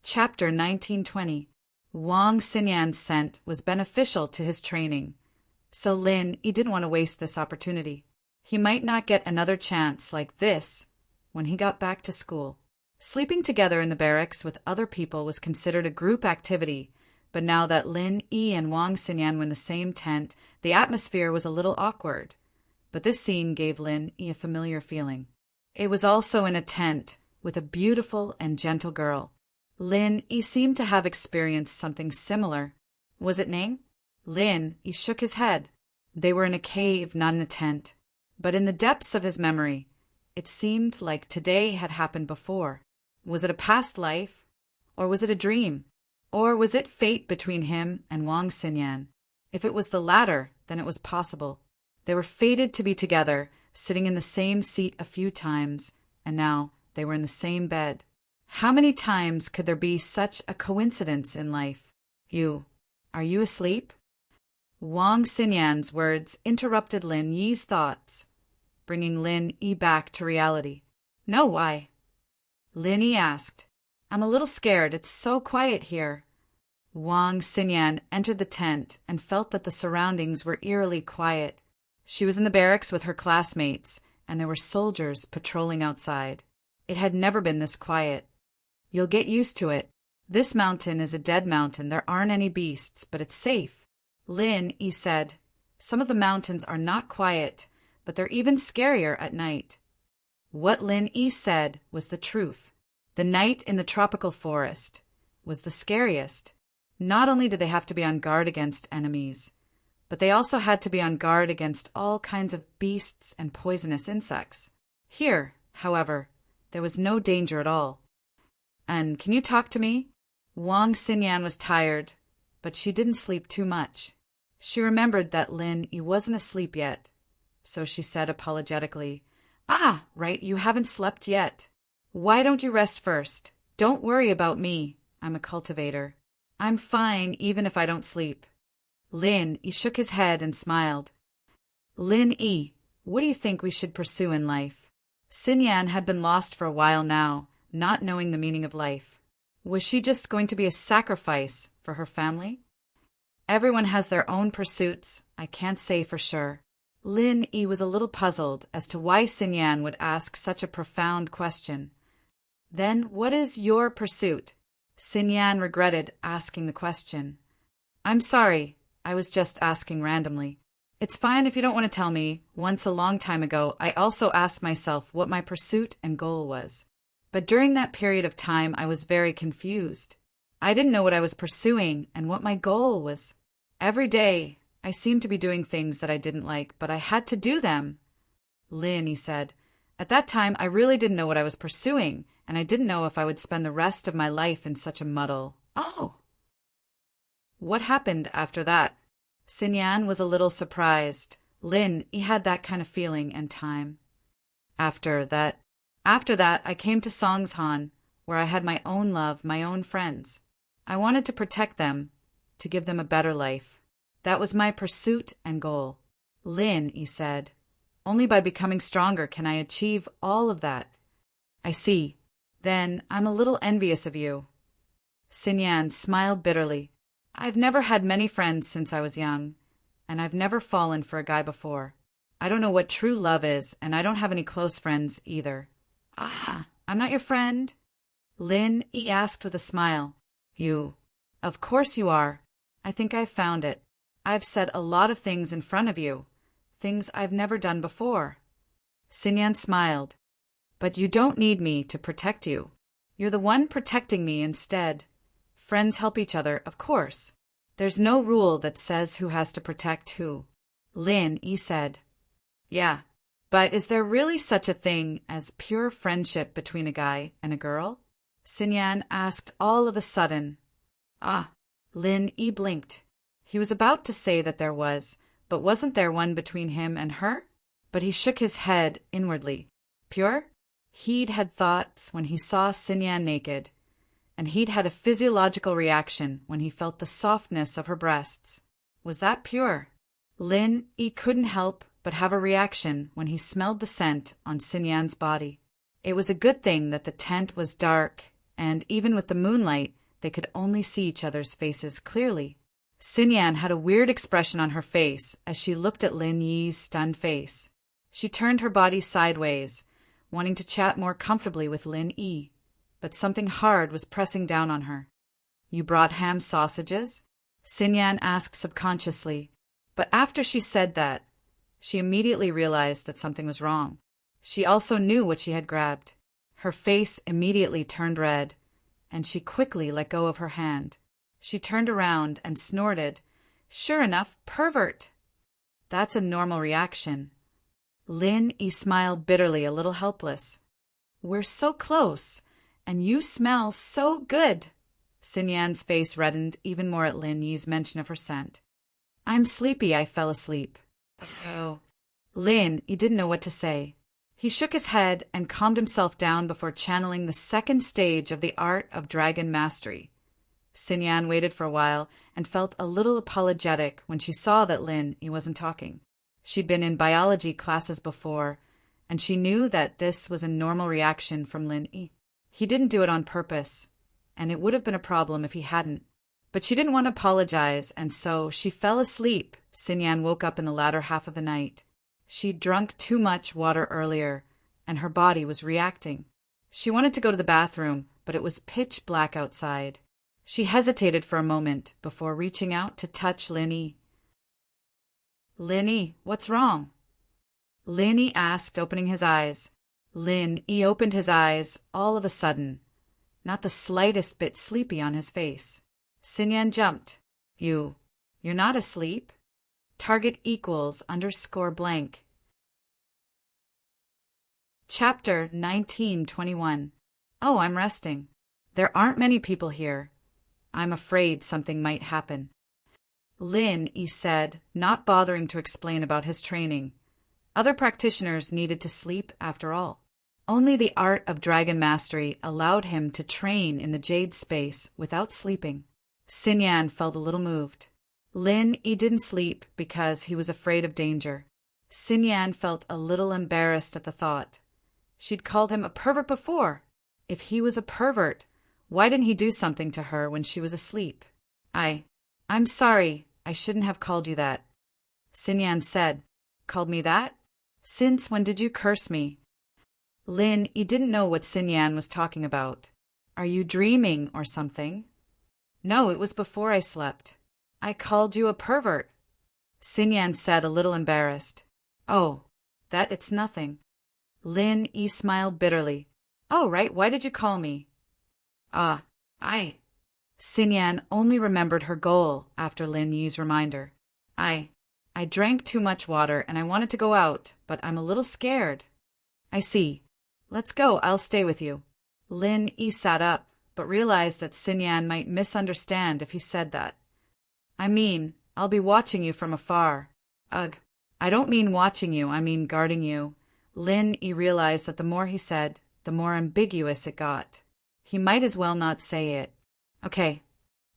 Chapter 1920. Wang Xinyan's scent was beneficial to his training, so Lin Yi didn't want to waste this opportunity. He might not get another chance like this when he got back to school. Sleeping together in the barracks with other people was considered a group activity, but now that Lin Yi and Wang Xinyan were in the same tent, the atmosphere was a little awkward. But this scene gave Lin Yi a familiar feeling. It was also in a tent with a beautiful and gentle girl. Lin Yi seemed to have experienced something similar. Was it Ning? Lin Yi shook his head. They were in a cave, not in a tent. But in the depths of his memory, it seemed like today had happened before. Was it a past life? Or was it a dream? Or was it fate between him and Wang Xinyan? If it was the latter, then it was possible. They were fated to be together, sitting in the same seat a few times, and now they were in the same bed. How many times could there be such a coincidence in life? Are you asleep? Wang Xinyan's words interrupted Lin Yi's thoughts, bringing Lin Yi back to reality. No, why? Lin Yi asked. I'm a little scared. It's so quiet here. Wang Xinyan entered the tent and felt that the surroundings were eerily quiet. She was in the barracks with her classmates, and there were soldiers patrolling outside. It had never been this quiet. You'll get used to it. This mountain is a dead mountain. There aren't any beasts, but it's safe. Lin Yi said, some of the mountains are not quiet, but they're even scarier at night. What Lin Yi said was the truth. The night in the tropical forest was the scariest. Not only did they have to be on guard against enemies, but they also had to be on guard against all kinds of beasts and poisonous insects. Here, however, there was no danger at all. And can you talk to me? Wang Xinyan was tired, but she didn't sleep too much. She remembered that Lin Yi wasn't asleep yet, so she said apologetically, right, you haven't slept yet. Why don't you rest first? Don't worry about me. I'm a cultivator. I'm fine even if I don't sleep. Lin Yi shook his head and smiled. Lin Yi, what do you think we should pursue in life? Xinyan had been lost for a while now, not knowing the meaning of life. Was she just going to be a sacrifice for her family? Everyone has their own pursuits. I can't say for sure. Lin Yi was a little puzzled as to why Xinyan would ask such a profound question. Then what is your pursuit? Xinyan regretted asking the question. I'm sorry, I was just asking randomly. It's fine if you don't want to tell me. Once a long time ago, I also asked myself what my pursuit and goal was. But during that period of time, I was very confused. I didn't know what I was pursuing and what my goal was. Every day, I seemed to be doing things that I didn't like, but I had to do them. Lin Yi said, at that time, I really didn't know what I was pursuing, and I didn't know if I would spend the rest of my life in such a muddle. Oh! What happened after that? Xinyan was a little surprised. Lin Yi had that kind of feeling and time. After that, I came to Songshan, where I had my own love, my own friends. I wanted to protect them, to give them a better life. That was my pursuit and goal. Lin Yi said, only by becoming stronger can I achieve all of that. I see. Then I'm a little envious of you. Xinyan smiled bitterly. I've never had many friends since I was young, and I've never fallen for a guy before. I don't know what true love is, and I don't have any close friends either. I'm not your friend? Lin Yi asked with a smile. You. Of course you are. I think I've found it. I've said a lot of things in front of you, things I've never done before. Xinyan smiled. But you don't need me to protect you. You're the one protecting me instead. Friends help each other, of course. There's no rule that says who has to protect who. Lin Yi said. Yeah, but is there really such a thing as pure friendship between a guy and a girl? Xinyan asked all of a sudden. Lin Yi blinked. He was about to say that there was, but wasn't there one between him and her? But he shook his head inwardly. Pure? He'd had thoughts when he saw Xinyan naked, and he'd had a physiological reaction when he felt the softness of her breasts. Was that pure? Lin Yi couldn't help but have a reaction when he smelled the scent on Xinyan's body. It was a good thing that the tent was dark and even with the moonlight, they could only see each other's faces clearly. Xinyan had a weird expression on her face as she looked at Lin Yi's stunned face. She turned her body sideways, wanting to chat more comfortably with Lin Yi, but something hard was pressing down on her. "You brought ham sausages?" Xinyan asked subconsciously, but after she said that, she immediately realized that something was wrong. She also knew what she had grabbed. Her face immediately turned red, and she quickly let go of her hand. She turned around and snorted, "Sure enough, pervert!" That's a normal reaction. Lin Yi smiled bitterly, a little helpless. "We're so close, and you smell so good." Xinyan's face reddened even more at Lin Yi's mention of her scent. "I'm sleepy, I fell asleep." Oh. Lin Yi didn't know what to say. He shook his head and calmed himself down before channeling the second stage of the art of dragon mastery. Xinyan waited for a while and felt a little apologetic when she saw that Lin Yi wasn't talking. She'd been in biology classes before, and she knew that this was a normal reaction from Lin Yi. He didn't do it on purpose, and it would have been a problem if he hadn't. But she didn't want to apologize, and so she fell asleep. Xinyan woke up in the latter half of the night. She'd drunk too much water earlier, and her body was reacting. She wanted to go to the bathroom, but it was pitch black outside. She hesitated for a moment before reaching out to touch Lin Yi. "Lin Yi, what's wrong?" Lin Yi asked, opening his eyes. Lin Yi opened his eyes all of a sudden, not the slightest bit sleepy on his face. Xinyan jumped. You're not asleep? Target equals _blank. Chapter 1921. Oh, I'm resting. There aren't many people here. I'm afraid something might happen. Lin Yi said, not bothering to explain about his training. Other practitioners needed to sleep after all. Only the art of dragon mastery allowed him to train in the jade space without sleeping. Xinyan felt a little moved. Lin Yi didn't sleep because he was afraid of danger. Xinyan felt a little embarrassed at the thought. She'd called him a pervert before. If he was a pervert, why didn't he do something to her when she was asleep? I'm sorry, I shouldn't have called you that. Xinyan said. Called me that? Since when did you curse me? Lin Yi didn't know what Xinyan was talking about. Are you dreaming or something? No, it was before I slept. I called you a pervert. Xinyan said, a little embarrassed. Oh, it's nothing. Lin Yi smiled bitterly. Oh, right, why did you call me? Xinyan only remembered her goal after Lin Yi's reminder. I drank too much water and I wanted to go out, but I'm a little scared. I see. Let's go, I'll stay with you. Lin Yi sat up, but realized that Xinyan might misunderstand if he said that. I mean, I'll be watching you from afar. Ugh, I don't mean watching you, I mean guarding you. Lin Yi realized that the more he said, the more ambiguous it got. He might as well not say it. Okay.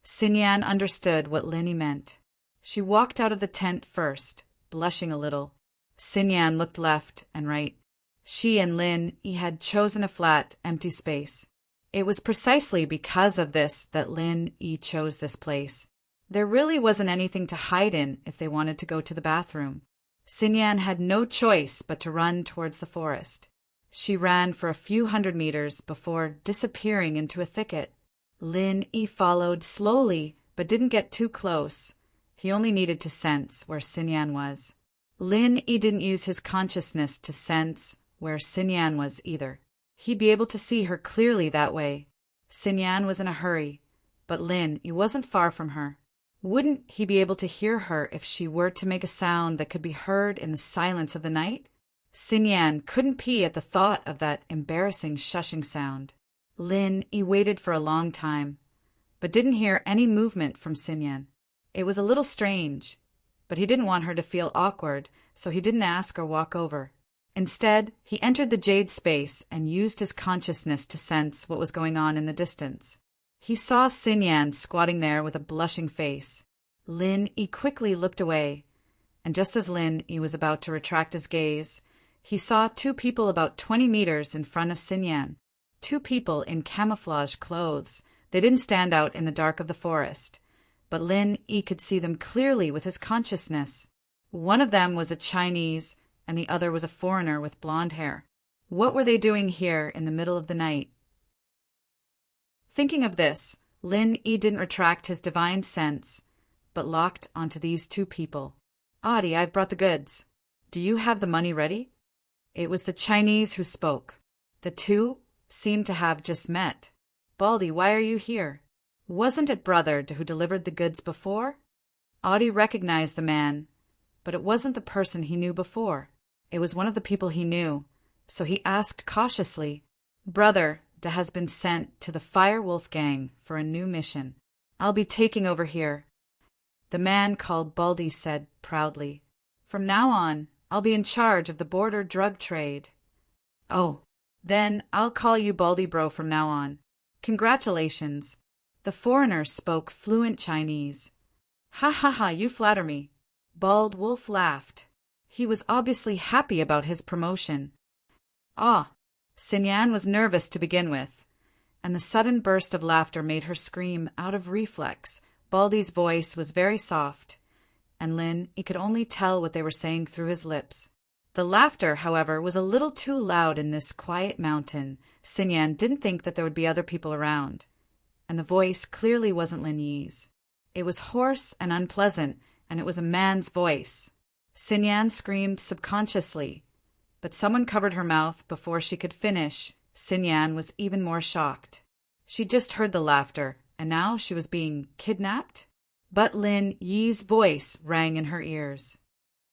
Xinyan understood what Lin Yi meant. She walked out of the tent first, blushing a little. Xinyan looked left and right. She and Lin Yi had chosen a flat, empty space. It was precisely because of this that Lin Yi chose this place. There really wasn't anything to hide in if they wanted to go to the bathroom. Xinyan had no choice but to run towards the forest. She ran for a few hundred meters before disappearing into a thicket. Lin Yi followed slowly, but didn't get too close. He only needed to sense where Xinyan was. Lin Yi didn't use his consciousness to sense where Xinyan was either. He'd be able to see her clearly that way. Xinyan was in a hurry, but Lin Yi wasn't far from her. Wouldn't he be able to hear her if she were to make a sound that could be heard in the silence of the night? Xinyan couldn't pee at the thought of that embarrassing shushing sound. Lin Yi waited for a long time, but didn't hear any movement from Xinyan. It was a little strange, but he didn't want her to feel awkward, so he didn't ask or walk over. Instead, he entered the jade space and used his consciousness to sense what was going on in the distance. He saw Xinyan squatting there with a blushing face. Lin Yi quickly looked away, and just as Lin Yi was about to retract his gaze, he saw two people about 20 meters in front of Xinyan. Two people in camouflage clothes. They didn't stand out in the dark of the forest, but Lin Yi could see them clearly with his consciousness. One of them was a Chinese, and the other was a foreigner with blonde hair. What were they doing here in the middle of the night? Thinking of this, Lin Yi didn't retract his divine sense, but locked onto these two people. Audie, I've brought the goods. Do you have the money ready? It was the Chinese who spoke. The two seemed to have just met. Baldy, why are you here? Wasn't it brother who delivered the goods before? Audie recognized the man, but it wasn't the person he knew before. It was one of the people he knew, so he asked cautiously, Brother has been sent to the Firewolf gang for a new mission. I'll be taking over here. The man called Baldy said proudly, From now on, I'll be in charge of the border drug trade. Oh, then I'll call you Baldy Bro from now on. Congratulations. The foreigner spoke fluent Chinese. Ha ha ha, you flatter me. Bald Wolf laughed. He was obviously happy about his promotion. Ah, Xinyan was nervous to begin with, and the sudden burst of laughter made her scream out of reflex. Baldy's voice was very soft, and Lin Yi could only tell what they were saying through his lips. The laughter, however, was a little too loud in this quiet mountain. Xinyan didn't think that there would be other people around, and the voice clearly wasn't Lin Yi's. It was hoarse and unpleasant, and it was a man's voice. Xinyan screamed subconsciously, but someone covered her mouth before she could finish. Xinyan was even more shocked. She just heard the laughter, and now she was being kidnapped? But Lin Yi's voice rang in her ears.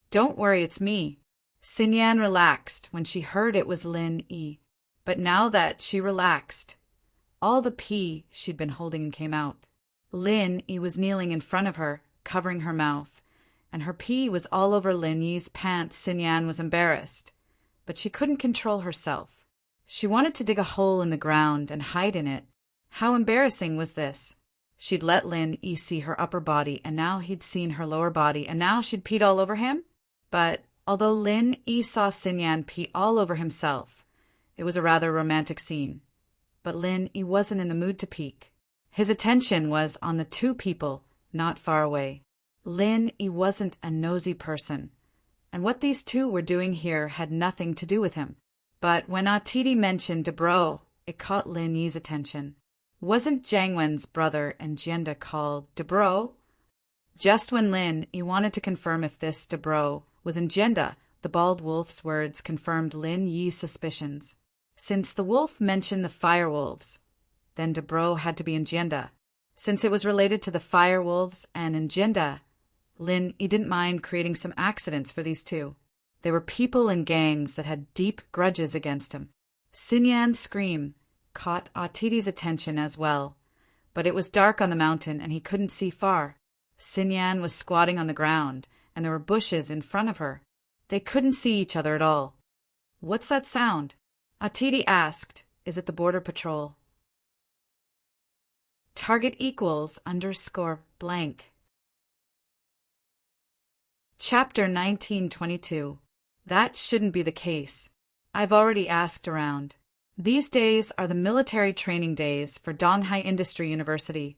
Don't worry, it's me. Xinyan relaxed when she heard it was Lin Yi. But now that she relaxed, all the pee she'd been holding came out. Lin Yi was kneeling in front of her, covering her mouth, and her pee was all over Lin Yi's pants. Xinyan was embarrassed, but she couldn't control herself. She wanted to dig a hole in the ground and hide in it. How embarrassing was this? She'd let Lin Yi see her upper body, and now he'd seen her lower body, and now she'd peed all over him? But although Lin Yi saw Xinyan pee all over himself, it was a rather romantic scene. But Lin Yi wasn't in the mood to peek. His attention was on the two people not far away. Lin Yi wasn't a nosy person, and what these two were doing here had nothing to do with him. But when Atiti mentioned Debro, it caught Lin Yi's attention. Wasn't Jiang Wen's brother and Jianda called Debro? Just when Lin Yi wanted to confirm if this Debro was in Jianda, the bald wolf's words confirmed Lin Yi's suspicions. Since the wolf mentioned the firewolves, then Debro had to be in Jianda. Since it was related to the firewolves and in Jianda, Lin Yi didn't mind creating some accidents for these two. They were people in gangs that had deep grudges against him. Xinyan's scream caught Atiti's attention as well, but it was dark on the mountain and he couldn't see far. Xinyan was squatting on the ground, and there were bushes in front of her. They couldn't see each other at all. What's that sound? Atiti asked. Is it the border patrol? Target equals _blank. Chapter 1922. That shouldn't be the case. I've already asked around. These days are the military training days for Donghai Industry University,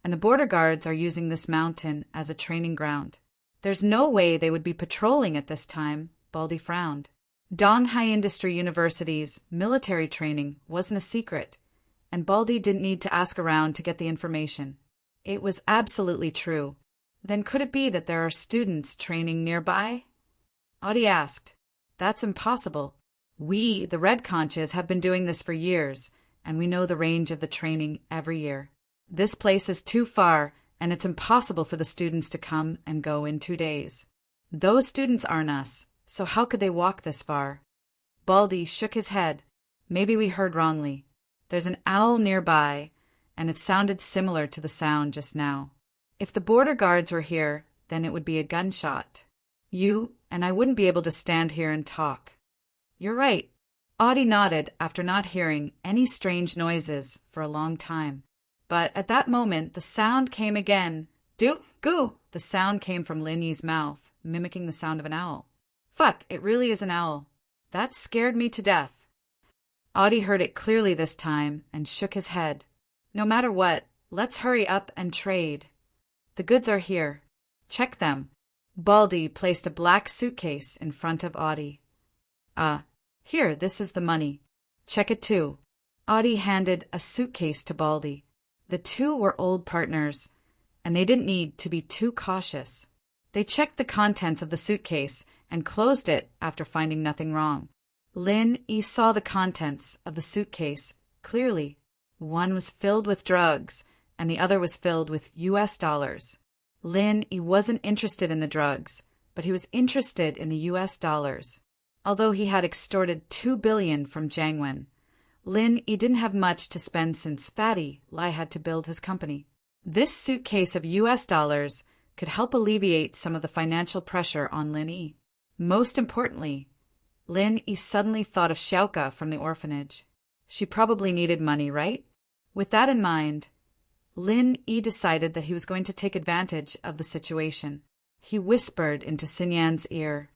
and the border guards are using this mountain as a training ground. There's no way they would be patrolling at this time, Baldy frowned. Donghai Industry University's military training wasn't a secret, and Baldy didn't need to ask around to get the information. It was absolutely true. Then could it be that there are students training nearby? Audie asked. That's impossible. We, the Red Conches, have been doing this for years, and we know the range of the training every year. This place is too far, and it's impossible for the students to come and go in 2 days. Those students aren't us, so how could they walk this far? Baldy shook his head. Maybe we heard wrongly. There's an owl nearby, and it sounded similar to the sound just now. If the border guards were here, then it would be a gunshot. You and I wouldn't be able to stand here and talk. You're right. Audie nodded after not hearing any strange noises for a long time. But at that moment, the sound came again. Do-goo! The sound came from Lin Yi's mouth, mimicking the sound of an owl. Fuck, it really is an owl. That scared me to death. Audie heard it clearly this time and shook his head. No matter what, let's hurry up and trade. The goods are here. Check them. Baldy placed a black suitcase in front of Audie. Here, this is the money. Check it too. Audie handed a suitcase to Baldy. The two were old partners, and they didn't need to be too cautious. They checked the contents of the suitcase and closed it after finding nothing wrong. Lin Yi saw the contents of the suitcase clearly. One was filled with drugs, and the other was filled with US dollars. Lin Yi wasn't interested in the drugs, but he was interested in the US dollars. Although he had extorted $2 billion from Jiang Wen, Lin Yi didn't have much to spend since Fatty Lai had to build his company. This suitcase of US dollars could help alleviate some of the financial pressure on Lin Yi. Most importantly, Lin Yi suddenly thought of Xiaoka from the orphanage. She probably needed money, right? With that in mind, Lin Yi decided that he was going to take advantage of the situation. He whispered into Xinyan's ear,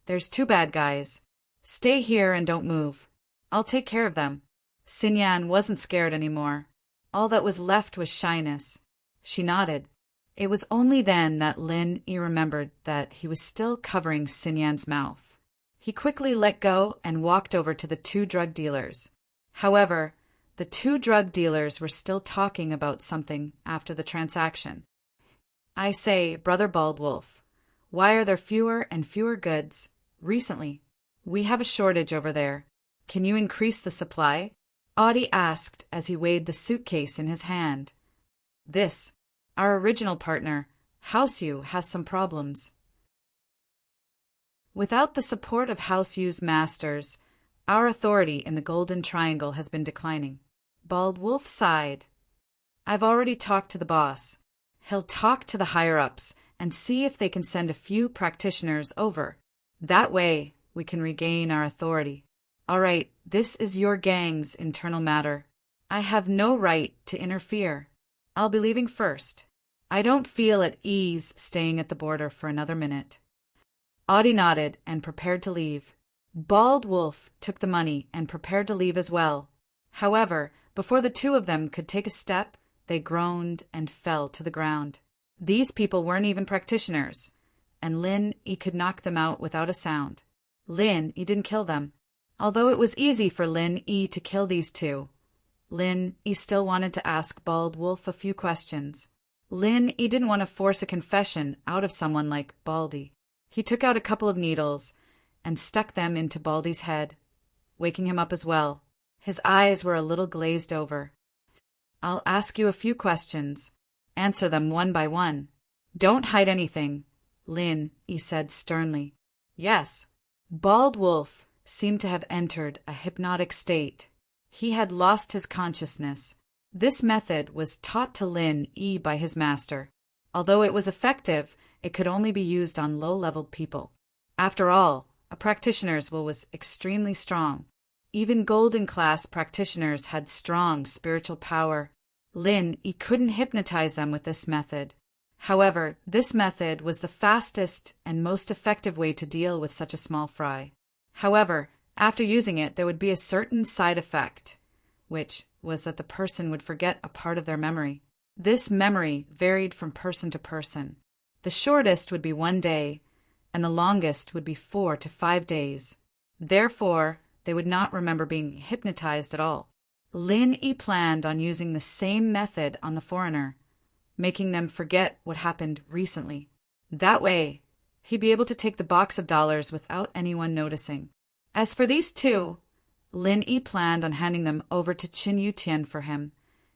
"There's two bad guys. Stay here and don't move. I'll take care of them." Xinyan wasn't scared anymore. All that was left was shyness. She nodded. It was only then that Lin Yi remembered that he was still covering Xinyan's mouth. He quickly let go and walked over to the two drug dealers. However, the two drug dealers were still talking about something after the transaction. "I say, Brother Baldwolf, why are there fewer and fewer goods recently? We have a shortage over there. Can you increase the supply?" Audie asked as he weighed the suitcase in his hand. Our original partner, House Yu, has some problems. Without the support of House Yu's masters, our authority in the Golden Triangle has been declining. Baldwolf sighed. "I've already talked to the boss. He'll talk to the higher-ups and see if they can send a few practitioners over. That way, we can regain our authority. All right, this is your gang's internal matter. I have no right to interfere. I'll be leaving first. I don't feel at ease staying at the border for another minute." Audie nodded and prepared to leave. Baldwolf took the money and prepared to leave as well. However, before the two of them could take a step, they groaned and fell to the ground. These people weren't even practitioners, and Lin Yi could knock them out without a sound. Lin Yi didn't kill them. Although it was easy for Lin Yi to kill these two, Lin Yi still wanted to ask Baldwolf a few questions. Lin Yi didn't want to force a confession out of someone like Baldy. He took out a couple of needles and stuck them into Baldy's head, waking him up as well. His eyes were a little glazed over. "I'll ask you a few questions. Answer them one by one. Don't hide anything," Lin Yi said sternly. "Yes." Baldwolf seemed to have entered a hypnotic state. He had lost his consciousness. This method was taught to Lin Yi by his master. Although it was effective, it could only be used on low-leveled people. After all, a practitioner's will was extremely strong. Even golden-class practitioners had strong spiritual power. Lin Yi couldn't hypnotize them with this method. However, this method was the fastest and most effective way to deal with such a small fry. However, after using it, there would be a certain side effect, which was that the person would forget a part of their memory. This memory varied from person to person. The shortest would be 1 day, and the longest would be 4 to 5 days. Therefore, they would not remember being hypnotized at all. Lin Yi planned on using the same method on the foreigner, making them forget what happened recently. That way, he'd be able to take the box of dollars without anyone noticing. As for these two, Lin Yi planned on handing them over to Qin Yutian for him,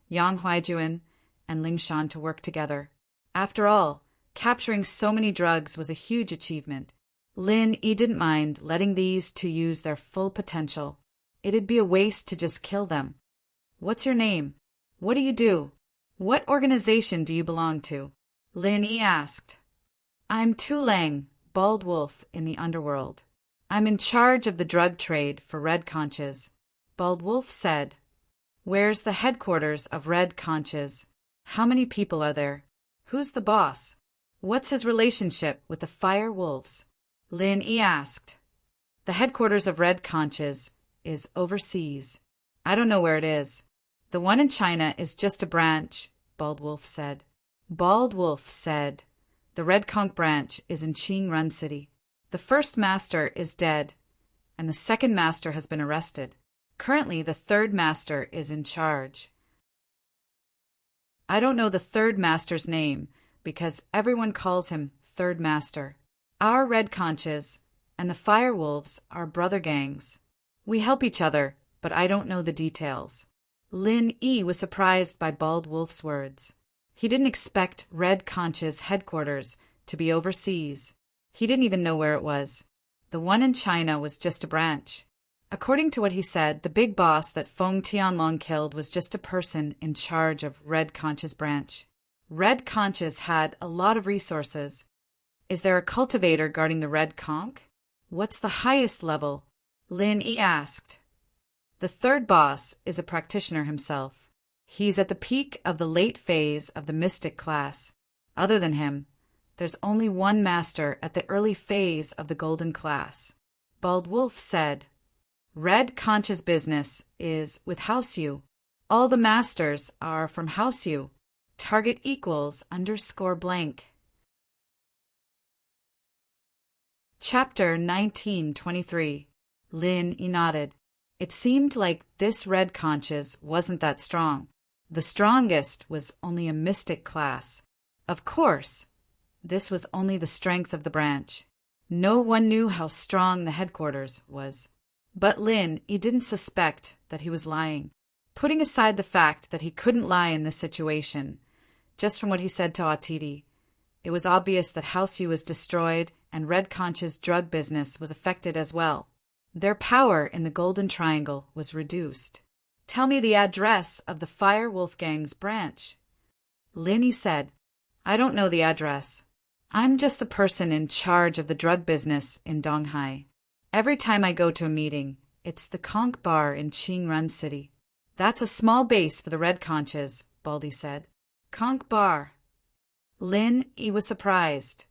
Yang Huaijuan, and Ling Shan to work together. After all, capturing so many drugs was a huge achievement. Lin Yi didn't mind letting these two use their full potential. It'd be a waste to just kill them. "What's your name? What do you do? What organization do you belong to?" Lin Yi asked. "I'm Tu Lang, Baldwolf in the underworld. I'm in charge of the drug trade for Red Conches," Baldwolf said. "Where's the headquarters of Red Conches? How many people are there? Who's the boss? What's his relationship with the Fire Wolves?" Lin Yi asked. "The headquarters of Red Conches is overseas. I don't know where it is. The one in China is just a branch, Bald Wolf said. Bald Wolf said, the Red Conch branch is in Qing Run City. The first master is dead, and the second master has been arrested. Currently, the third master is in charge. I don't know the third master's name, because everyone calls him Third Master. Our Red Conches and the Fire Wolves are brother gangs. We help each other, but I don't know the details. Lin Yi was surprised by Bald Wolf's words. He didn't expect Red Conch's headquarters to be overseas. He didn't even know where it was. The one in China was just a branch. According to what he said, the big boss that Feng Tianlong killed was just a person in charge of Red Conch's branch. Red Conch's had a lot of resources. Is there a cultivator guarding the Red Conch? What's the highest level? Lin Yi asked. The third boss is a practitioner himself. He's at the peak of the late phase of the mystic class. Other than him, there's only one master at the early phase of the golden class. Bald Wolf said, Red Conch's business is with House U. All the masters are from House U. Target equals _blank. Chapter 1923. Lin Yi nodded. It seemed like this Red Conch's wasn't that strong. The strongest was only a mystic class. Of course, this was only the strength of the branch. No one knew how strong the headquarters was. But Lin Yi didn't suspect that he was lying. Putting aside the fact that he couldn't lie in this situation, just from what he said to Atiti, it was obvious that House U was destroyed and Red Conch's drug business was affected as well. Their power in the Golden Triangle was reduced. Tell me the address of the Fire Wolf Gang's branch. Lin Yi said, I don't know the address. I'm just the person in charge of the drug business in Donghai. Every time I go to a meeting, it's the Conch Bar in Qing Run City. That's a small base for the Red Conches, Baldy said. Conch Bar. Lin Yi was surprised.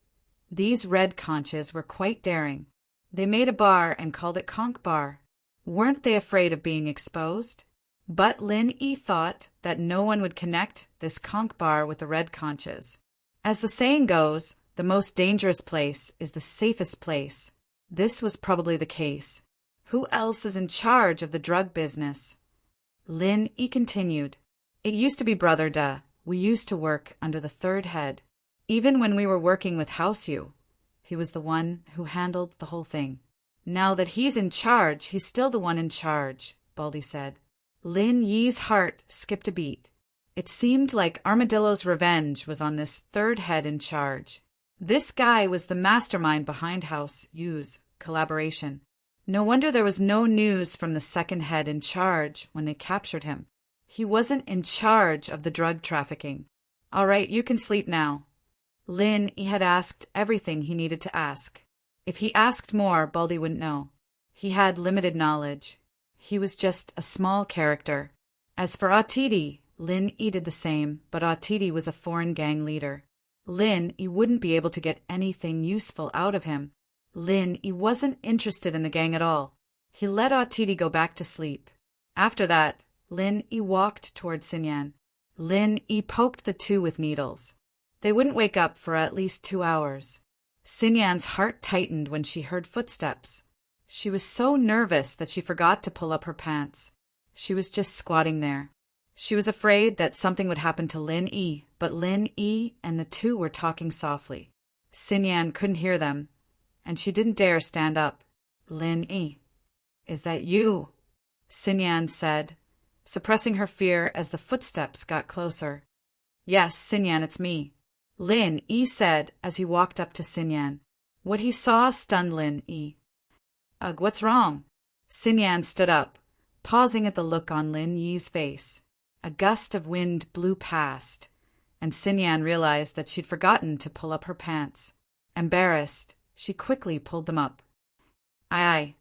These Red Conches were quite daring. They made a bar and called it Conch Bar. Weren't they afraid of being exposed? But Lin Yi thought that no one would connect this Conch Bar with the Red Conches. As the saying goes, the most dangerous place is the safest place. This was probably the case. Who else is in charge of the drug business? Lin Yi continued. It used to be Brother Da. We used to work under the third head. Even when we were working with House U, he was the one who handled the whole thing. Now that he's in charge, he's still the one in charge, Baldy said. Lin Yi's heart skipped a beat. It seemed like Armadillo's revenge was on this third head in charge. This guy was the mastermind behind House U's collaboration. No wonder there was no news from the second head in charge when they captured him. He wasn't in charge of the drug trafficking. All right, you can sleep now. Lin Yi had asked everything he needed to ask. If he asked more, Baldy wouldn't know. He had limited knowledge. He was just a small character. As for Atiti, Lin Yi did the same, but Atiti was a foreign gang leader. Lin Yi wouldn't be able to get anything useful out of him. Lin Yi wasn't interested in the gang at all. He let Atiti go back to sleep. After that, Lin Yi walked toward Xinyan. Lin Yi poked the two with needles. They wouldn't wake up for at least 2 hours. Xinyan's heart tightened when she heard footsteps. She was so nervous that she forgot to pull up her pants. She was just squatting there. She was afraid that something would happen to Lin Yi, but Lin Yi and the two were talking softly. Xinyan couldn't hear them, and she didn't dare stand up. Lin Yi, is that you? Xinyan said, suppressing her fear as the footsteps got closer. Yes, Xinyan, it's me. Lin Yi said as he walked up to Xinyan. What he saw stunned Lin Yi. Ugh, what's wrong? Xinyan stood up, pausing at the look on Lin Yi's face. A gust of wind blew past, and Xinyan realized that she'd forgotten to pull up her pants. Embarrassed, she quickly pulled them up. I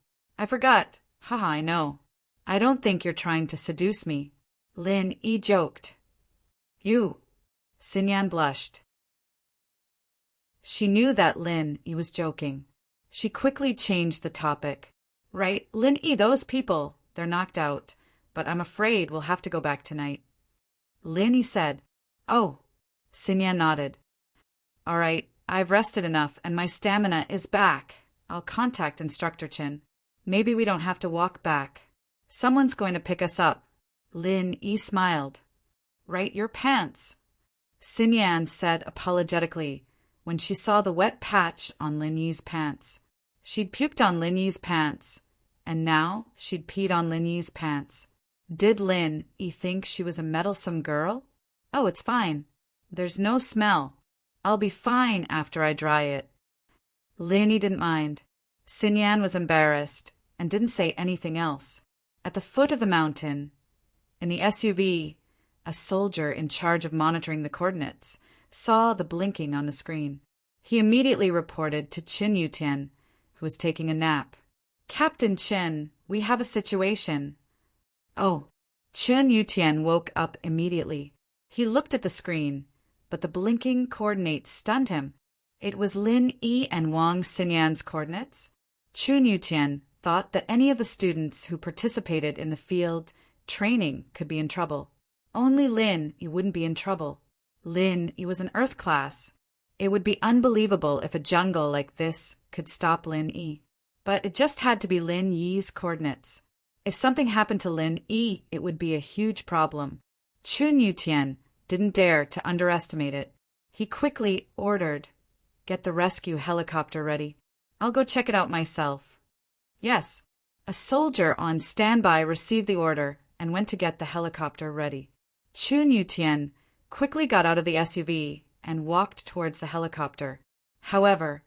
forgot. Haha, I know. I don't think you're trying to seduce me. Lin Yi joked. You. Xinyan blushed. She knew that Lin Yi was joking. She quickly changed the topic. Right, Lin Yi, those people, they're knocked out. but I'm afraid we'll have to go back tonight. Lin Yi said. Oh. Xinyan nodded. All right, I've rested enough and my stamina is back. I'll contact Instructor Chin. Maybe we don't have to walk back. Someone's going to pick us up. Lin Yi smiled. Right, your pants. Xinyan said apologetically when she saw the wet patch on Lin Yi's pants. She'd puked on Lin Yi's pants, and now she'd peed on Lin Yi's pants. Did Lin Yi think she was a meddlesome girl? Oh, it's fine. There's no smell. I'll be fine after I dry it. Lin Yi didn't mind. Xinyan was embarrassed and didn't say anything else. At the foot of the mountain, in the SUV, a soldier in charge of monitoring the coordinates saw the blinking on the screen. He immediately reported to Qin Yutian, who was taking a nap. Captain Qin, we have a situation. Oh. Qin Yutian woke up immediately. He looked at the screen, but the blinking coordinates stunned him. It was Lin Yi and Wang Xinyan's coordinates. Qin Yutian thought that any of the students who participated in the field training could be in trouble. Only Lin Yi wouldn't be in trouble. Lin Yi was an Earth class. It would be unbelievable if a jungle like this could stop Lin Yi. But it just had to be Lin Yi's coordinates. If something happened to Lin Yi, it would be a huge problem. Qin Yutian didn't dare to underestimate it. He quickly ordered, "Get the rescue helicopter ready. I'll go check it out myself." Yes. A soldier on standby received the order and went to get the helicopter ready. Qin Yutian quickly got out of the SUV and walked towards the helicopter. However,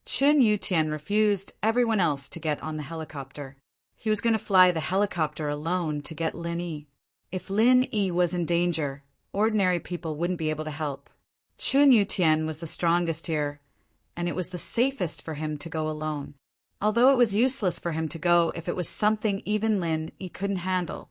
Qin Yutian refused everyone else to get on the helicopter. He was going to fly the helicopter alone to get Lin Yi. If Lin Yi was in danger, ordinary people wouldn't be able to help. Qin Yutian was the strongest here, and it was the safest for him to go alone. Although it was useless for him to go if it was something even Lin Yi couldn't handle.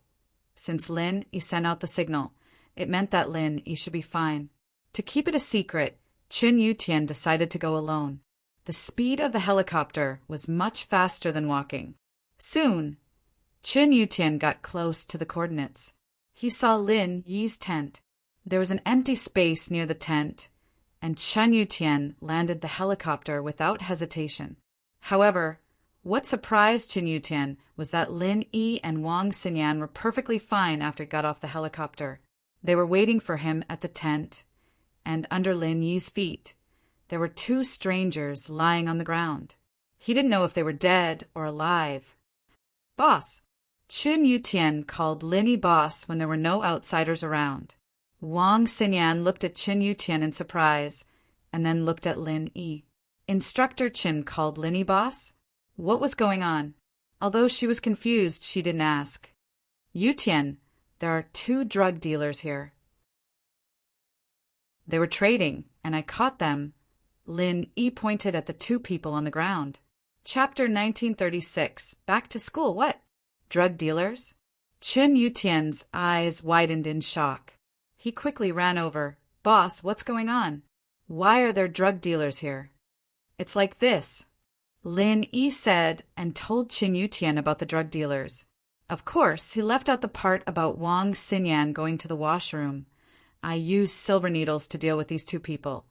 Since Lin Yi sent out the signal, it meant that Lin Yi should be fine. To keep it a secret, Qin Yutian decided to go alone. The speed of the helicopter was much faster than walking. Soon, Qin Yutian got close to the coordinates. He saw Lin Yi's tent. There was an empty space near the tent, and Qin Yutian landed the helicopter without hesitation. However, what surprised Qin Yutian was that Lin Yi and Wang Xinyan were perfectly fine after he got off the helicopter. They were waiting for him at the tent, and under Lin Yi's feet, there were two strangers lying on the ground. He didn't know if they were dead or alive. Boss. Qin Yutian called Lin Yi boss when there were no outsiders around. Wang Xinyan looked at Qin Yutian in surprise, and then looked at Lin Yi. Instructor Qin called Lin Yi boss? What was going on? Although she was confused, she didn't ask. Yutian, there are 2 drug dealers here. They were trading, and I caught them. Lin Yi pointed at the 2 people on the ground. Chapter 1936. Back to school, what? Drug dealers? Qin Yutian's eyes widened in shock. He quickly ran over. Boss, what's going on? Why are there drug dealers here? It's like this. Lin Yi said and told Qin Yutian about the drug dealers. Of course, he left out the part about Wang Xinyan going to the washroom. I used silver needles to deal with these 2 people,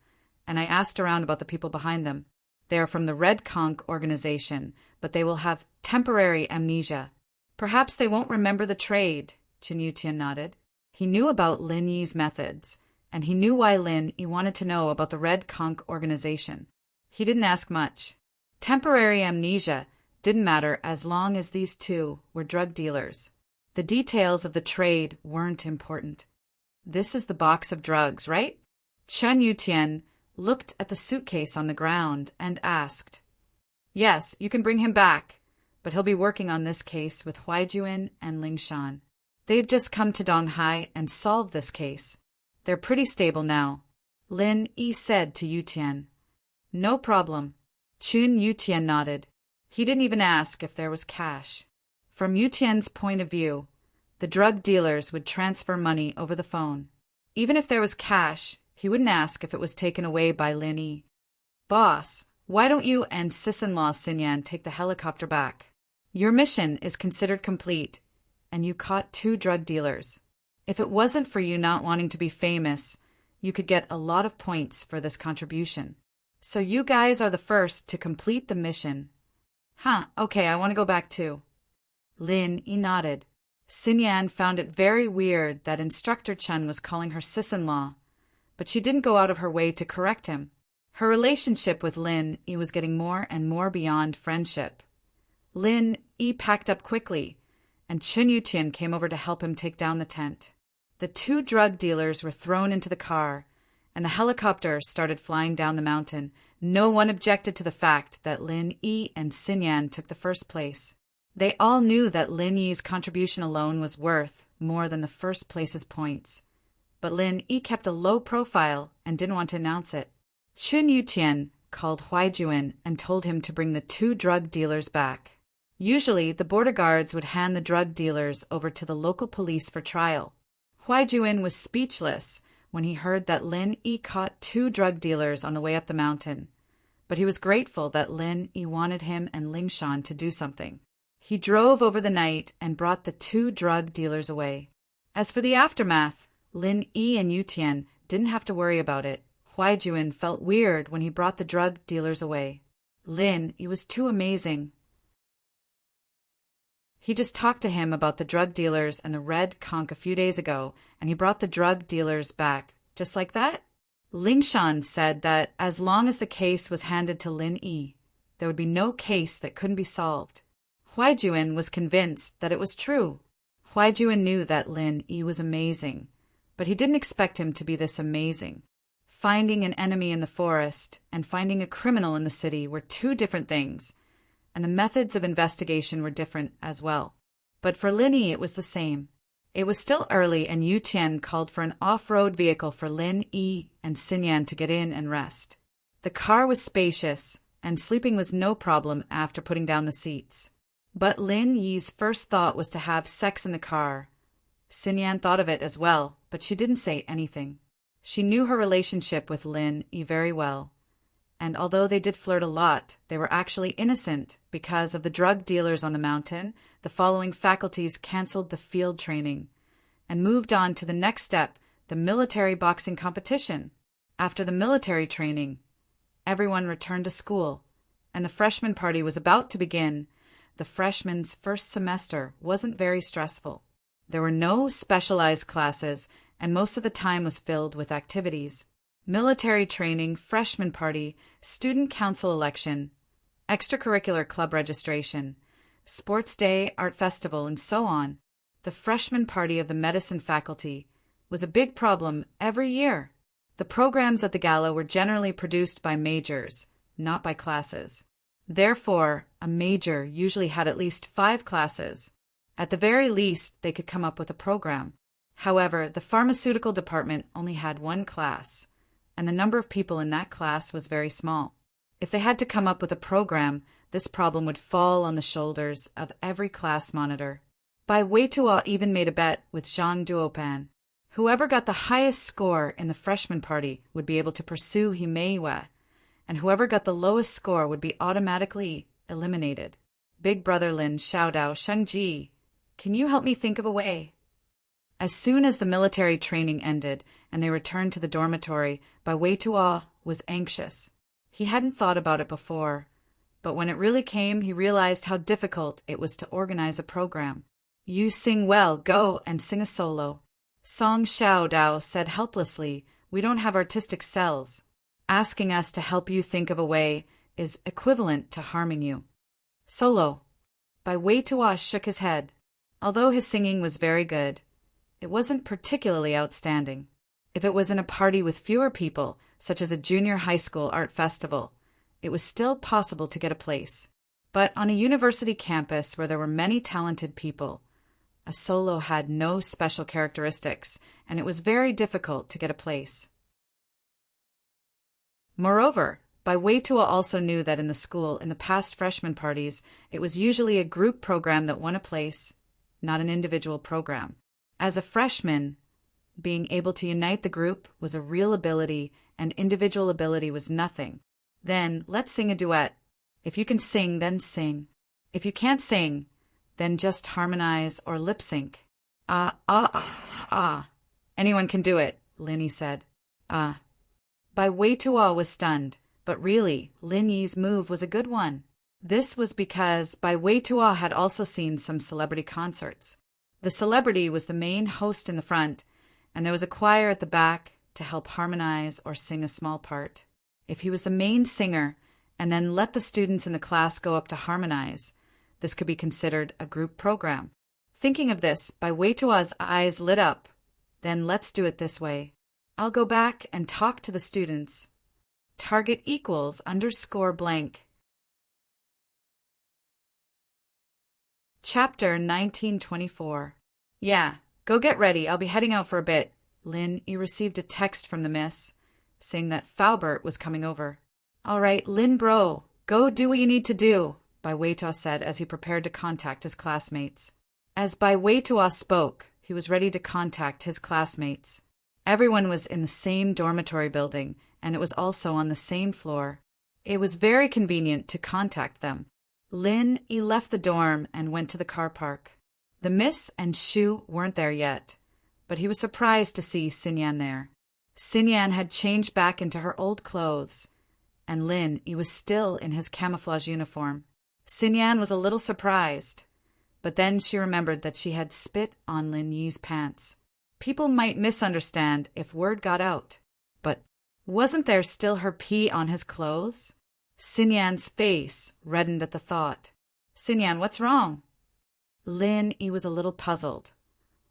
and I asked around about the people behind them. They are from the Red Conch organization, but they will have temporary amnesia. Perhaps they won't remember the trade, Qin Yutian nodded. He knew about Lin Yi's methods, and he knew why Lin Yi wanted to know about the Red Conch organization. He didn't ask much. Temporary amnesia didn't matter as long as these 2 were drug dealers. The details of the trade weren't important. This is the box of drugs, right? Qin Yutian looked at the suitcase on the ground and asked. Yes, you can bring him back, but he'll be working on this case with Huaijuan and Lingshan. They had just come to Donghai and solved this case. They're pretty stable now, Lin Yi said to Yutian. No problem. Qin Yutian nodded. He didn't even ask if there was cash. From Yutian's point of view, the drug dealers would transfer money over the phone. Even if there was cash, he wouldn't ask if it was taken away by Lin Yi. Boss, why don't you and sis-in-law Xinyan take the helicopter back? Your mission is considered complete. and you caught 2 drug dealers. If it wasn't for you not wanting to be famous, you could get a lot of points for this contribution. So you guys are the first to complete the mission. Okay, I want to go back too. Lin nodded. Xinyan found it very weird that Instructor Chen was calling her sis-in-law, but she didn't go out of her way to correct him. Her relationship with Lin was getting more and more beyond friendship. Lin packed up quickly, and Chun Yuqian came over to help him take down the tent. The 2 drug dealers were thrown into the car, and the helicopter started flying down the mountain. No one objected to the fact that Lin Yi and Xinyan took the first place. They all knew that Lin Yi's contribution alone was worth more than the first place's points. But Lin Yi kept a low profile and didn't want to announce it. Chun Yuqian called Huaijuan and told him to bring the 2 drug dealers back. Usually, the border guards would hand the drug dealers over to the local police for trial. Huaijuan was speechless when he heard that Lin Yi caught 2 drug dealers on the way up the mountain, but he was grateful that Lin Yi wanted him and Lingshan to do something. He drove over the night and brought the 2 drug dealers away. As for the aftermath, Lin Yi and Yutian didn't have to worry about it. Huaijuan felt weird when he brought the drug dealers away. Lin Yi was too amazing. He just talked to him about the drug dealers and the red conch a few days ago, and he brought the drug dealers back, just like that. Lingshan said that as long as the case was handed to Lin Yi, there would be no case that couldn't be solved. Huaijuan was convinced that it was true. Huaijuan knew that Lin Yi was amazing, but he didn't expect him to be this amazing. Finding an enemy in the forest and finding a criminal in the city were 2 different things, and the methods of investigation were different as well. But for Lin Yi, it was the same. It was still early, and Yu Tian called for an off-road vehicle for Lin Yi and Xinyan to get in and rest. The car was spacious, and sleeping was no problem after putting down the seats. But Lin Yi's first thought was to have sex in the car. Xinyan thought of it as well, but she didn't say anything. She knew her relationship with Lin Yi very well, and although they did flirt a lot, they were actually innocent because of the drug dealers on the mountain. The following faculties canceled the field training and moved on to the next step, the military boxing competition. After the military training, everyone returned to school, and the freshman party was about to begin. The freshmen's first semester wasn't very stressful. There were no specialized classes, and most of the time was filled with activities. Military training, freshman party, student council election, extracurricular club registration, sports day, art festival, and so on. The freshman party of the medicine faculty was a big problem every year. The programs at the gala were generally produced by majors, not by classes. Therefore, a major usually had at least 5 classes. At the very least, they could come up with a program. However, the pharmaceutical department only had 1 class, and the number of people in that class was very small. If they had to come up with a program, this problem would fall on the shoulders of every class monitor. Bai Weitua even made a bet with Zhang Duopan. Whoever got the highest score in the freshman party would be able to pursue Himeiwa, and whoever got the lowest score would be automatically eliminated. Big Brother Lin Xiaodao Shengji, can you help me think of a way? As soon as the military training ended and they returned to the dormitory, Bai Weitua was anxious. He hadn't thought about it before, but when it really came, he realized how difficult it was to organize a program. You sing well, go and sing a solo. Song Xiaodao said helplessly, we don't have artistic cells. Asking us to help you think of a way is equivalent to harming you. Solo. Bai Weitua shook his head. Although his singing was very good, it wasn't particularly outstanding. If it was in a party with fewer people, such as a junior high school art festival, it was still possible to get a place. But on a university campus where there were many talented people, a solo had no special characteristics, and it was very difficult to get a place. Moreover, Bai Weitua also knew that in the school, in the past freshman parties, it was usually a group program that won a place, not an individual program. As a freshman, being able to unite the group was a real ability, and individual ability was nothing. Then, let's sing a duet. If you can sing, then sing. If you can't sing, then just harmonize or lip sync. Ah, ah, ah, ah. Anyone can do it, Lin said. Ah. Bai Weitua was stunned, but really, Lin Yi's move was a good one. This was because Bai Weitua had also seen some celebrity concerts. The celebrity was the main host in the front, and there was a choir at the back to help harmonize or sing a small part. If he was the main singer, and then let the students in the class go up to harmonize, this could be considered a group program. Thinking of this, Bai Weitua's eyes lit up. Then let's do it this way. I'll go back and talk to the students. Target equals _ blank. Chapter 1924. Yeah, go get ready. I'll be heading out for a bit. Lin, you received a text from the miss, saying that Faubert was coming over. All right, Lin bro, go do what you need to do, Bai Weitua said as he prepared to contact his classmates. As Bai Weitua spoke, he was ready to contact his classmates. Everyone was in the same dormitory building, and it was also on the same floor. It was very convenient to contact them. Lin left the dorm and went to the car park. The miss and Shu weren't there yet, but he was surprised to see Xinyan there. Xinyan had changed back into her old clothes, and Lin was still in his camouflage uniform. Xinyan was a little surprised, but then she remembered that she had spit on Lin Yi's pants. People might misunderstand if word got out, but wasn't there still her pee on his clothes? Xinyan's face reddened at the thought. Xinyan, what's wrong? Lin was a little puzzled.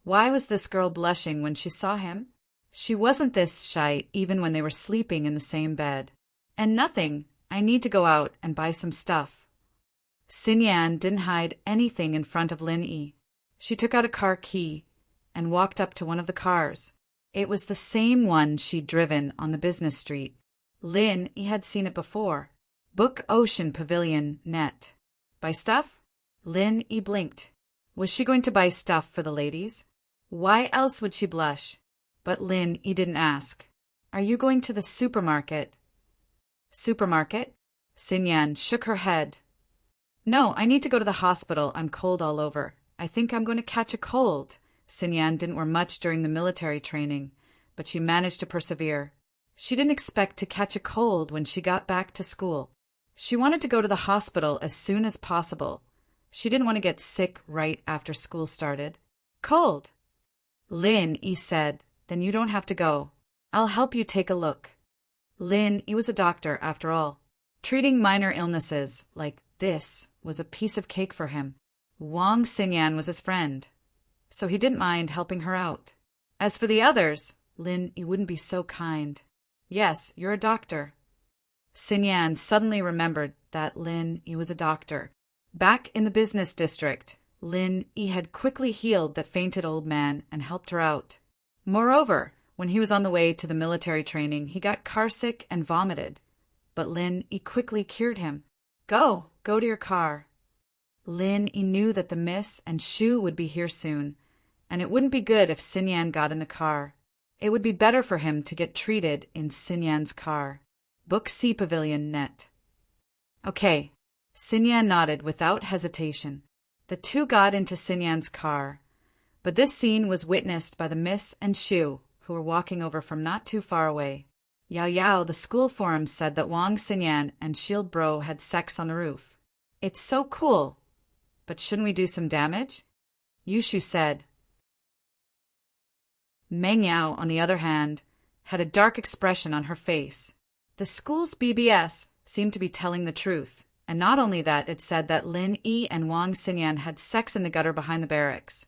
Why was this girl blushing when she saw him? She wasn't this shy even when they were sleeping in the same bed. And nothing. I need to go out and buy some stuff. Xinyan didn't hide anything in front of Lin Yi. She took out a car key and walked up to one of the cars. It was the same one she'd driven on the business street. Lin had seen it before. Book Ocean Pavilion Net. Buy stuff? Lin blinked. Was she going to buy stuff for the ladies? Why else would she blush? But Lin didn't ask. Are you going to the supermarket? Supermarket? Xinyan shook her head. No, I need to go to the hospital. I'm cold all over. I think I'm going to catch a cold. Xinyan didn't wear much during the military training, but she managed to persevere. She didn't expect to catch a cold when she got back to school. She wanted to go to the hospital as soon as possible. She didn't want to get sick right after school started. Cold. Lin said, then you don't have to go. I'll help you take a look. Lin was a doctor after all. Treating minor illnesses like this was a piece of cake for him. Wang Xinyan was his friend, so he didn't mind helping her out. As for the others, Lin wouldn't be so kind. Yes, you're a doctor. Xinyan suddenly remembered that Lin was a doctor. Back in the business district, Lin had quickly healed that fainted old man and helped her out. Moreover, when he was on the way to the military training, he got carsick and vomited. But Lin quickly cured him. Go to your car. Lin knew that the miss and Shu would be here soon, and it wouldn't be good if Xinyan got in the car. It would be better for him to get treated in Xinyan's car. Book C Pavilion Net. Okay. Xinyan nodded without hesitation. The two got into Xinyan's car, but this scene was witnessed by the miss and Shu, who were walking over from not too far away. Yao, the school forum said that Wang Xinyan and Shield Bro had sex on the roof. It's so cool, but shouldn't we do some damage? Yushu said. Meng Yao, on the other hand, had a dark expression on her face. The school's BBS seemed to be telling the truth, and not only that, it said that Lin and Wang Xinyan had sex in the gutter behind the barracks,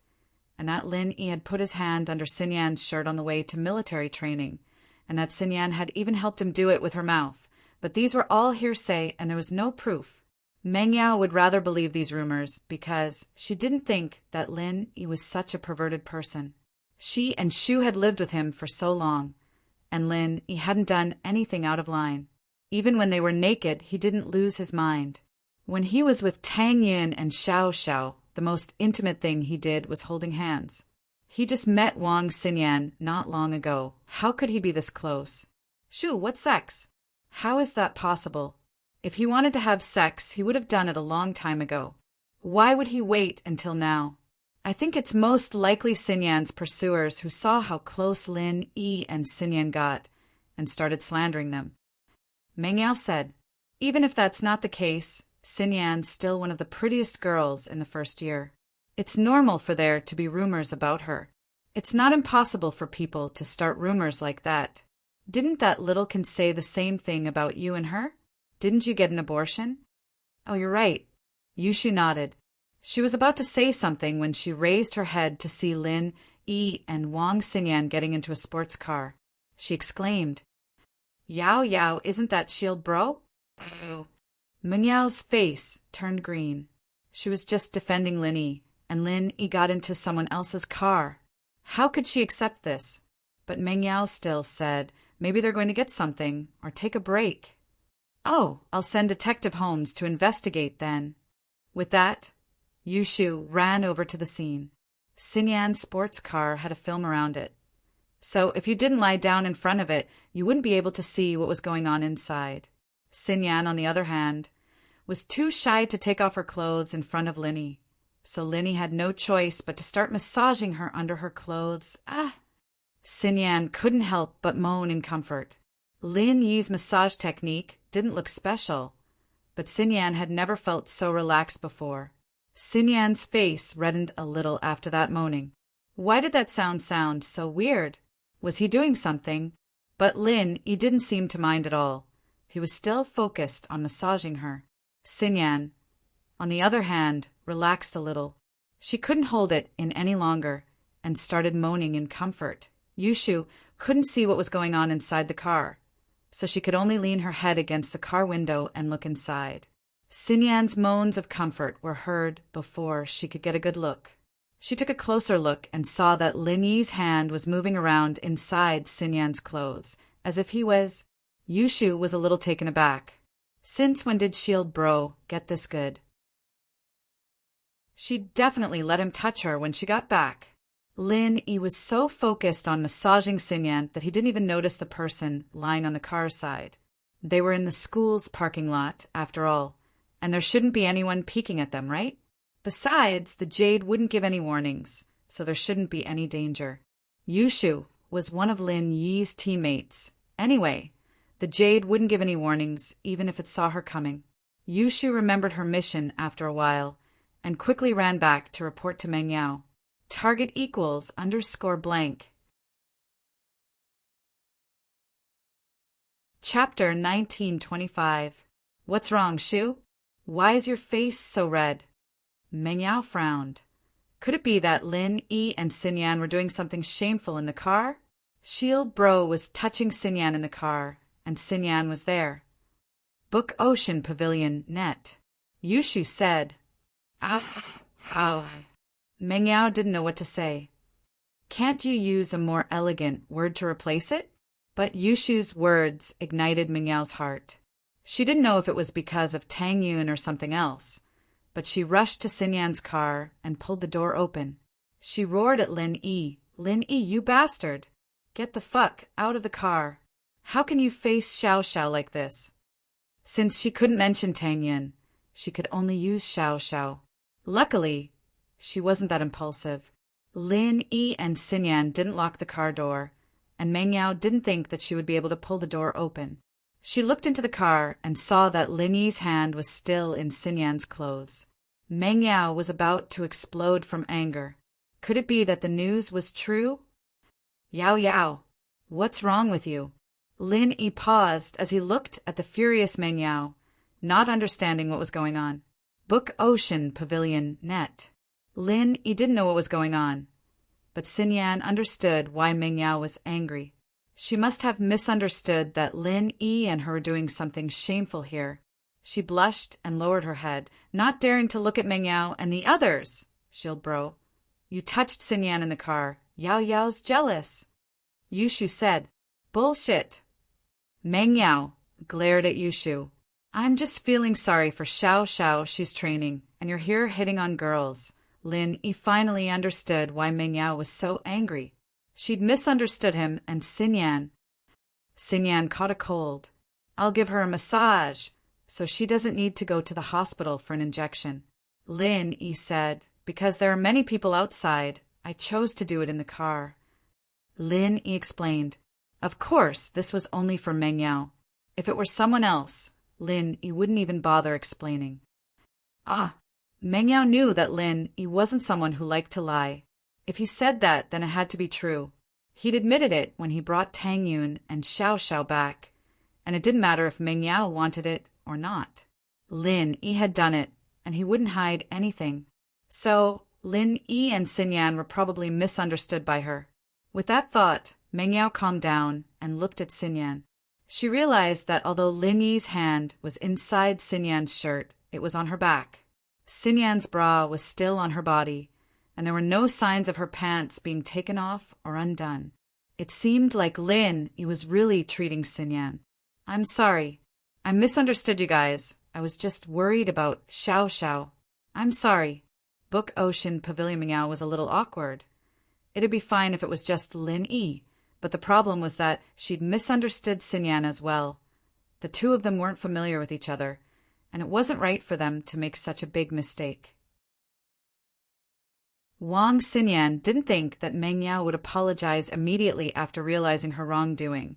and that Lin had put his hand under Xinyan's shirt on the way to military training, and that Xinyan had even helped him do it with her mouth. But these were all hearsay, and there was no proof. Meng Yao would rather believe these rumors because she didn't think that Lin was such a perverted person. She and Shu had lived with him for so long, and Lin hadn't done anything out of line. Even when they were naked, he didn't lose his mind. When he was with Tang Yin and Xiao Xiao, the most intimate thing he did was holding hands. He just met Wang Xinyan not long ago. How could he be this close? Shu, what sex? How is that possible? If he wanted to have sex, he would have done it a long time ago. Why would he wait until now? I think it's most likely Sinyan's pursuers who saw how close Lin, Yi, and Sinyan got and started slandering them. Meng Yao said, even if that's not the case, Sinyan's still one of the prettiest girls in the first year. It's normal for there to be rumors about her. It's not impossible for people to start rumors like that. Didn't that littlekin say the same thing about you and her? Didn't you get an abortion? Oh, you're right. Yushu nodded. She was about to say something when she raised her head to see Lin, Yi, and Wang Xinyan getting into a sports car. She exclaimed, Yao Yao, isn't that Shield Bro? Oh. Meng Yao's face turned green. She was just defending Lin Yi, and Lin Yi got into someone else's car. How could she accept this? But Meng Yao still said, maybe they're going to get something, or take a break. Oh, I'll send Detective Holmes to investigate then. With that, Yushu ran over to the scene. Sinyan's sports car had a film around it. So if you didn't lie down in front of it, you wouldn't be able to see what was going on inside. Sinyan, on the other hand, was too shy to take off her clothes in front of Linny. So Linny had no choice but to start massaging her under her clothes. Sinyan couldn't help but moan in comfort. Lin Yi's massage technique didn't look special, but Sinyan had never felt so relaxed before. Sinyan's face reddened a little after that moaning. Why did that sound so weird? Was he doing something? But Lin Yi didn't seem to mind at all. He was still focused on massaging her. Sinyan, on the other hand, relaxed a little. She couldn't hold it in any longer and started moaning in comfort. Yushu couldn't see what was going on inside the car, so she could only lean her head against the car window and look inside. Sinyan's moans of comfort were heard before she could get a good look. She took a closer look and saw that Lin Yi's hand was moving around inside Sinyan's clothes, as if he was... Yushu was a little taken aback. Since when did Shield Bro get this good? She definitely let him touch her when she got back. Lin Yi was so focused on massaging Sinyan that he didn't even notice the person lying on the car side. They were in the school's parking lot, after all, and there shouldn't be anyone peeking at them, right? Besides, the Jade wouldn't give any warnings, so there shouldn't be any danger. Yushu was one of Lin Yi's teammates. Anyway, the Jade wouldn't give any warnings, even if it saw her coming. Yushu remembered her mission after a while, and quickly ran back to report to Meng Yao. Target equals _blank. Chapter 1925. What's wrong, Shu? Why is your face so red? Meng Yao frowned. Could it be that Lin Yi and Sinyan were doing something shameful in the car? Shield Bro was touching Sinyan in the car, and Sinyan was there. Book Ocean Pavilion Net. Yushu said, Ow. Meng Yao didn't know what to say. Can't you use a more elegant word to replace it? But Yushu's words ignited Meng Yao's heart. She didn't know if it was because of Tang Yun or something else, but she rushed to Sinyan's car and pulled the door open. She roared at Lin Yi. Lin Yi, you bastard! Get the fuck out of the car. How can you face Xiao Xiao like this? Since she couldn't mention Tang Yun, she could only use Xiao Xiao. Luckily, she wasn't that impulsive. Lin Yi and Sinyan didn't lock the car door, and Meng Yao didn't think that she would be able to pull the door open. She looked into the car and saw that Lin Yi's hand was still in Sinyan's clothes. Meng Yao was about to explode from anger. Could it be that the news was true? Yao Yao, what's wrong with you? Lin Yi paused as he looked at the furious Meng Yao, not understanding what was going on. Book Ocean Pavilion Net. Lin Yi didn't know what was going on, but Sinyan understood why Meng Yao was angry. She must have misunderstood that Lin Yi and her were doing something shameful here. She blushed and lowered her head, not daring to look at Meng Yao and the others. Shield Bro, you touched Sinyan in the car. Yao Yao's jealous. Yushu said, bullshit. Meng Yao glared at Yushu. I'm just feeling sorry for Xiao Xiao she's training, and you're here hitting on girls. Lin Yi finally understood why Meng Yao was so angry. She'd misunderstood him and Sinyan. Sinyan caught a cold. I'll give her a massage, so she doesn't need to go to the hospital for an injection. Lin Yi said, because there are many people outside. I chose to do it in the car. Lin Yi explained. Of course, this was only for Meng Yao. If it were someone else, Lin Yi wouldn't even bother explaining. Meng Yao knew that Lin Yi wasn't someone who liked to lie. If he said that, then it had to be true. He'd admitted it when he brought Tang Yun and Xiao Xiao back, and it didn't matter if Meng Yao wanted it or not. Lin Yi had done it, and he wouldn't hide anything. So, Lin Yi and Xin Yan were probably misunderstood by her. With that thought, Meng Yao calmed down and looked at Xin Yan. She realized that although Lin Yi's hand was inside Xin Yan's shirt, it was on her back. Xin Yan's bra was still on her body, and there were no signs of her pants being taken off or undone. It seemed like Lin Yi was really treating Xin Yan. I'm sorry. I misunderstood you guys. I was just worried about Xiao Xiao. I'm sorry. Book Ocean Pavilion Meow was a little awkward. It'd be fine if it was just Lin Yi, but the problem was that she'd misunderstood Xin Yan as well. The two of them weren't familiar with each other, and it wasn't right for them to make such a big mistake. Wang Xinyan didn't think that Meng Yao would apologize immediately after realizing her wrongdoing.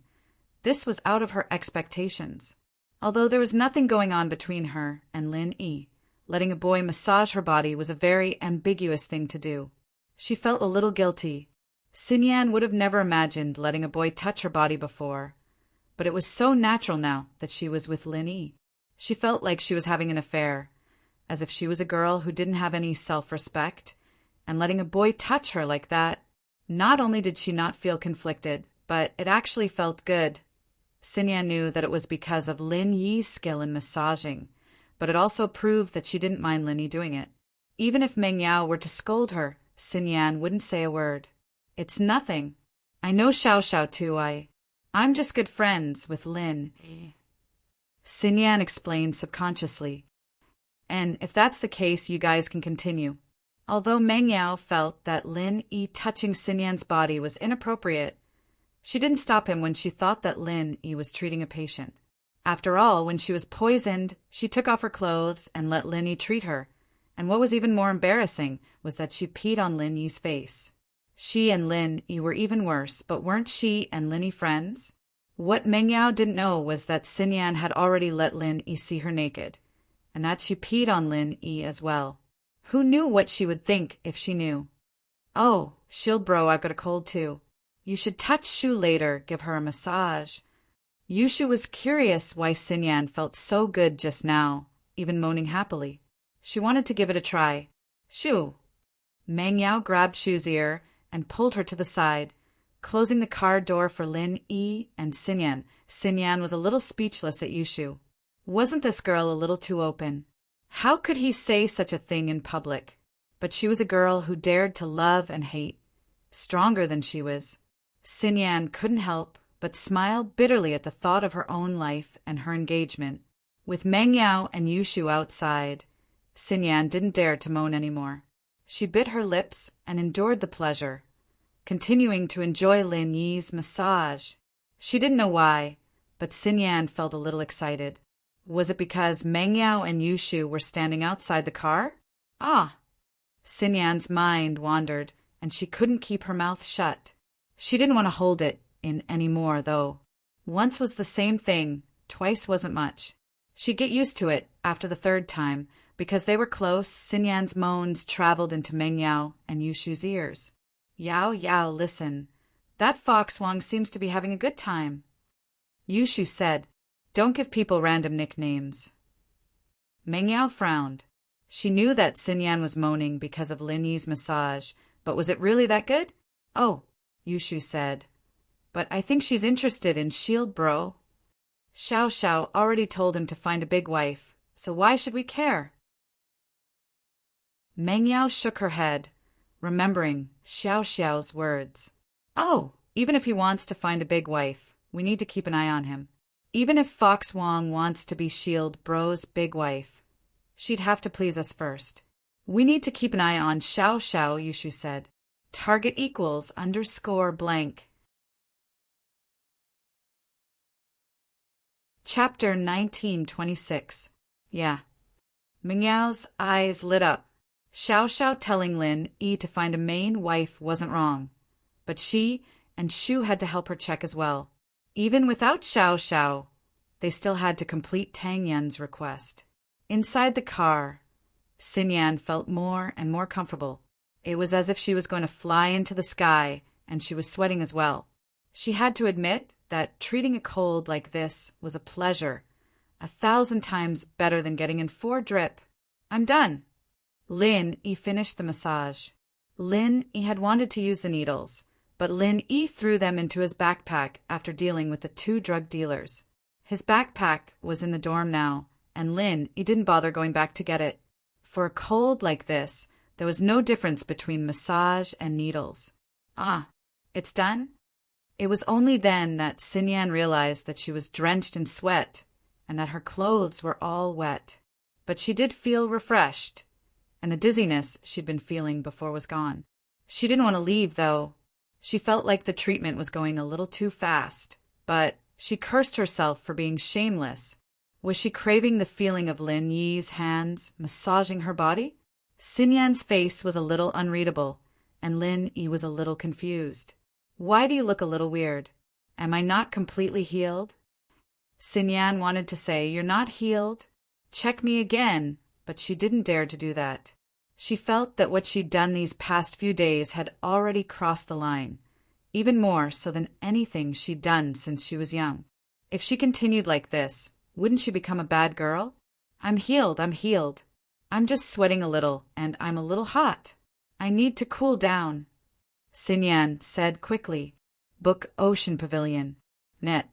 This was out of her expectations. Although there was nothing going on between her and Lin Yi, letting a boy massage her body was a very ambiguous thing to do. She felt a little guilty. Xinyan would have never imagined letting a boy touch her body before, but it was so natural now that she was with Lin Yi. She felt like she was having an affair, as if she was a girl who didn't have any self-respect, and letting a boy touch her like that. Not only did she not feel conflicted, but it actually felt good. Xinyan knew that it was because of Lin Yi's skill in massaging, but it also proved that she didn't mind Lin Yi doing it. Even if Meng Yao were to scold her, Xinyan wouldn't say a word. It's nothing. I know Xiao Xiao too. I'm just good friends with Lin Yi. Xinyan explained subconsciously. And if that's the case, you guys can continue. Although Meng Yao felt that Lin Yi touching Xinyan's body was inappropriate, she didn't stop him when she thought that Lin Yi was treating a patient. After all, when she was poisoned, she took off her clothes and let Lin Yi treat her. And what was even more embarrassing was that she peed on Lin Yi's face. She and Lin Yi were even worse, but weren't she and Lin Yi friends? What Meng Yao didn't know was that Xinyan had already let Lin Yi see her naked, and that she peed on Lin Yi as well. Who knew what she would think if she knew? Oh, shield bro, I've got a cold too. You should touch Shu later, give her a massage. Yushu was curious why Xinyan felt so good just now, even moaning happily. She wanted to give it a try. Shu! Meng Yao grabbed Shu's ear and pulled her to the side, closing the car door for Lin Yi and Xinyan. Xinyan was a little speechless at Yushu. Wasn't this girl a little too open? How could he say such a thing in public? But she was a girl who dared to love and hate, stronger than she was. Xinyan couldn't help but smile bitterly at the thought of her own life and her engagement. With Meng Yao and Yushu outside, Xinyan didn't dare to moan anymore. She bit her lips and endured the pleasure, continuing to enjoy Lin Yi's massage. She didn't know why, but Xinyan felt a little excited. Was it because Meng Yao and Yushu were standing outside the car? Xinyan's mind wandered, and she couldn't keep her mouth shut. She didn't want to hold it in any more, though. Once was the same thing, twice wasn't much. She'd get used to it after the third time. Because they were close, Xinyan's moans traveled into Meng Yao and Yushu's ears. Yao, Yao, listen. That fox Wang seems to be having a good time. Yushu said, Don't give people random nicknames. Meng Yao frowned. She knew that Xinyan was moaning because of Lin Yi's massage, but was it really that good? Oh, Yushu said. But I think she's interested in Shield Bro. Xiao Xiao already told him to find a big wife, so why should we care? Meng Yao shook her head, remembering Xiao Xiao's words. Oh, even if he wants to find a big wife, we need to keep an eye on him. Even if Fox Wong wants to be Shield Bro's big wife, she'd have to please us first. We need to keep an eye on Xiao Xiao, Yushu said. Target equals _blank. Chapter 1926. Yeah. Mingyao's eyes lit up. Xiao Xiao telling Lin Yi to find a Maine wife wasn't wrong, but she and Shu had to help her check as well. Even without Xiao Xiao, they still had to complete Tang Yan's request. Inside the car, Xin Yan felt more and more comfortable. It was as if she was going to fly into the sky, and she was sweating as well. She had to admit that treating a cold like this was a pleasure, 1,000 times better than getting in 4 drip. I'm done. Lin Yi finished the massage. Lin Yi had wanted to use the needles, but Lin Yi threw them into his backpack after dealing with the 2 drug dealers. His backpack was in the dorm now, and Lin Yi didn't bother going back to get it. For a cold like this, there was no difference between massage and needles. Ah, it's done? It was only then that Xin Yan realized that she was drenched in sweat and that her clothes were all wet. But she did feel refreshed, and the dizziness she'd been feeling before was gone. She didn't want to leave, though. She felt like the treatment was going a little too fast, but she cursed herself for being shameless. Was she craving the feeling of Lin Yi's hands massaging her body? Xin Yan's face was a little unreadable, and Lin Yi was a little confused. Why do you look a little weird? Am I not completely healed? Xin Yan wanted to say, you're not healed. Check me again, but she didn't dare to do that. She felt that what she'd done these past few days had already crossed the line, even more so than anything she'd done since she was young. If she continued like this, wouldn't she become a bad girl? I'm healed. I'm just sweating a little, and I'm a little hot. I need to cool down. Xin Yan said quickly. Book Ocean Pavilion. Net.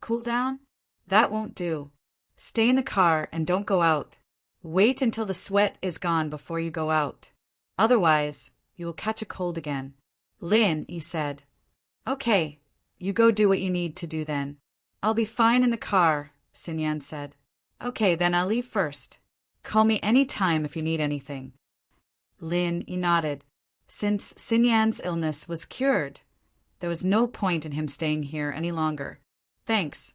Cool down? That won't do. Stay in the car and don't go out. Wait until the sweat is gone before you go out. Otherwise, you will catch a cold again. Lin, he said. Okay, you go do what you need to do then. I'll be fine in the car, Xin Yan said. Okay, then I'll leave first. Call me any time if you need anything. Lin nodded. Since Xin Yan's illness was cured, there was no point in him staying here any longer. Thanks,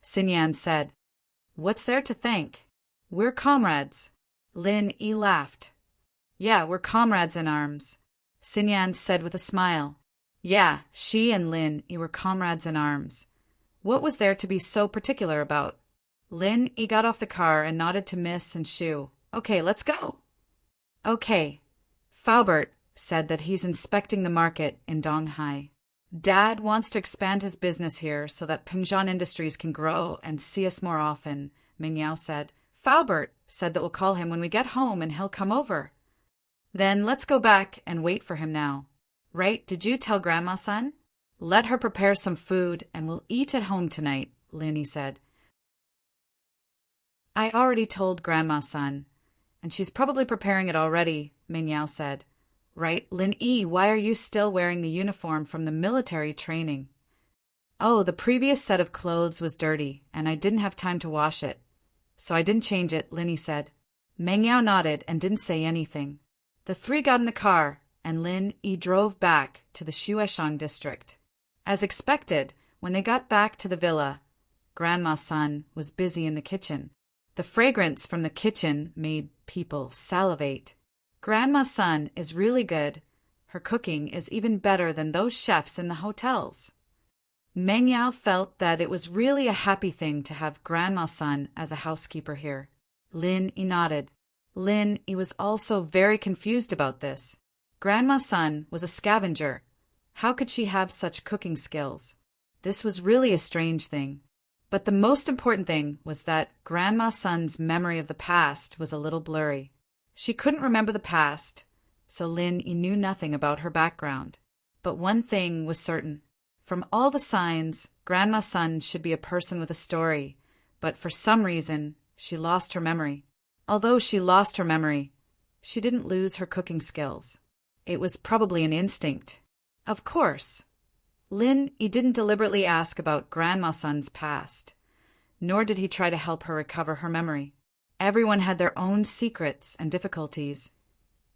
Xin Yan said. What's there to thank? We're comrades. Lin Yi laughed. Yeah, we're comrades in arms, Xin Yan said with a smile. Yeah, she and Lin Yi were comrades in arms. What was there to be so particular about? Lin Yi got off the car and nodded to Miss and Shu. Okay, let's go. Okay. Faubert said that he's inspecting the market in Donghai. Dad wants to expand his business here so that Pingzhan Industries can grow and see us more often, Mingyao said. Faubert said that we'll call him when we get home and he'll come over. Then let's go back and wait for him now. Right, did you tell Grandma-san? Let her prepare some food and we'll eat at home tonight, Linny said. I already told Grandma-san, and she's probably preparing it already, Mingyao said. Right, Lin Yi, why are you still wearing the uniform from the military training? Oh, the previous set of clothes was dirty, and I didn't have time to wash it. So I didn't change it, Linny said. Mingyao nodded and didn't say anything. The 3 got in the car, and Lin Yi drove back to the Shueshang district. As expected, when they got back to the villa, Grandma-san was busy in the kitchen. The fragrance from the kitchen made people salivate. Grandma-san is really good. Her cooking is even better than those chefs in the hotels. Meng Yao felt that it was really a happy thing to have Grandma-san as a housekeeper here. Lin Yi nodded. Lin Yi was also very confused about this. Grandma-san was a scavenger. How could she have such cooking skills? This was really a strange thing. But the most important thing was that Grandma-san's memory of the past was a little blurry. She couldn't remember the past, so Lin Yi knew nothing about her background. But one thing was certain. From all the signs, Grandma-san should be a person with a story, but for some reason, she lost her memory. Although she lost her memory, she didn't lose her cooking skills. It was probably an instinct. Of course. Lin Yi didn't deliberately ask about Grandma-san's past, nor did he try to help her recover her memory. Everyone had their own secrets and difficulties,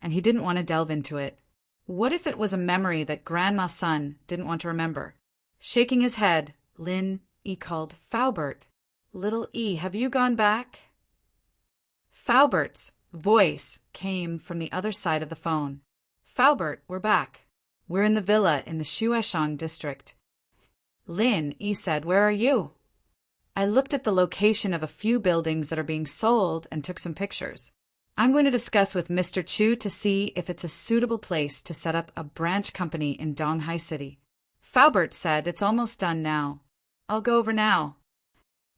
and he didn't want to delve into it. What if it was a memory that Grandma-san didn't want to remember? Shaking his head, Lin Yi called Faubert. Little E, have you gone back? Falbert's voice came from the other side of the phone. Falbert, we're back. We're in the villa in the Shueshang district. Lin, he said, where are you? I looked at the location of a few buildings that are being sold and took some pictures. I'm going to discuss with Mr. Chu to see if it's a suitable place to set up a branch company in Donghai City. Falbert said it's almost done now. I'll go over now.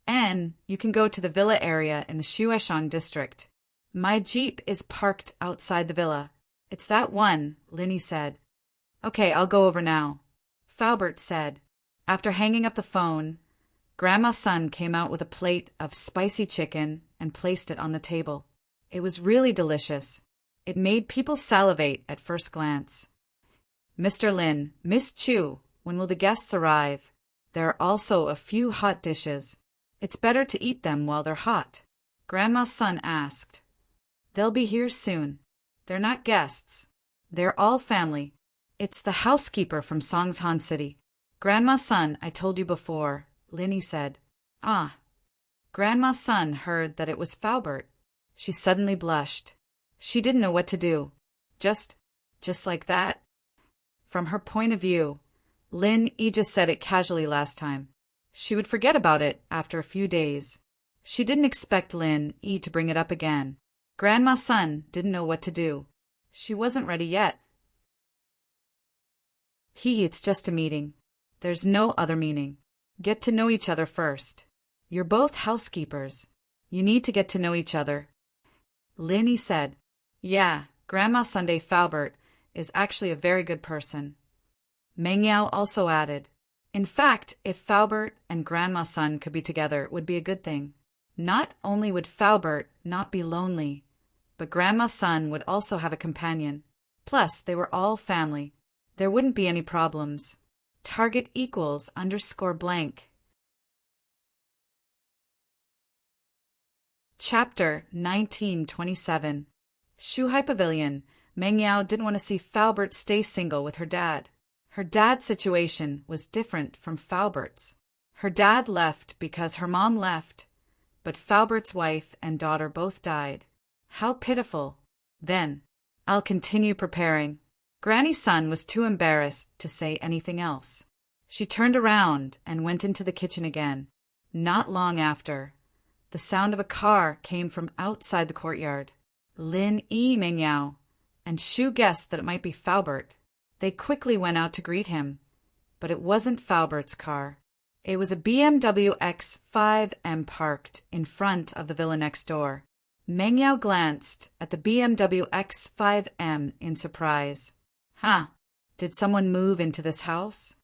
And you can go to the villa area in the Shueshang district. My Jeep is parked outside the villa. It's that one, Linny said. Okay, I'll go over now. Falbert said. After hanging up the phone, Grandma's son came out with a plate of spicy chicken and placed it on the table. It was really delicious. It made people salivate at first glance. Mr. Lin, Miss Chu, when will the guests arrive? There are also a few hot dishes. It's better to eat them while they're hot. Grandma's son asked. They'll be here soon. They're not guests. They're all family. It's the housekeeper from Songshan City. Grandma's son, I told you before, Linny said. Ah. Grandma's son heard that it was Falbert. She suddenly blushed. She didn't know what to do. Just like that. From her point of view, Lin Yi just said it casually last time. She would forget about it after a few days. She didn't expect Lin Yi to bring it up again. Grandma's son didn't know what to do. She wasn't ready yet. It's just a meeting. There's no other meaning. Get to know each other first. You're both housekeepers. You need to get to know each other. Linny said. Yeah, Grandma Sunday Falbert is actually a very good person. Meng Yao also added. In fact, if Falbert and Grandma's son could be together, it would be a good thing. Not only would Falbert not be lonely, but Grandma's son would also have a companion. Plus, they were all family. There wouldn't be any problems. Target equals _blank. Chapter 1927. Shuhai Pavilion. Meng Yao didn't want to see Falbert stay single with her dad. Her dad's situation was different from Falbert's. Her dad left because her mom left, but Falbert's wife and daughter both died. How pitiful. Then, I'll continue preparing. Granny's son was too embarrassed to say anything else. She turned around and went into the kitchen again. Not long after, the sound of a car came from outside the courtyard. Lin Yi Meng Yao and Shu guessed that it might be Falbert. They quickly went out to greet him, but it wasn't Falbert's car. It was a BMW X5M parked in front of the villa next door. Meng Yao glanced at the BMW X5M in surprise. Huh, did someone move into this house?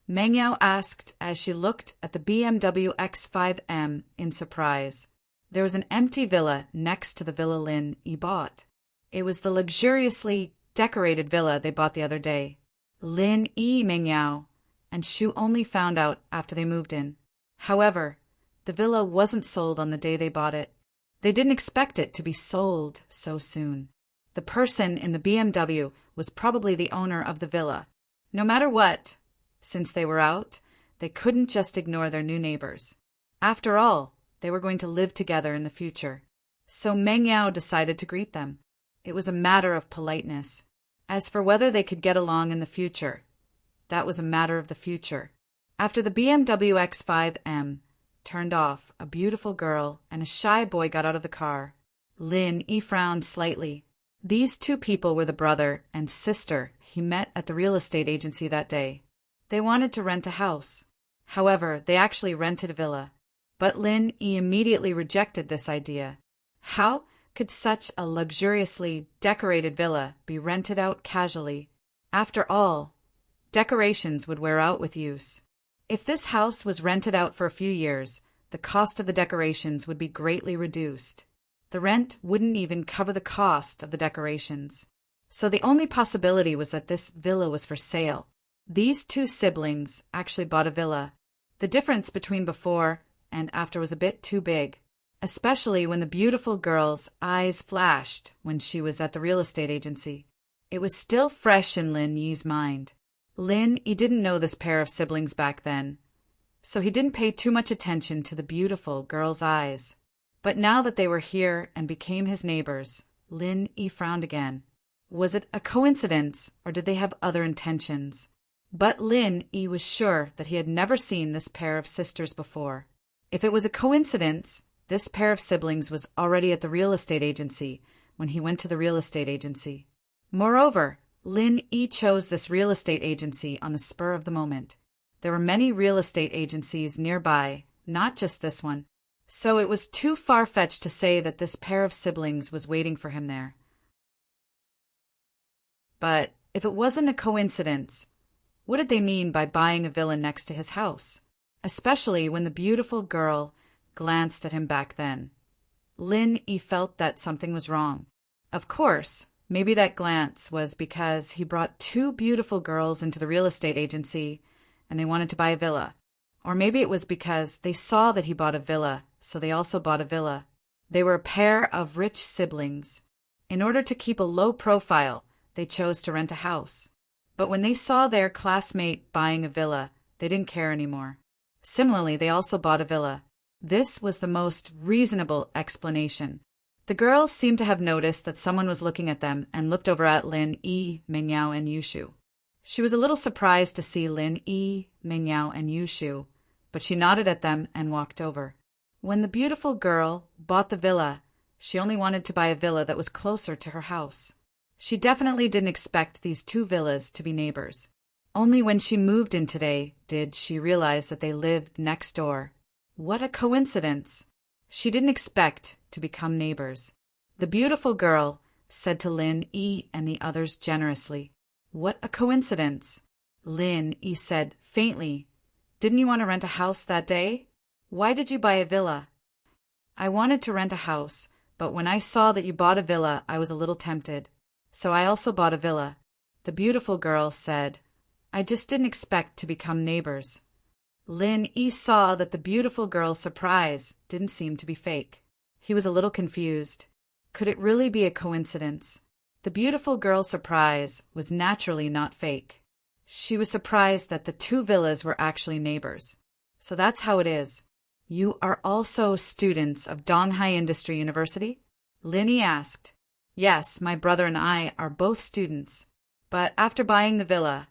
Meng Yao asked as she looked at the BMW X5M in surprise. There was an empty villa next to the villa Lin Yi bought. It was the luxuriously decorated villa they bought the other day. Lin Yi Meng Yao and Shu only found out after they moved in. However, the villa wasn't sold on the day they bought it. They didn't expect it to be sold so soon. The person in the BMW was probably the owner of the villa. No matter what, since they were out, they couldn't just ignore their new neighbors. After all, they were going to live together in the future. So Meng Yao decided to greet them. It was a matter of politeness. As for whether they could get along in the future, that was a matter of the future. After the BMW X5M turned off, a beautiful girl and a shy boy got out of the car. Lin Yi frowned slightly. These two people were the brother and sister he met at the real estate agency that day. They wanted to rent a house. However, they actually rented a villa. But Lin Yi immediately rejected this idea. How could such a luxuriously decorated villa be rented out casually? After all, decorations would wear out with use. If this house was rented out for a few years, the cost of the decorations would be greatly reduced. The rent wouldn't even cover the cost of the decorations. So the only possibility was that this villa was for sale. These two siblings actually bought a villa. The difference between before and after was a bit too big, especially when the beautiful girl's eyes flashed when she was at the real estate agency. It was still fresh in Lin Yi's mind. Lin Yi didn't know this pair of siblings back then, so he didn't pay too much attention to the beautiful girl's eyes. But now that they were here and became his neighbors, Lin Yi frowned again. Was it a coincidence, or did they have other intentions? But Lin Yi was sure that he had never seen this pair of sisters before. If it was a coincidence, this pair of siblings was already at the real estate agency when he went to the real estate agency. Moreover, Lin Yi chose this real estate agency on the spur of the moment. There were many real estate agencies nearby, not just this one. So it was too far-fetched to say that this pair of siblings was waiting for him there. But if it wasn't a coincidence, what did they mean by buying a villa next to his house? Especially when the beautiful girl glanced at him back then. Lin Yi felt that something was wrong. Of course, maybe that glance was because he brought two beautiful girls into the real estate agency and they wanted to buy a villa. Or maybe it was because they saw that he bought a villa, so they also bought a villa. They were a pair of rich siblings. In order to keep a low profile, they chose to rent a house. But when they saw their classmate buying a villa, they didn't care anymore. Similarly, they also bought a villa. This was the most reasonable explanation. The girls seemed to have noticed that someone was looking at them and looked over at Lin Yi, Mengyao, and Yushu. She was a little surprised to see Lin Yi, Mengyao, and Yushu, but she nodded at them and walked over. When the beautiful girl bought the villa, she only wanted to buy a villa that was closer to her house. She definitely didn't expect these two villas to be neighbors. Only when she moved in today did she realize that they lived next door. What a coincidence! She didn't expect to become neighbors. The beautiful girl said to Lin Yi and the others generously, "What a coincidence!" Lin Yi said faintly, "Didn't you want to rent a house that day? Why did you buy a villa?" "I wanted to rent a house, but when I saw that you bought a villa, I was a little tempted. So I also bought a villa." The beautiful girl said, "I just didn't expect to become neighbors." Lin Yi saw that the beautiful girl's surprise didn't seem to be fake. He was a little confused. Could it really be a coincidence? The beautiful girl's surprise was naturally not fake. She was surprised that the two villas were actually neighbors. So that's how it is. "You are also students of Donghai Industry University?" Lin Yi asked. "Yes, my brother and I are both students. But after buying the villa,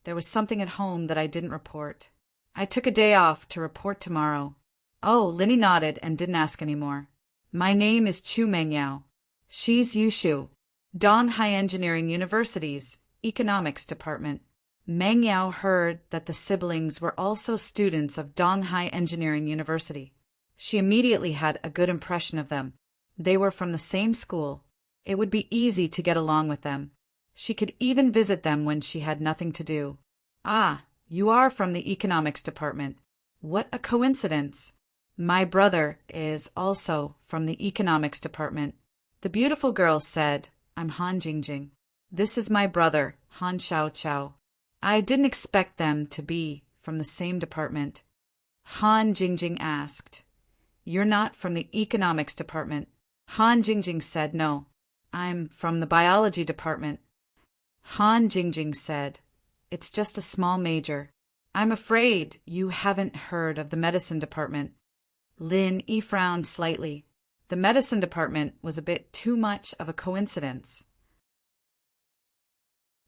there was something at home that I didn't report. I took a day off to report tomorrow." Oh, Lin Yi nodded and didn't ask any more. "My name is Chu Mengyao. She's Yushu, Donghai Engineering University's Economics Department." Mengyao heard that the siblings were also students of Donghai Engineering University. She immediately had a good impression of them. They were from the same school. It would be easy to get along with them. She could even visit them when she had nothing to do. "Ah, you are from the Economics Department. What a coincidence. My brother is also from the Economics Department." The beautiful girl said, "I'm Han Jingjing. This is my brother, Han Xiaoqiao. I didn't expect them to be from the same department." Han Jingjing asked, "You're not from the Economics Department?" Han Jingjing said, "No, I'm from the Biology Department." Han Jingjing said, "It's just a small major. I'm afraid you haven't heard of the Medicine Department." Lin Yi frowned slightly. The Medicine Department was a bit too much of a coincidence.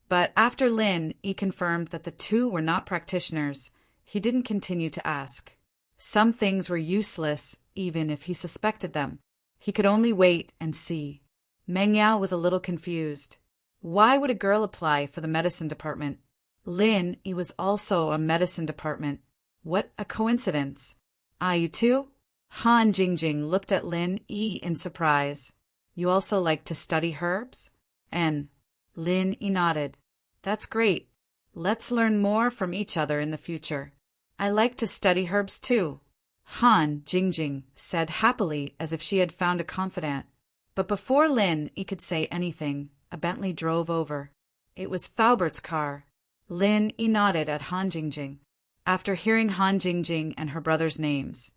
But after Lin Yi confirmed that the two were not practitioners, he didn't continue to ask. Some things were useless even if he suspected them. He could only wait and see. Mengyao was a little confused. Why would a girl apply for the Medicine Department? Lin Yi was also a Medicine Department. What a coincidence. "Ah, you too?" Han Jingjing looked at Lin Yi in surprise. "You also like to study herbs?" And Lin Yi nodded. "That's great. Let's learn more from each other in the future." "I like to study herbs too," Han Jingjing said happily as if she had found a confidant. But before Lin Yi could say anything, a Bentley drove over. It was Faubert's car. Lin Yi nodded at Han Jingjing. After hearing Han Jingjing and her brother's names,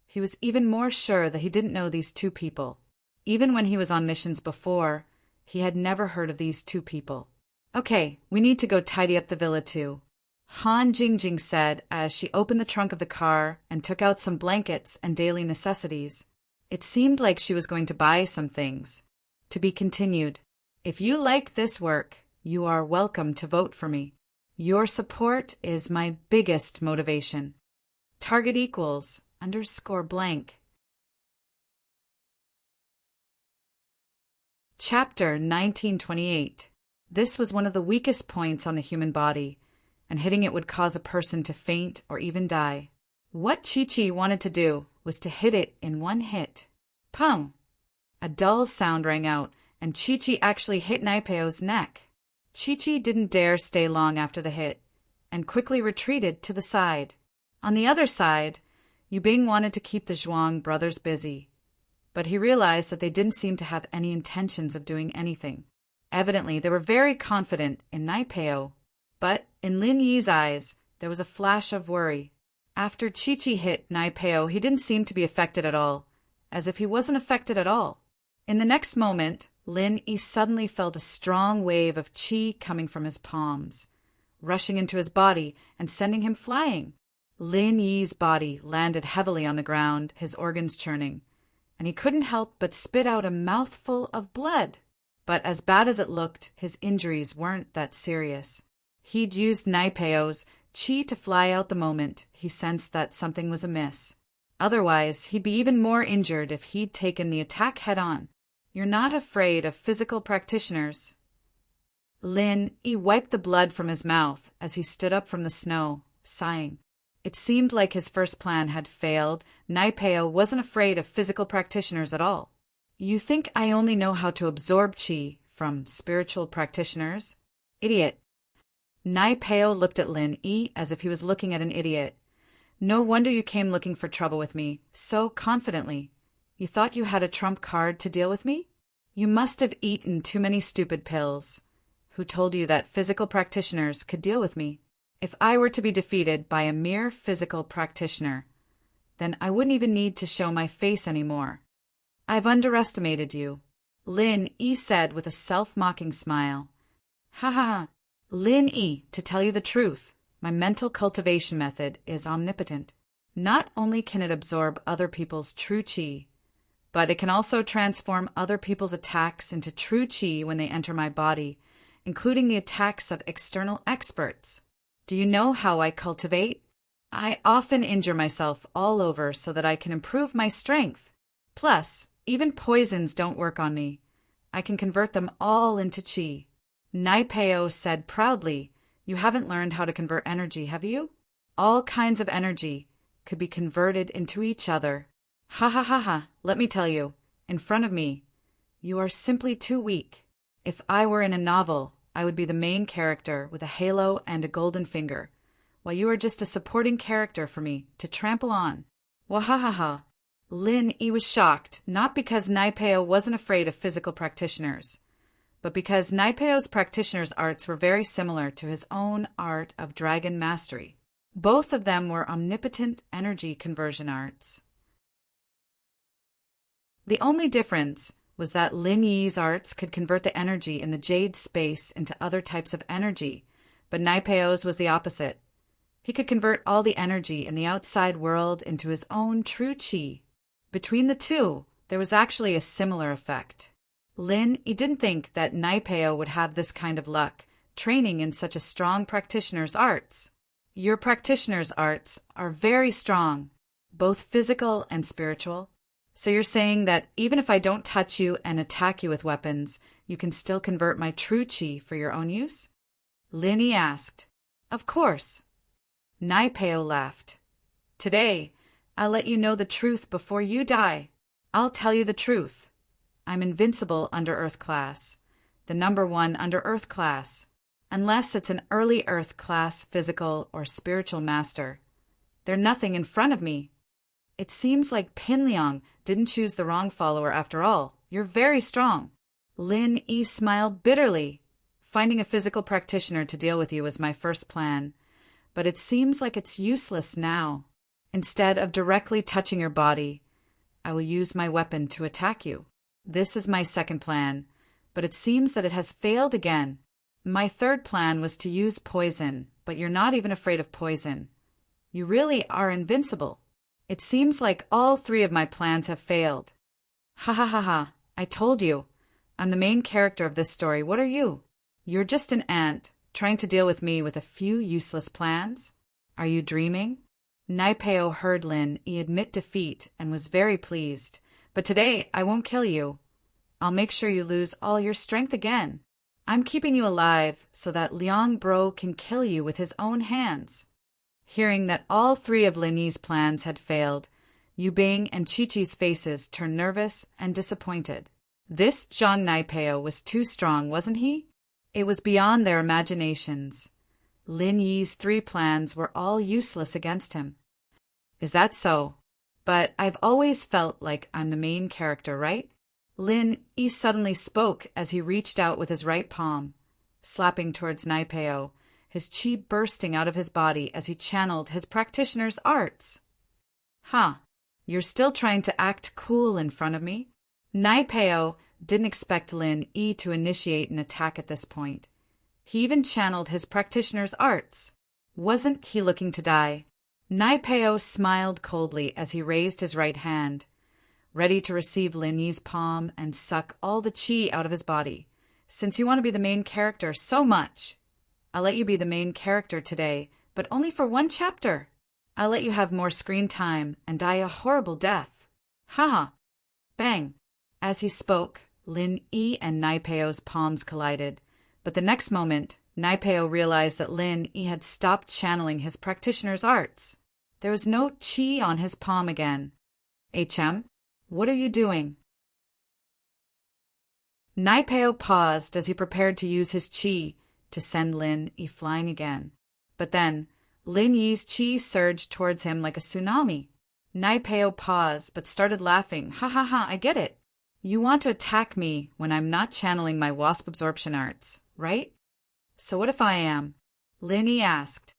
he was even more sure that he didn't know these two people. Even when he was on missions before, he had never heard of these two people. "Okay, we need to go tidy up the villa too," Han Jingjing said as she opened the trunk of the car and took out some blankets and daily necessities. It seemed like she was going to buy some things. To be continued. If you like this work, you are welcome to vote for me. Your support is my biggest motivation. Target equals _blank. Chapter 1928. This was one of the weakest points on the human body, and hitting it would cause a person to faint or even die. What Chi-Chi wanted to do was to hit it in one hit. Pum! A dull sound rang out, and Chi-Chi actually hit Naipeo's neck. Chi-Chi didn't dare stay long after the hit, and quickly retreated to the side. On the other side, Yubing wanted to keep the Zhuang brothers busy, but he realized that they didn't seem to have any intentions of doing anything. Evidently, they were very confident in Naipeo, but in Lin Yi's eyes, there was a flash of worry. After Chi-Chi hit Naipeo, he didn't seem to be affected at all, as if he wasn't affected at all. In the next moment, Lin Yi suddenly felt a strong wave of qi coming from his palms, rushing into his body and sending him flying. Lin Yi's body landed heavily on the ground, his organs churning, and he couldn't help but spit out a mouthful of blood. But as bad as it looked, his injuries weren't that serious. He'd used Naipeo's qi to fly out the moment he sensed that something was amiss. Otherwise, he'd be even more injured if he'd taken the attack head-on. You're not afraid of physical practitioners. Lin Yi wiped the blood from his mouth as he stood up from the snow, sighing. It seemed like his first plan had failed. Naipeo wasn't afraid of physical practitioners at all. You think I only know how to absorb qi from spiritual practitioners? Idiot. Naipeo looked at Lin Yi as if he was looking at an idiot. No wonder you came looking for trouble with me, so confidently. You thought you had a trump card to deal with me? You must have eaten too many stupid pills. Who told you that physical practitioners could deal with me? If I were to be defeated by a mere physical practitioner, then I wouldn't even need to show my face anymore. I've underestimated you, Lin Yi said with a self-mocking smile. Ha ha ha. Lin Yi, to tell you the truth, my mental cultivation method is omnipotent. Not only can it absorb other people's true qi, but it can also transform other people's attacks into true qi when they enter my body, including the attacks of external experts. Do you know how I cultivate? I often injure myself all over so that I can improve my strength. Plus, even poisons don't work on me. I can convert them all into qi. Naipeo said proudly, You haven't learned how to convert energy, have you? All kinds of energy could be converted into each other. Ha ha ha ha, let me tell you, in front of me, you are simply too weak. If I were in a novel, I would be the main character with a halo and a golden finger, while you are just a supporting character for me to trample on. Wahahaha. Lin Yi was shocked, not because Naipeo wasn't afraid of physical practitioners, but because Naipeo's practitioner's arts were very similar to his own art of dragon mastery. Both of them were omnipotent energy conversion arts. The only difference was that Lin Yi's arts could convert the energy in the jade space into other types of energy, but Naipeo's was the opposite. He could convert all the energy in the outside world into his own true qi. Between the two, there was actually a similar effect. Lin Yi didn't think that Naipeo would have this kind of luck, training in such a strong practitioner's arts. Your practitioner's arts are very strong, both physical and spiritual. So you're saying that even if I don't touch you and attack you with weapons, you can still convert my true qi for your own use? Lin Yi asked. Of course. Naipeo laughed. Today, I'll let you know the truth before you die. I'll tell you the truth. I'm invincible under Earth class, the #1 under Earth class, unless it's an early Earth class physical or spiritual master. They're nothing in front of me. It seems like Pinliang didn't choose the wrong follower after all. You're very strong. Lin Yi smiled bitterly. Finding a physical practitioner to deal with you was my first plan, but it seems like it's useless now. Instead of directly touching your body, I will use my weapon to attack you. This is my second plan, but it seems that it has failed again. My third plan was to use poison, but you're not even afraid of poison. You really are invincible. It seems like all three of my plans have failed. Ha ha ha ha, I told you. I'm the main character of this story. What are you? You're just an ant, trying to deal with me with a few useless plans? Are you dreaming? Naipeo heard Lin Yi admit defeat and was very pleased. But today I won't kill you. I'll make sure you lose all your strength again. I'm keeping you alive so that Liang Bro can kill you with his own hands. Hearing that all three of Lin Yi's plans had failed, Yu Bing and Chi Chi's faces turned nervous and disappointed. This Zhang Naipeo was too strong, wasn't he? It was beyond their imaginations. Lin Yi's three plans were all useless against him. Is that so? But I've always felt like I'm the main character, right? Lin Yi suddenly spoke as he reached out with his right palm, slapping towards Naipeo, his chi bursting out of his body as he channeled his practitioner's arts. Huh, you're still trying to act cool in front of me? Naipeo didn't expect Lin Yi to initiate an attack at this point. He even channeled his practitioner's arts. Wasn't he looking to die? Naipeo smiled coldly as he raised his right hand, ready to receive Lin Yi's palm and suck all the chi out of his body. Since you want to be the main character so much, I'll let you be the main character today, but only for one chapter. I'll let you have more screen time and die a horrible death. Ha! Bang! As he spoke, Lin Yi and Naipeo's palms collided, but the next moment, Naipeo realized that Lin Yi had stopped channeling his practitioner's arts. There was no chi on his palm again. HM, what are you doing? Naipeo paused as he prepared to use his chi to send Lin Yi flying again. But then, Lin Yi's chi surged towards him like a tsunami. Naipeo paused but started laughing. Ha ha ha, I get it. You want to attack me when I'm not channeling my wasp absorption arts, right? So what if I am? Lin Yi asked.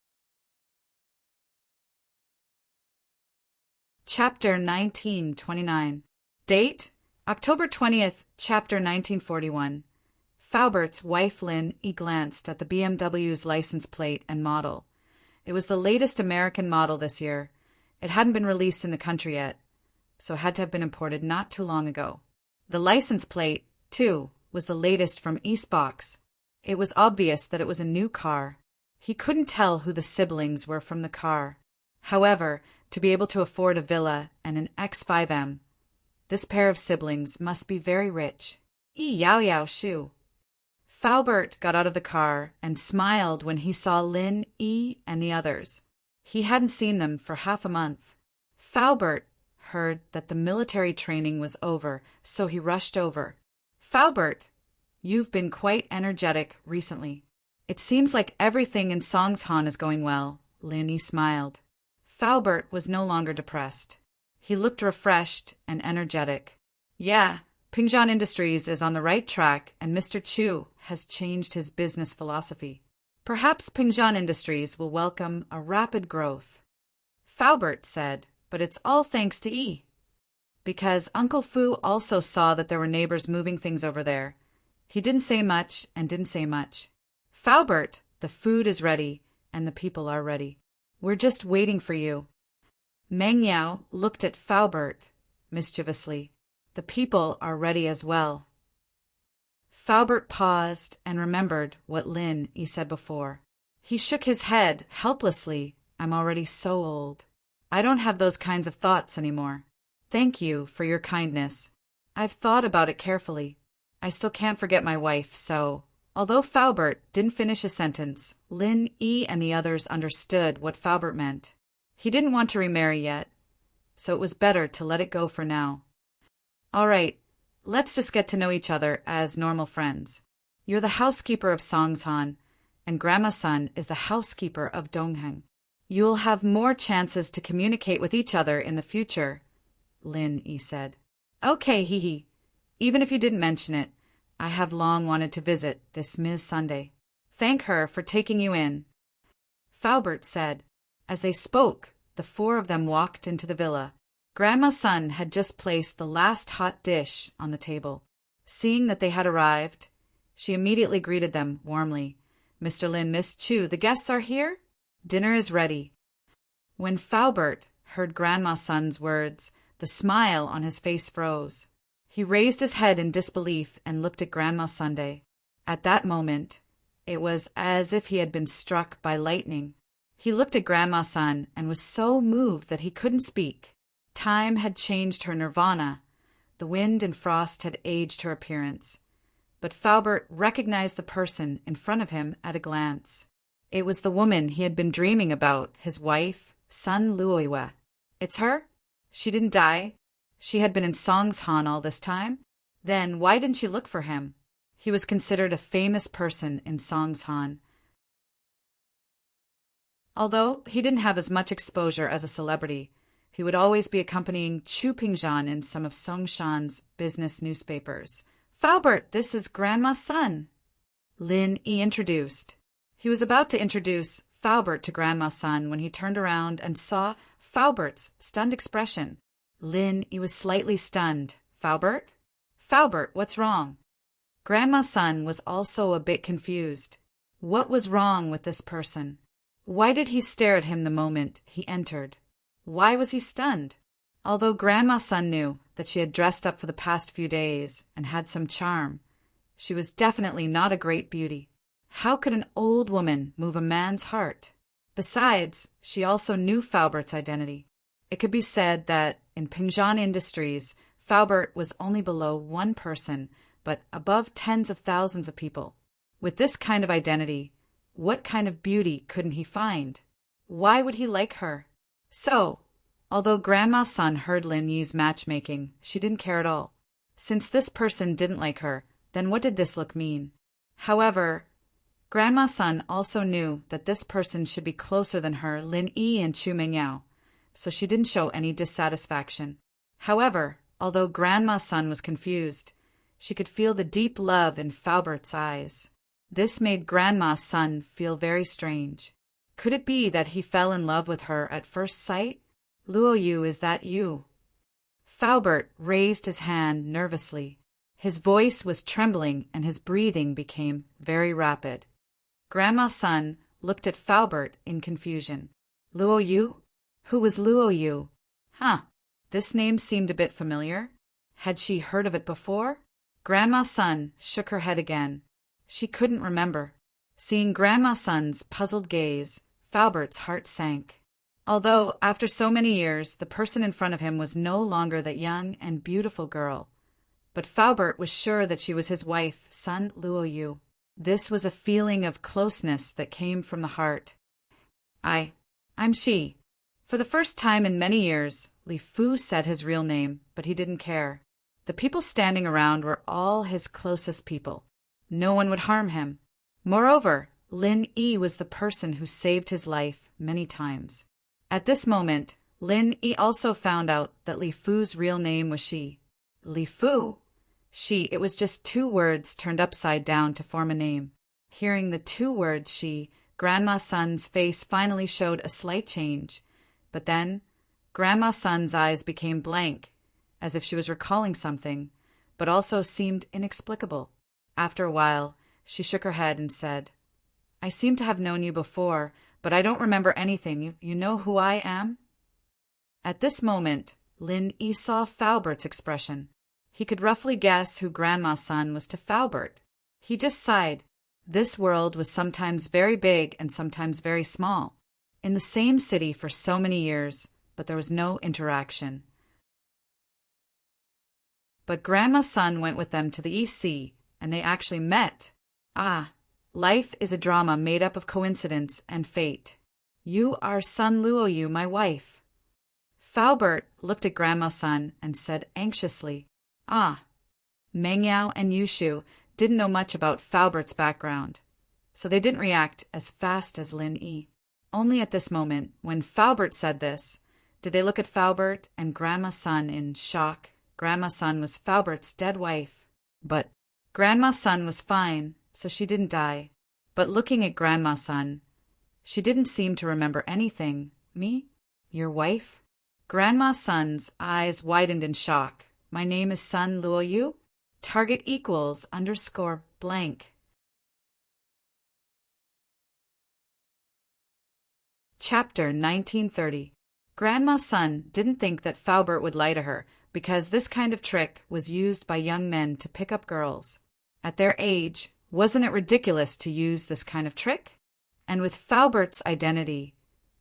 Chapter 1929. Date? October 20th, Chapter 1941. Faubert's wife Lin Yi glanced at the BMW's license plate and model. It was the latest American model this year. It hadn't been released in the country yet, so it had to have been imported not too long ago. The license plate, too, was the latest from Eastbox. It was obvious that it was a new car. He couldn't tell who the siblings were from the car. However, to be able to afford a villa and an X5M, this pair of siblings must be very rich. Yao Yao Shu. Faubert got out of the car and smiled when he saw Lin Yi and the others. He hadn't seen them for half a month. Faubert heard that the military training was over, so he rushed over. Faubert, you've been quite energetic recently. It seems like everything in Songshan is going well. Lin Yi smiled. Faubert was no longer depressed. He looked refreshed and energetic. Yeah, Pingjan Industries is on the right track and Mr. Chu has changed his business philosophy. Perhaps Pingjan Industries will welcome a rapid growth. Faubert said, but it's all thanks to Yi. Because Uncle Fu also saw that there were neighbors moving things over there. He didn't say much and didn't say much. Faubert, the food is ready and the people are ready. We're just waiting for you. Meng Yao looked at Faubert mischievously. The people are ready as well. Faubert paused and remembered what Lin Yi said before. He shook his head helplessly. I'm already so old. I don't have those kinds of thoughts anymore. Thank you for your kindness. I've thought about it carefully. I still can't forget my wife, so... Although Faubert didn't finish a sentence, Lin Yi and the others understood what Faubert meant. He didn't want to remarry yet, so it was better to let it go for now. All right, let's just get to know each other as normal friends. You're the housekeeper of Songshan, and Grandma's son is the housekeeper of Dongheng. You'll have more chances to communicate with each other in the future, Lin Yi said. Okay, hee hee. Even if you didn't mention it, I have long wanted to visit this Ms. Sunday. Thank her for taking you in. Faubert said. As they spoke, the four of them walked into the villa. Grandma's son had just placed the last hot dish on the table. Seeing that they had arrived, she immediately greeted them warmly. Mr. Lin, Miss Chu, the guests are here? Dinner is ready. When Faubert heard Grandma's son's words, the smile on his face froze. He raised his head in disbelief and looked at Grandma Sunday. At that moment, it was as if he had been struck by lightning. He looked at Grandma Sun and was so moved that he couldn't speak. Time had changed her nirvana. The wind and frost had aged her appearance. But Faubert recognized the person in front of him at a glance. It was the woman he had been dreaming about, his wife, Sun Luoyue. It's her? She didn't die? She had been in Songshan all this time? Then why didn't she look for him? He was considered a famous person in Songshan. Although he didn't have as much exposure as a celebrity, he would always be accompanying Chu Pingzhan in some of Songshan's business newspapers. Faubert, this is Grandma's son. Lin Yi introduced. He was about to introduce Faubert to Grandma's son when he turned around and saw Faubert's stunned expression. Lin Yi was slightly stunned. Faubert? Faubert, what's wrong? Grandma's son was also a bit confused. What was wrong with this person? Why did he stare at him the moment he entered? Why was he stunned? Although Grandma's son knew that she had dressed up for the past few days and had some charm, she was definitely not a great beauty. How could an old woman move a man's heart? Besides, she also knew Faubert's identity. It could be said that in Pingzhan Industries, Faubert was only below one person, but above tens of thousands of people. With this kind of identity, what kind of beauty couldn't he find? Why would he like her? So, although Grandma's son heard Lin Yi's matchmaking, she didn't care at all. Since this person didn't like her, then what did this look mean? However, Grandma's son also knew that this person should be closer than her, Lin Yi and Chu Mingyao, so she didn't show any dissatisfaction. However, although Grandma's son was confused, she could feel the deep love in Faubert's eyes. This made Grandma's son feel very strange. Could it be that he fell in love with her at first sight? Luoyu, is that you? Faubert raised his hand nervously. His voice was trembling and his breathing became very rapid. Grandma's son looked at Faubert in confusion. Luoyu? Who was Luoyu? This name seemed a bit familiar. Had she heard of it before? Grandma's son shook her head again. She couldn't remember. Seeing Grandma's son's puzzled gaze, Faubert's heart sank. Although, after so many years, the person in front of him was no longer that young and beautiful girl. But Faubert was sure that she was his wife, Sun Luoyu. This was a feeling of closeness that came from the heart. I'm she. For the first time in many years, Li Fu said his real name, but he didn't care. The people standing around were all his closest people. No one would harm him. Moreover, Lin Yi was the person who saved his life many times. At this moment, Lin Yi also found out that Li Fu's real name was Shi. Li Fu? Shi, it was just two words turned upside down to form a name. Hearing the two words Shi, Grandma's son's face finally showed a slight change. But then, Grandma's son's eyes became blank, as if she was recalling something, but also seemed inexplicable. After a while, she shook her head and said, I seem to have known you before, but I don't remember anything. You know who I am? At this moment, Lin Yi saw Faubert's expression. He could roughly guess who Grandma's son was to Faubert. He just sighed. This world was sometimes very big and sometimes very small. In the same city for so many years, but there was no interaction. But Grandma's son went with them to the East Sea, and they actually met. Life is a drama made up of coincidence and fate. You are Sun Luoyu, my wife. Faubert looked at Grandma's son and said anxiously, Mengyao and Yushu didn't know much about Faubert's background, so they didn't react as fast as Lin Yi. Only at this moment, when Faubert said this, did they look at Faubert and Grandma's son in shock. Grandma's son was Faubert's dead wife. But Grandma's son was fine, so she didn't die. But looking at Grandma's son, she didn't seem to remember anything. Me? Your wife? Grandma's son's eyes widened in shock. My name is Sun Luoyu? Target equals _ blank. Chapter 1930. Grandma's son didn't think that Faubert would lie to her because this kind of trick was used by young men to pick up girls. At their age, wasn't it ridiculous to use this kind of trick? And with Faubert's identity,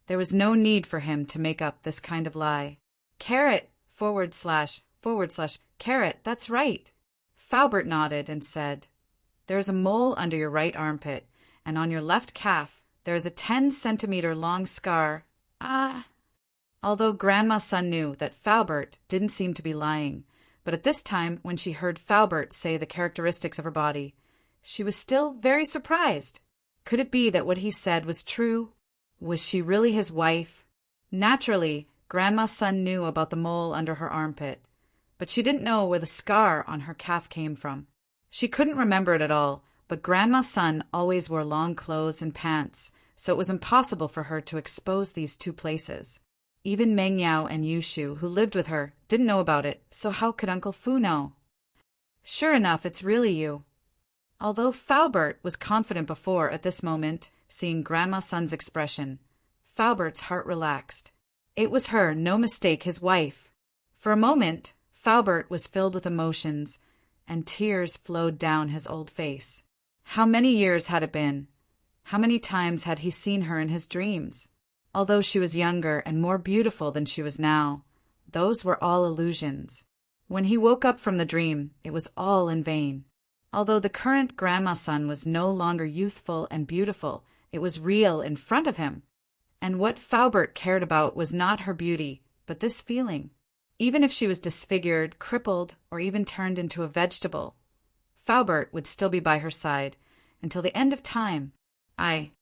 there was no need for him to make up this kind of lie. Carrot, / carrot, that's right. Faubert nodded and said, "There is a mole under your right armpit, and on your left calf there is a 10-centimeter long scar. Ah." Although Grandma's son knew that Faubert didn't seem to be lying, but at this time, when she heard Faubert say the characteristics of her body, she was still very surprised. Could it be that what he said was true? Was she really his wife? Naturally, Grandma's son knew about the mole under her armpit, but she didn't know where the scar on her calf came from. She couldn't remember it at all, but Grandma's son always wore long clothes and pants, so it was impossible for her to expose these two places. Even Meng Yao and Yushu, who lived with her, didn't know about it, so how could Uncle Fu know? Sure enough, it's really you. Although Faubert was confident before, at this moment, seeing Grandma's son's expression, Faubert's heart relaxed. It was her, no mistake, his wife. For a moment, Faubert was filled with emotions, and tears flowed down his old face. How many years had it been? How many times had he seen her in his dreams? Although she was younger and more beautiful than she was now, those were all illusions. When he woke up from the dream, it was all in vain. Although the current Grandma's son was no longer youthful and beautiful, it was real in front of him. And what Faubert cared about was not her beauty, but this feeling. Even if she was disfigured, crippled, or even turned into a vegetable, Faubert would still be by her side until the end of time. I'm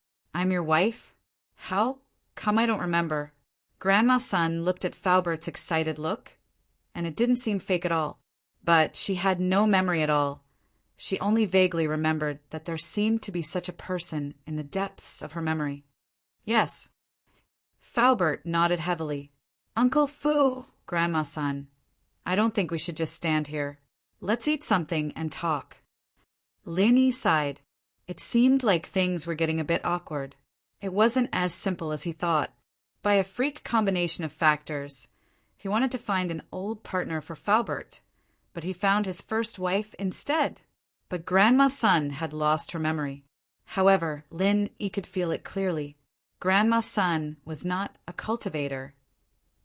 your wife? How? Come, I don't remember. Grandma's son looked at Faubert's excited look, and it didn't seem fake at all. But she had no memory at all. She only vaguely remembered that there seemed to be such a person in the depths of her memory. Yes. Faubert nodded heavily. Uncle Fu, Grandma's son, I don't think we should just stand here. Let's eat something and talk. Lin Yi sighed. It seemed like things were getting a bit awkward. It wasn't as simple as he thought. By a freak combination of factors, he wanted to find an old partner for Faubert, but he found his first wife instead. But Grandma's son had lost her memory. However, Lin Yi could feel it clearly. Grandma's son was not a cultivator.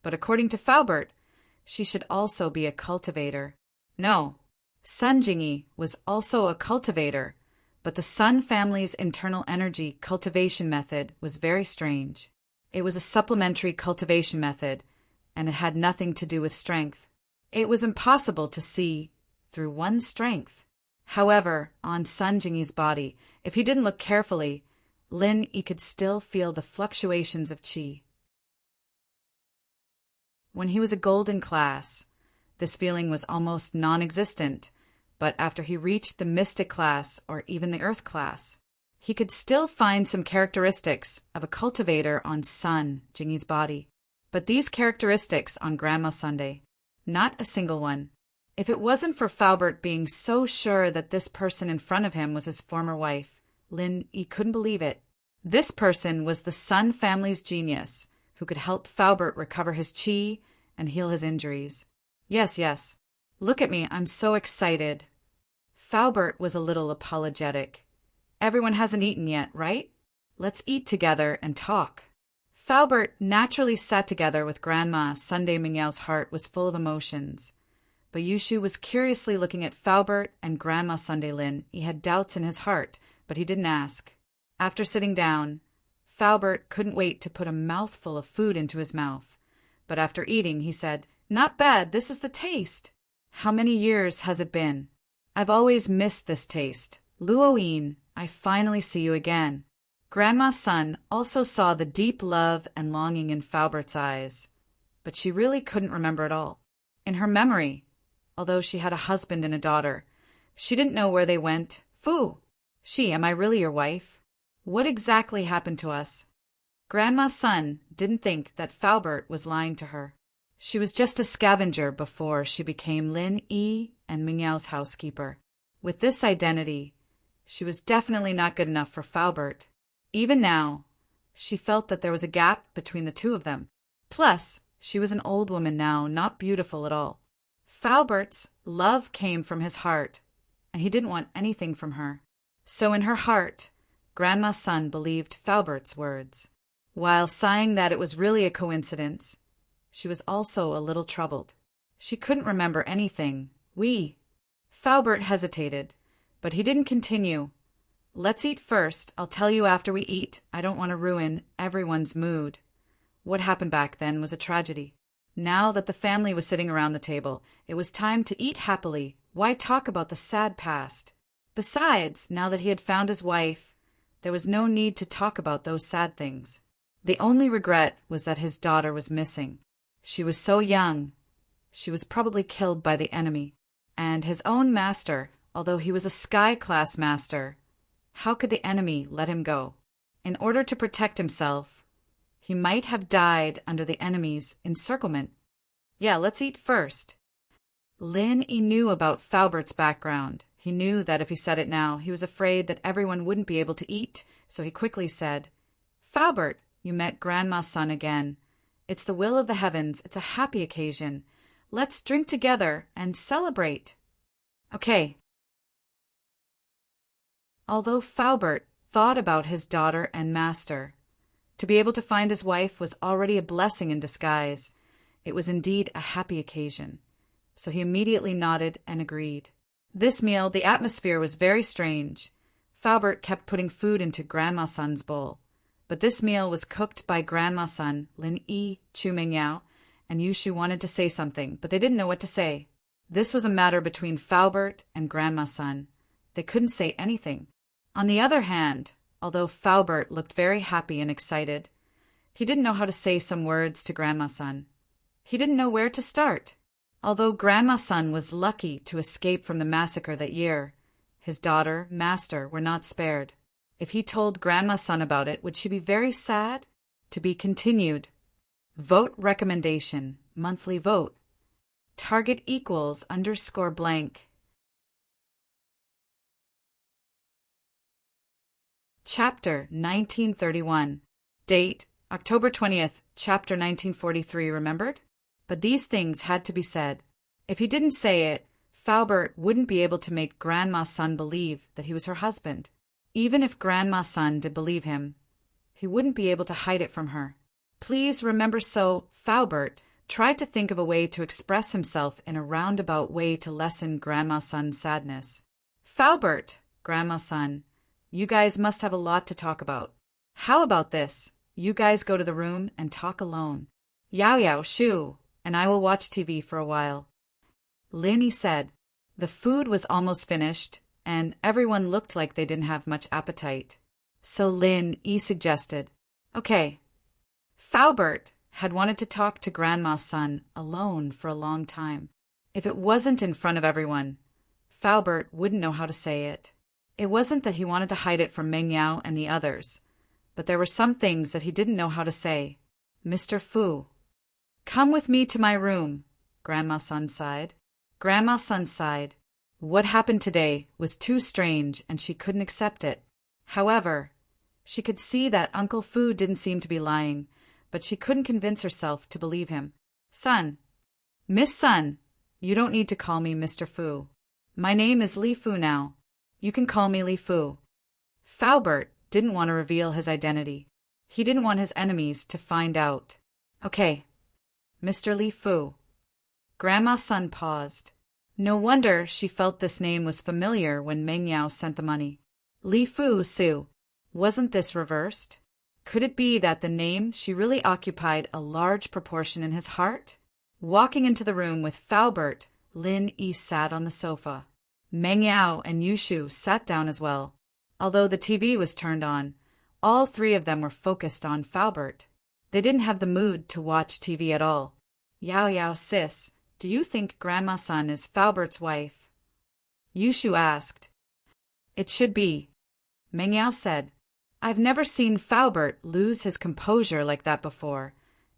But according to Faubert, she should also be a cultivator. No, Sun Jingyi was also a cultivator, but the Sun family's internal energy cultivation method was very strange. It was a supplementary cultivation method, and it had nothing to do with strength. It was impossible to see through one's strength. However, on Sun Jingyi's body, if he didn't look carefully, Lin Yi could still feel the fluctuations of qi. When he was a golden class, this feeling was almost non-existent, but after he reached the mystic class or even the earth class, he could still find some characteristics of a cultivator on Sun Jingyi's body. But these characteristics on Grandma Sunday, not a single one. If it wasn't for Faubert being so sure that this person in front of him was his former wife, Lin Yi couldn't believe it. This person was the Sun family's genius, who could help Faubert recover his qi and heal his injuries. Yes. Look at me, I'm so excited. Faubert was a little apologetic. Everyone hasn't eaten yet, right? Let's eat together and talk. Faubert naturally sat together with Grandma. Sunday Mingyao's heart was full of emotions. But Yushu was curiously looking at Faubert and Grandma Sunday Lin. He had doubts in his heart, but he didn't ask. After sitting down, Faubert couldn't wait to put a mouthful of food into his mouth. But after eating, he said, "Not bad, this is the taste." How many years has it been? I've always missed this taste. Luoyin, I finally see you again. Grandma's son also saw the deep love and longing in Faubert's eyes, but she really couldn't remember it all. In her memory, although she had a husband and a daughter, she didn't know where they went. Fu! Am I really your wife? What exactly happened to us? Grandma's son didn't think that Faubert was lying to her. She was just a scavenger before she became Lin Yi and Mingyao's housekeeper. With this identity, she was definitely not good enough for Faubert. Even now, she felt that there was a gap between the two of them. Plus, she was an old woman now, not beautiful at all. Falbert's love came from his heart, and he didn't want anything from her. So in her heart, Grandma's son believed Falbert's words. While sighing that it was really a coincidence, she was also a little troubled. She couldn't remember anything. Falbert hesitated, but he didn't continue. Let's eat first. I'll tell you after we eat. I don't want to ruin everyone's mood. What happened back then was a tragedy. Now that the family was sitting around the table, it was time to eat happily. Why talk about the sad past? Besides, now that he had found his wife, there was no need to talk about those sad things. The only regret was that his daughter was missing. She was so young. She was probably killed by the enemy. And his own master, although he was a sky-class master, how could the enemy let him go? In order to protect himself, he might have died under the enemy's encirclement. Yeah, let's eat first. Lin knew about Falbert's background. He knew that if he said it now, he was afraid that everyone wouldn't be able to eat, so he quickly said, Falbert, you met Grandma's son again. It's the will of the heavens. It's a happy occasion. Let's drink together and celebrate. Okay. Although Falbert thought about his daughter and master, to be able to find his wife was already a blessing in disguise. It was indeed a happy occasion. So he immediately nodded and agreed. This meal, the atmosphere was very strange. Falbert kept putting food into Grandma's son's bowl. But this meal was cooked by Grandma's son, Lin Yi, Chu Mingyao, and Yushu wanted to say something, but they didn't know what to say. This was a matter between Falbert and Grandma's son. They couldn't say anything. On the other hand, although Falbert looked very happy and excited, he didn't know how to say some words to Grandma's son. He didn't know where to start. Although Grandma's son was lucky to escape from the massacre that year, his daughter, master, were not spared. If he told Grandma's son about it, would she be very sad? To be continued. Vote recommendation. Monthly vote. Target equals _blank. Chapter 1931. Date, October 20th, Chapter 1943, remembered? But these things had to be said. If he didn't say it, Falbert wouldn't be able to make Grandma's son believe that he was her husband. Even if Grandma's son did believe him, he wouldn't be able to hide it from her. Please remember, so Falbert tried to think of a way to express himself in a roundabout way to lessen Grandma's son's sadness. Falbert, Grandma's son, you guys must have a lot to talk about. How about this? You guys go to the room and talk alone. Yao Shu, and I will watch TV for a while. Lin said. The food was almost finished, and everyone looked like they didn't have much appetite. So Lin suggested, okay. Falbert had wanted to talk to Grandma's son alone for a long time. If it wasn't in front of everyone, Falbert wouldn't know how to say it. It wasn't that he wanted to hide it from Meng Yao and the others, but there were some things that he didn't know how to say. Mr. Fu. Come with me to my room, Grandma's son sighed. Grandma's son sighed. What happened today was too strange and she couldn't accept it. However, she could see that Uncle Fu didn't seem to be lying, but she couldn't convince herself to believe him. Son. Miss Sun, you don't need to call me Mr. Fu. My name is Li Fu now. You can call me Li Fu. Falbert didn't want to reveal his identity. He didn't want his enemies to find out. Okay. Mr. Li Fu. Grandma's son paused. No wonder she felt this name was familiar when Meng Yao sent the money. Li Fu Su. Wasn't this reversed? Could it be that the name she really occupied a large proportion in his heart? Walking into the room with Falbert, Lin Yi sat on the sofa. Meng Yao and Yushu sat down as well. Although the TV was turned on, all three of them were focused on Falbert. They didn't have the mood to watch TV at all. Yao sis, do you think Grandma's son is Falbert's wife? Yushu asked. It should be. Meng Yao said. I've never seen Falbert lose his composure like that before,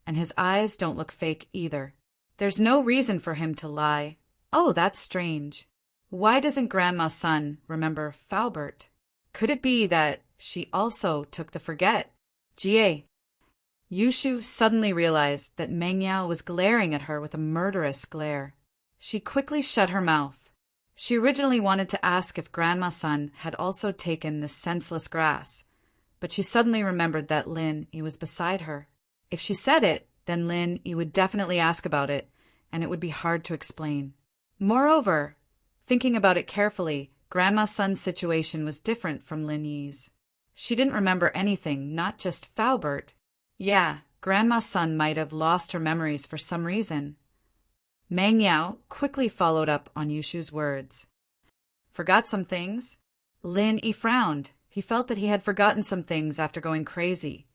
and his eyes don't look fake either. There's no reason for him to lie. Oh, that's strange. Why doesn't Grandma's son remember Falbert? Could it be that she also took the forget? Jie. Yushu suddenly realized that Meng Yao was glaring at her with a murderous glare. She quickly shut her mouth. She originally wanted to ask if Grandma's son had also taken this senseless grass, but she suddenly remembered that Lin Yi was beside her. If she said it, then Lin Yi would definitely ask about it, and it would be hard to explain. Moreover, thinking about it carefully, Grandma's son's situation was different from Lin Yi's. She didn't remember anything, not just Faubert. Yeah, Grandma's son might have lost her memories for some reason. Meng Yao quickly followed up on Yushu's words. Forgot some things? Lin Yi frowned. He felt that he had forgotten some things after going crazy,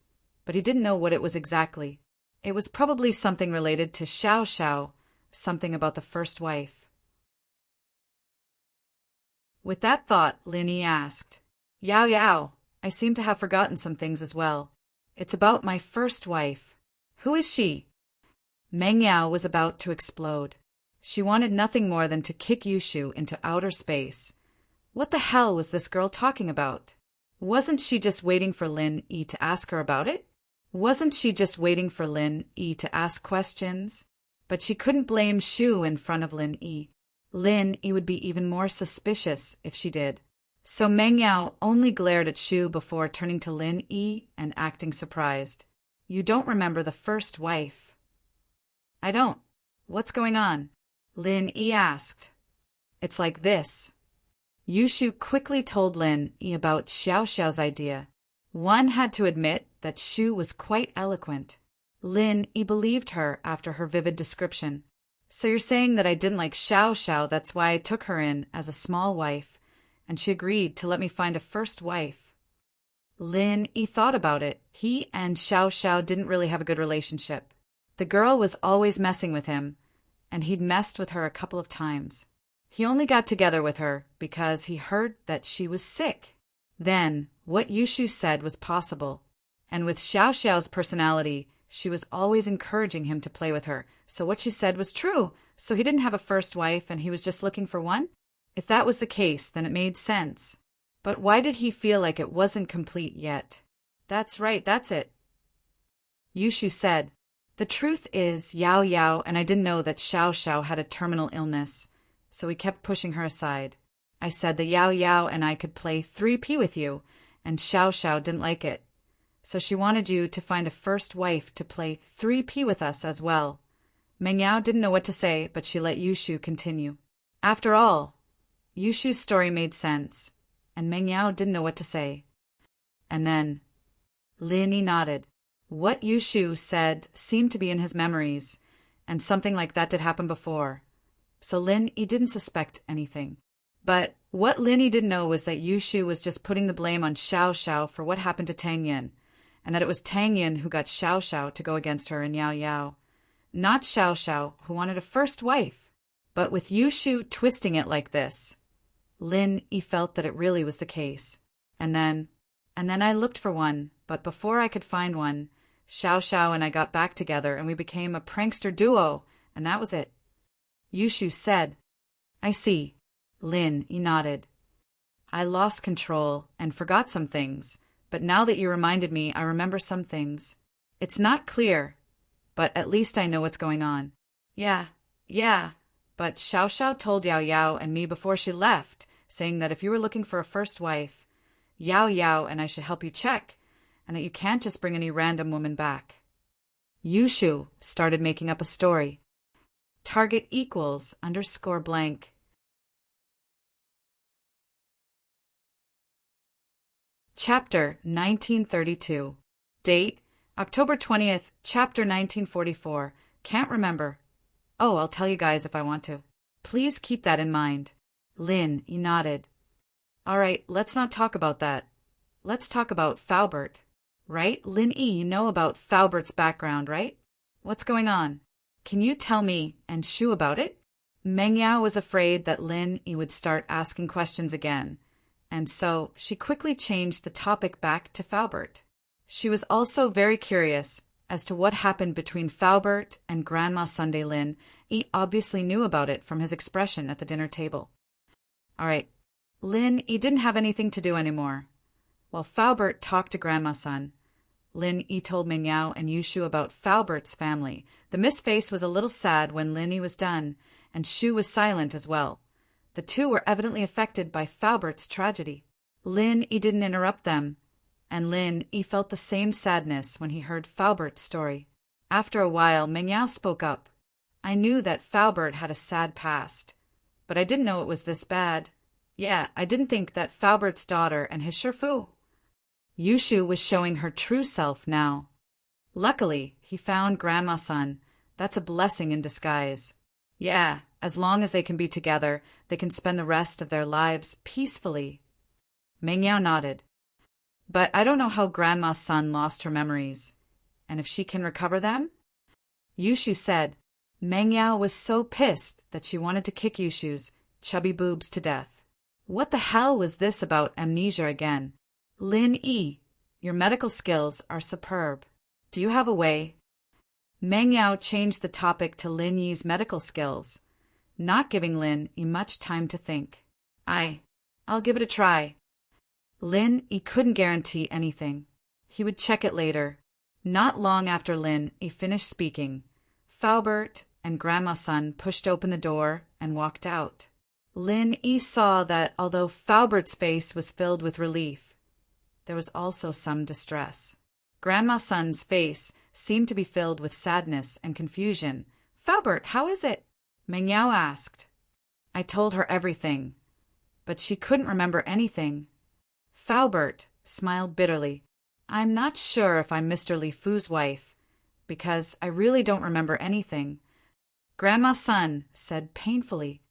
but he didn't know what it was exactly. It was probably something related to Xiao Xiao, something about the first wife. With that thought, Lin Yi asked, Yao Yao, I seem to have forgotten some things as well. It's about my first wife. Who is she? Meng Yao was about to explode. She wanted nothing more than to kick Yushu into outer space. What the hell was this girl talking about? Wasn't she just waiting for Lin Yi to ask her about it? Wasn't she just waiting for Lin Yi to ask questions? But she couldn't blame Shu in front of Lin Yi. Lin Yi would be even more suspicious if she did. So Meng Yao only glared at Shu before turning to Lin Yi and acting surprised. You don't remember the first wife? I don't. What's going on? Lin Yi asked. It's like this. Yushu quickly told Lin Yi about Xiao Xiao's idea. One had to admit that Shu was quite eloquent. Lin Yi believed her after her vivid description. So you're saying that I didn't like Xiao Xiao, that's why I took her in as a small wife, and she agreed to let me find a first wife. Lin Yi thought about it. He and Xiao Xiao didn't really have a good relationship. The girl was always messing with him, and he'd messed with her a couple of times. He only got together with her because he heard that she was sick. Then, what Yushu said was possible. And with Xiao Xiao's personality, she was always encouraging him to play with her. So what she said was true. So he didn't have a first wife and he was just looking for one? If that was the case, then it made sense. But why did he feel like it wasn't complete yet? That's right, that's it. Yushu said, the truth is, Yao Yao and I didn't know that Xiao Xiao had a terminal illness, so we kept pushing her aside. I said that Yao Yao and I could play 3P with you, and Xiao Xiao didn't like it. So she wanted you to find a first wife to play 3P with us as well. Meng Yao didn't know what to say, but she let Yushu continue. After all, Yushu's story made sense, and Meng Yao didn't know what to say. And then, Lin Yi nodded. What Yushu said seemed to be in his memories, and something like that did happen before. So Lin Yi didn't suspect anything. But what Lin Yi didn't know was that Yushu was just putting the blame on Xiao Xiao for what happened to Tang Yin, and that it was Tang Yin who got Xiao Xiao to go against her and Yao Yao, not Xiao Xiao, who wanted a first wife. But with Yushu twisting it like this, Lin Yi felt that it really was the case. And then I looked for one, but before I could find one, Xiao Xiao and I got back together and we became a prankster duo, and that was it. Yushu said, I see. Lin Yi nodded. I lost control and forgot some things, but now that you reminded me, I remember some things. It's not clear, but at least I know what's going on. Yeah, but Xiao Xiao told Yao Yao and me before she left, saying that if you were looking for a first wife, Yao Yao and I should help you check, and that you can't just bring any random woman back. Yushu started making up a story. Target equals _blank. Chapter 1932. Date, October 20th, Chapter 1944. Can't remember. Oh, I'll tell you guys if I want to. Please keep that in mind. Lin Yi nodded. All right, let's not talk about that. Let's talk about Faubert. Right? Lin Yi, you know about Faubert's background, right? What's going on? Can you tell me and Shu about it? Meng Yao was afraid that Lin Yi would start asking questions again, and so she quickly changed the topic back to Faubert. She was also very curious as to what happened between Faubert and Grandma Sunday Lin. Yi obviously knew about it from his expression at the dinner table. All right, Lin Yi didn't have anything to do anymore. While Faubert talked to Grandma Sun, Lin Yi told Meng Yao and Yushu about Faubert's family. The Miss Face was a little sad when Lin Yi was done, and Shu was silent as well. The two were evidently affected by Faubert's tragedy. Lin Yi didn't interrupt them, and Lin Yi felt the same sadness when he heard Faubert's story. After a while, Meng Yao spoke up. I knew that Faubert had a sad past, but I didn't know it was this bad. Yeah, I didn't think that Faubert's daughter and his Shifu. Yushu was showing her true self now. Luckily, he found Grandma's son. That's a blessing in disguise. Yeah, as long as they can be together, they can spend the rest of their lives peacefully. Meng Yao nodded. But I don't know how Grandma's son lost her memories, and if she can recover them? Yushu said. Meng Yao was so pissed that she wanted to kick Yushu's chubby boobs to death. What the hell was this about amnesia again? Lin Yi, your medical skills are superb. Do you have a way? Meng Yao changed the topic to Lin Yi's medical skills, not giving Lin Yi much time to think. I'll give it a try. Lin Yi couldn't guarantee anything. He would check it later. Not long after Lin Yi finished speaking, Faubert and Grandma's son pushed open the door and walked out. Lin Yi saw that although Faubert's face was filled with relief, there was also some distress. Grandma's son's face seemed to be filled with sadness and confusion. Faubert, how is it? Meng Yao asked. I told her everything, but she couldn't remember anything. Faubert smiled bitterly. I'm not sure if I'm Mr. Li Fu's wife, because I really don't remember anything. Grandma's son said painfully.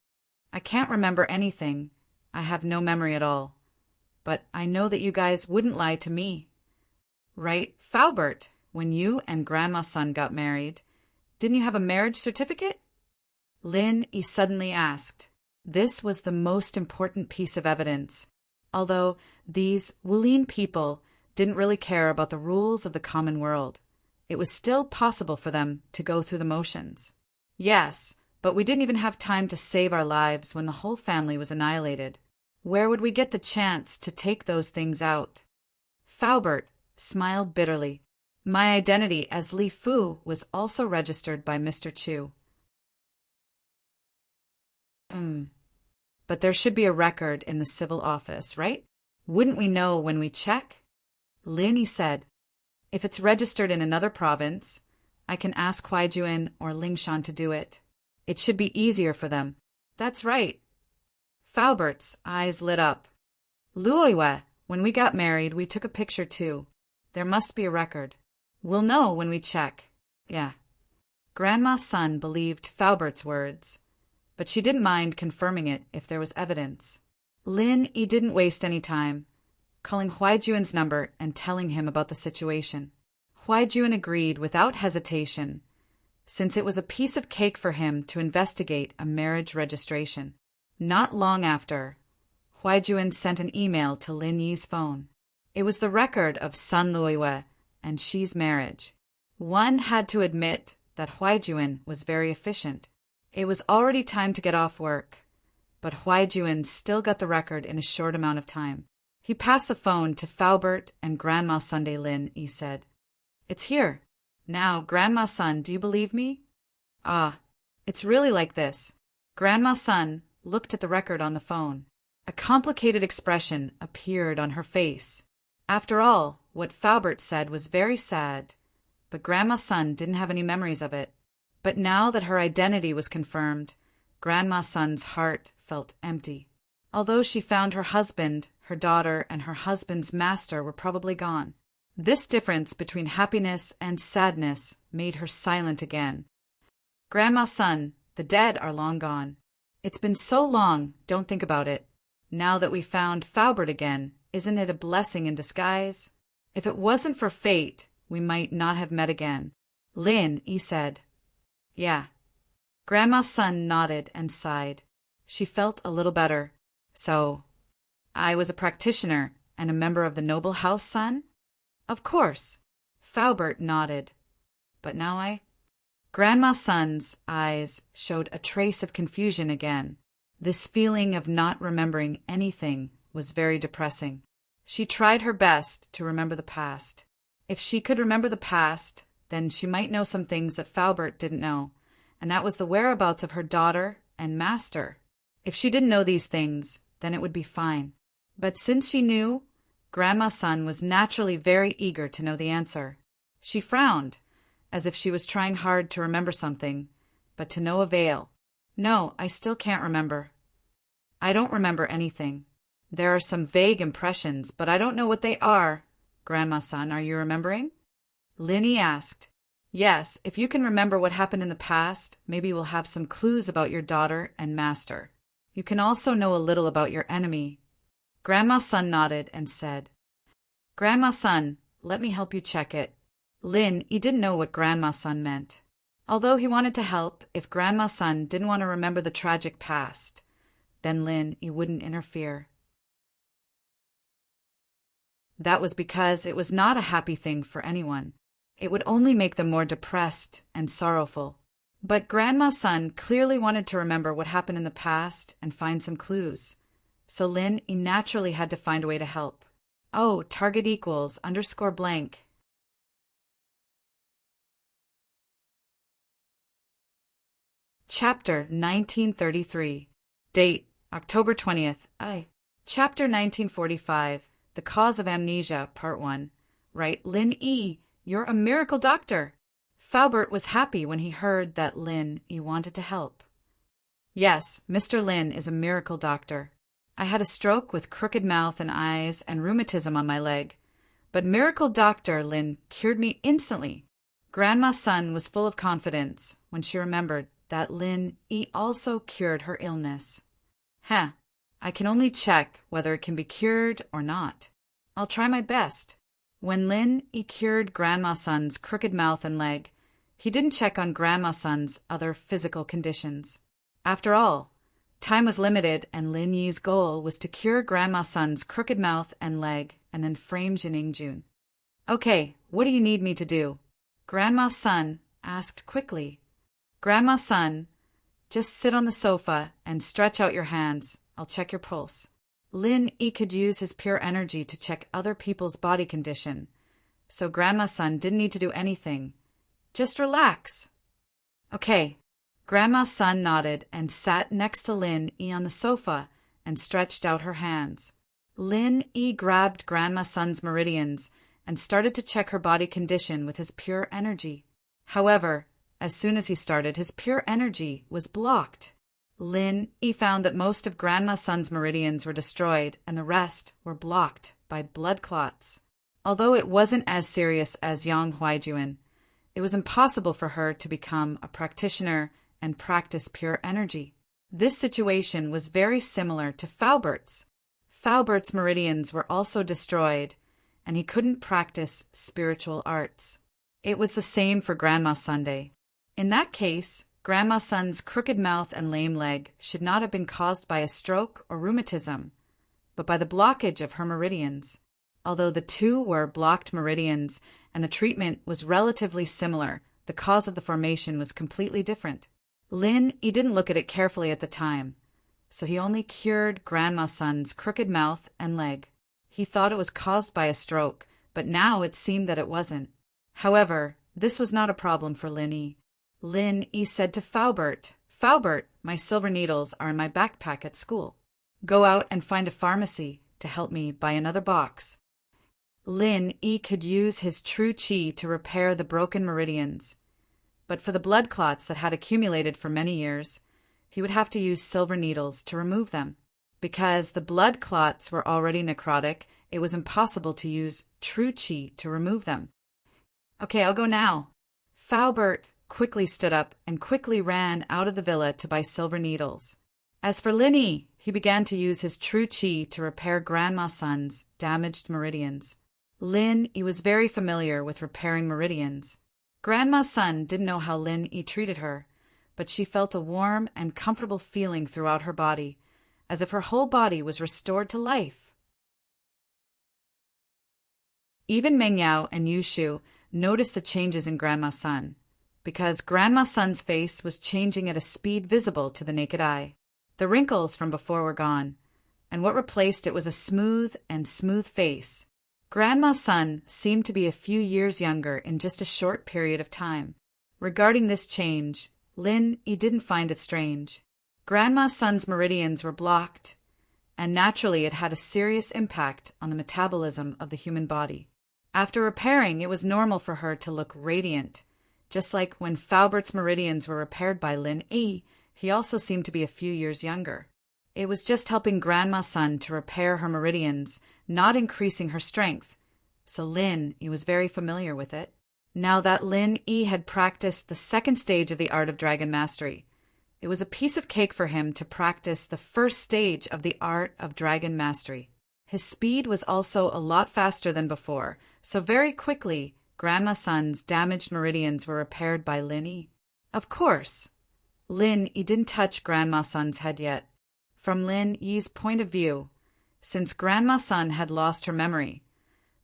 I can't remember anything. I have no memory at all. But I know that you guys wouldn't lie to me. Right, Faubert, when you and Grandma's son got married, didn't you have a marriage certificate? Lin Yi suddenly asked. This was the most important piece of evidence. Although these Wulin people didn't really care about the rules of the common world, it was still possible for them to go through the motions. Yes, but we didn't even have time to save our lives when the whole family was annihilated. Where would we get the chance to take those things out? Faubert smiled bitterly. My identity as Li Fu was also registered by Mr. Chu. But there should be a record in the civil office, right? Wouldn't we know when we check? Lin Yi said, if it's registered in another province, I can ask Huaijuan or Lingshan to do it. It should be easier for them. That's right. Faubert's eyes lit up. Luoyue, when we got married, we took a picture too. There must be a record. We'll know when we check. Yeah. Grandma's son believed Faubert's words, but she didn't mind confirming it if there was evidence. Lin Yi didn't waste any time, calling Huaijuan's number and telling him about the situation. Huaijuan agreed without hesitation, since it was a piece of cake for him to investigate a marriage registration. Not long after, Huaijuan sent an email to Lin Yi's phone. It was the record of Sun Luoyue and Shi's marriage. One had to admit that Huaijuan was very efficient. It was already time to get off work, but Huaijuan still got the record in a short amount of time. He passed the phone to Faubert and Grandma Sunday Lin Yi said, It's here. Now, Grandma's son, do you believe me? Ah, it's really like this. Grandma's son looked at the record on the phone. A complicated expression appeared on her face. After all, what Faubert said was very sad, but Grandma's son didn't have any memories of it. But now that her identity was confirmed, Grandma's son's heart felt empty. Although she found her husband, her daughter, and her husband's master were probably gone. This difference between happiness and sadness made her silent again. Grandma's son, the dead are long gone. It's been so long, don't think about it. Now that we found Faubert again, isn't it a blessing in disguise? If it wasn't for fate, we might not have met again. Lin Yi said. Yeah. Grandma's son nodded and sighed. She felt a little better. So, I was a practitioner and a member of the noble house, son? Of course. Faubert nodded. But now Grandma's son's eyes showed a trace of confusion again. This feeling of not remembering anything was very depressing. She tried her best to remember the past. If she could remember the past, then she might know some things that Faubert didn't know, and that was the whereabouts of her daughter and master. If she didn't know these things, then it would be fine. But since she knew, Grandma Sun was naturally very eager to know the answer. She frowned, as if she was trying hard to remember something, but to no avail. No, I still can't remember. I don't remember anything. There are some vague impressions, but I don't know what they are. Grandma Sun, are you remembering? Linny asked. Yes, if you can remember what happened in the past, maybe we'll have some clues about your daughter and master. You can also know a little about your enemy. Grandma Sun nodded and said, Grandma Sun, let me help you check it. He didn't know what Grandma Sun meant. Although he wanted to help, if Grandma Sun didn't want to remember the tragic past, then he wouldn't interfere. That was because it was not a happy thing for anyone. It would only make them more depressed and sorrowful. But Grandma Sun clearly wanted to remember what happened in the past and find some clues. So he naturally had to find a way to help. Oh, target equals _blank. Chapter 1933. Date, October 20th. Chapter 1945. The Cause of Amnesia, Part 1. Right, Lin-E, you're a miracle doctor. Faubert was happy when he heard that Lin-E wanted to help. Yes, Mr. Lin is a miracle doctor. I had a stroke with crooked mouth and eyes and rheumatism on my leg. But miracle doctor Lin cured me instantly. Grandma Sun was full of confidence when she remembered that Lin-E also cured her illness. I can only check whether it can be cured or not. I'll try my best. When Lin-E cured Grandma Sun's crooked mouth and leg, he didn't check on Grandma Sun's other physical conditions. After all, time was limited and Lin-Yi's goal was to cure Grandma Sun's crooked mouth and leg and then frame Jiningjun. Okay, what do you need me to do? Grandma Sun asked quickly. Grandma Sun, just sit on the sofa and stretch out your hands. I'll check your pulse. Lin-E could use his pure energy to check other people's body condition, so Grandma Sun didn't need to do anything. Just relax. Okay. Grandma Sun nodded and sat next to Lin-E on the sofa and stretched out her hands. Lin-E grabbed Grandma Sun's meridians and started to check her body condition with his pure energy. However, as soon as he started, his pure energy was blocked. Lin-E found that most of Grandma Sun's meridians were destroyed and the rest were blocked by blood clots. Although it wasn't as serious as Yang Huaijuan, it was impossible for her to become a practitioner and practice pure energy. This situation was very similar to Faubert's. Faubert's meridians were also destroyed, and he couldn't practice spiritual arts. It was the same for Grandma Sunday. In that case, Grandma Sun's crooked mouth and lame leg should not have been caused by a stroke or rheumatism, but by the blockage of her meridians. Although the two were blocked meridians and the treatment was relatively similar, the cause of the formation was completely different. Lin-E didn't look at it carefully at the time, so he only cured Grandma Sun's crooked mouth and leg. He thought it was caused by a stroke, but now it seemed that it wasn't. However, this was not a problem for Lin-E. Lin-E said to Faubert, Faubert, my silver needles are in my backpack at school. Go out and find a pharmacy to help me buy another box. Lin-E could use his true qi to repair the broken meridians, but for the blood clots that had accumulated for many years, he would have to use silver needles to remove them. Because the blood clots were already necrotic, it was impossible to use true qi to remove them. Okay, I'll go now. Faubert quickly stood up and quickly ran out of the villa to buy silver needles. As for Lin-E, he began to use his true qi to repair Grandma Sun's damaged meridians. Lin-E was very familiar with repairing meridians. Grandma Sun didn't know how Lin-E treated her, but she felt a warm and comfortable feeling throughout her body, as if her whole body was restored to life. Even Meng Yao and Yu Shu noticed the changes in Grandma Sun, because Grandma Sun's face was changing at a speed visible to the naked eye. The wrinkles from before were gone, and what replaced it was a smooth face. Grandma Sun seemed to be a few years younger in just a short period of time. Regarding this change, Lin-E didn't find it strange. Grandma Sun's meridians were blocked, and naturally it had a serious impact on the metabolism of the human body. After repairing, it was normal for her to look radiant. Just like when Faubert's meridians were repaired by Lin Yi, he also seemed to be a few years younger. It was just helping Grandma Sun to repair her meridians, not increasing her strength. So Lin Yi was very familiar with it. Now that Lin Yi had practiced the second stage of the art of dragon mastery, it was a piece of cake for him to practice the first stage of the art of dragon mastery. His speed was also a lot faster than before, so very quickly, Grandma Sun's damaged meridians were repaired by Lin Yi. Of course, Lin Yi didn't touch Grandma Sun's head yet. From Lin Yi's point of view, since Grandma Sun had lost her memory,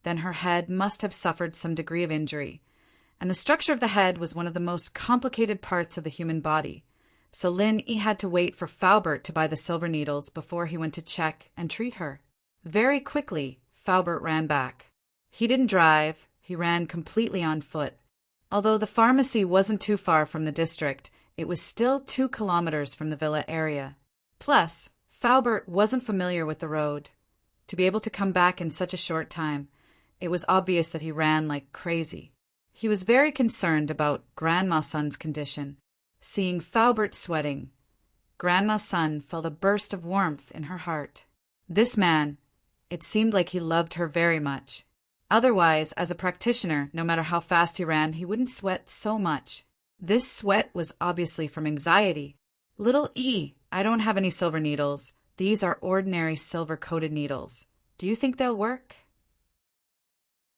then her head must have suffered some degree of injury, and the structure of the head was one of the most complicated parts of the human body. So Lin Yi had to wait for Faubert to buy the silver needles before he went to check and treat her. Very quickly, Faubert ran back. He didn't drive, he ran completely on foot. Although the pharmacy wasn't too far from the district, it was still 2 kilometers from the villa area. Plus, Faubert wasn't familiar with the road. To be able to come back in such a short time, it was obvious that he ran like crazy. He was very concerned about Grandma Sun's condition. Seeing Faubert sweating, Grandma Sun felt a burst of warmth in her heart. This man, it seemed like he loved her very much. Otherwise, as a practitioner, no matter how fast he ran, he wouldn't sweat so much. This sweat was obviously from anxiety. Little E, I don't have any silver needles. These are ordinary silver-coated needles. Do you think they'll work?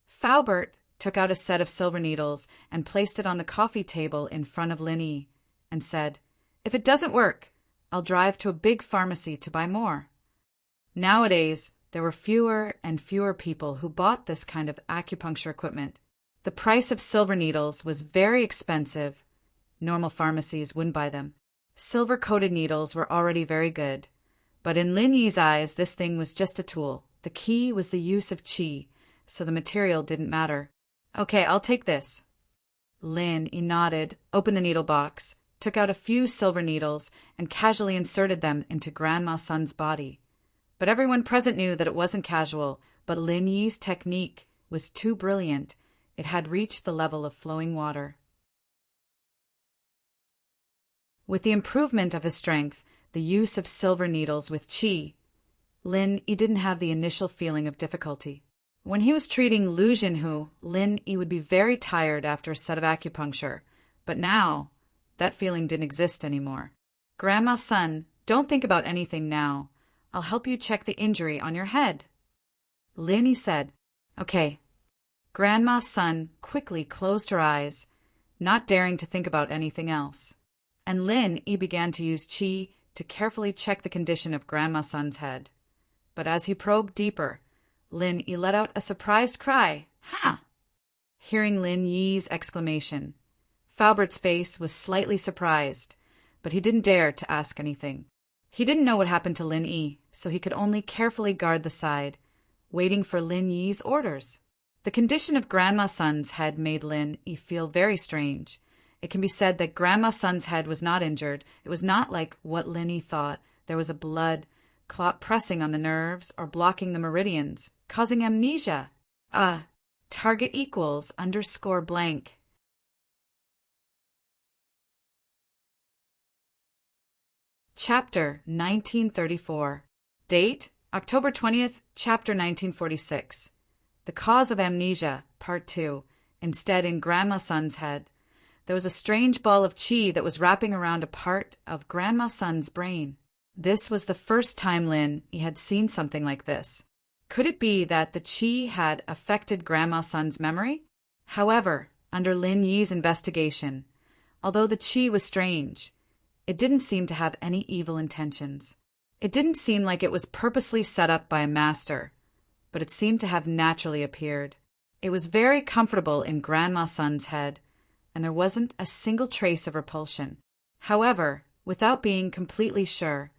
Faubert took out a set of silver needles and placed it on the coffee table in front of Lin Yi and said, "If it doesn't work, I'll drive to a big pharmacy to buy more." Nowadays, there were fewer and fewer people who bought this kind of acupuncture equipment. The price of silver needles was very expensive. Normal pharmacies wouldn't buy them. Silver-coated needles were already very good. But in Lin Yi's eyes, this thing was just a tool. The key was the use of qi, so the material didn't matter. "Okay, I'll take this." Lin Yi nodded, opened the needle box, took out a few silver needles, and casually inserted them into Grandma Sun's body. But everyone present knew that it wasn't casual, but Lin Yi's technique was too brilliant. It had reached the level of flowing water. With the improvement of his strength, the use of silver needles with qi, Lin Yi didn't have the initial feeling of difficulty. When he was treating Lu Jinhu, Lin Yi would be very tired after a set of acupuncture, but now, that feeling didn't exist anymore. "Grandma Sun, don't think about anything now. I'll help you check the injury on your head." Lin Yi said, "Okay." Grandma Sun quickly closed her eyes, not daring to think about anything else. And Lin Yi began to use qi to carefully check the condition of Grandma Sun's head. But as he probed deeper, Lin Yi let out a surprised cry, "Ha!" Hearing Lin Yi's exclamation, Faubert's face was slightly surprised, but he didn't dare to ask anything. He didn't know what happened to Lin Yi, so he could only carefully guard the side, waiting for Lin Yi's orders. The condition of Grandma Sun's head made Lin Yi feel very strange. It can be said that Grandma Sun's head was not injured. It was not like what Lin Yi thought. There was a blood clot pressing on the nerves or blocking the meridians, causing amnesia. Target equals _blank. Chapter 1934. Date, October 20th, Chapter 1946. The Cause of Amnesia, Part 2. Instead, in Grandma Sun's head, there was a strange ball of qi that was wrapping around a part of Grandma Sun's brain. This was the first time Lin Yi had seen something like this. Could it be that the qi had affected Grandma Sun's memory? However, under Lin Yi's investigation, although the qi was strange, it didn't seem to have any evil intentions. It didn't seem like it was purposely set up by a master, but it seemed to have naturally appeared. It was very comfortable in Grandma Sun's head, and there wasn't a single trace of repulsion. However, without being completely sure,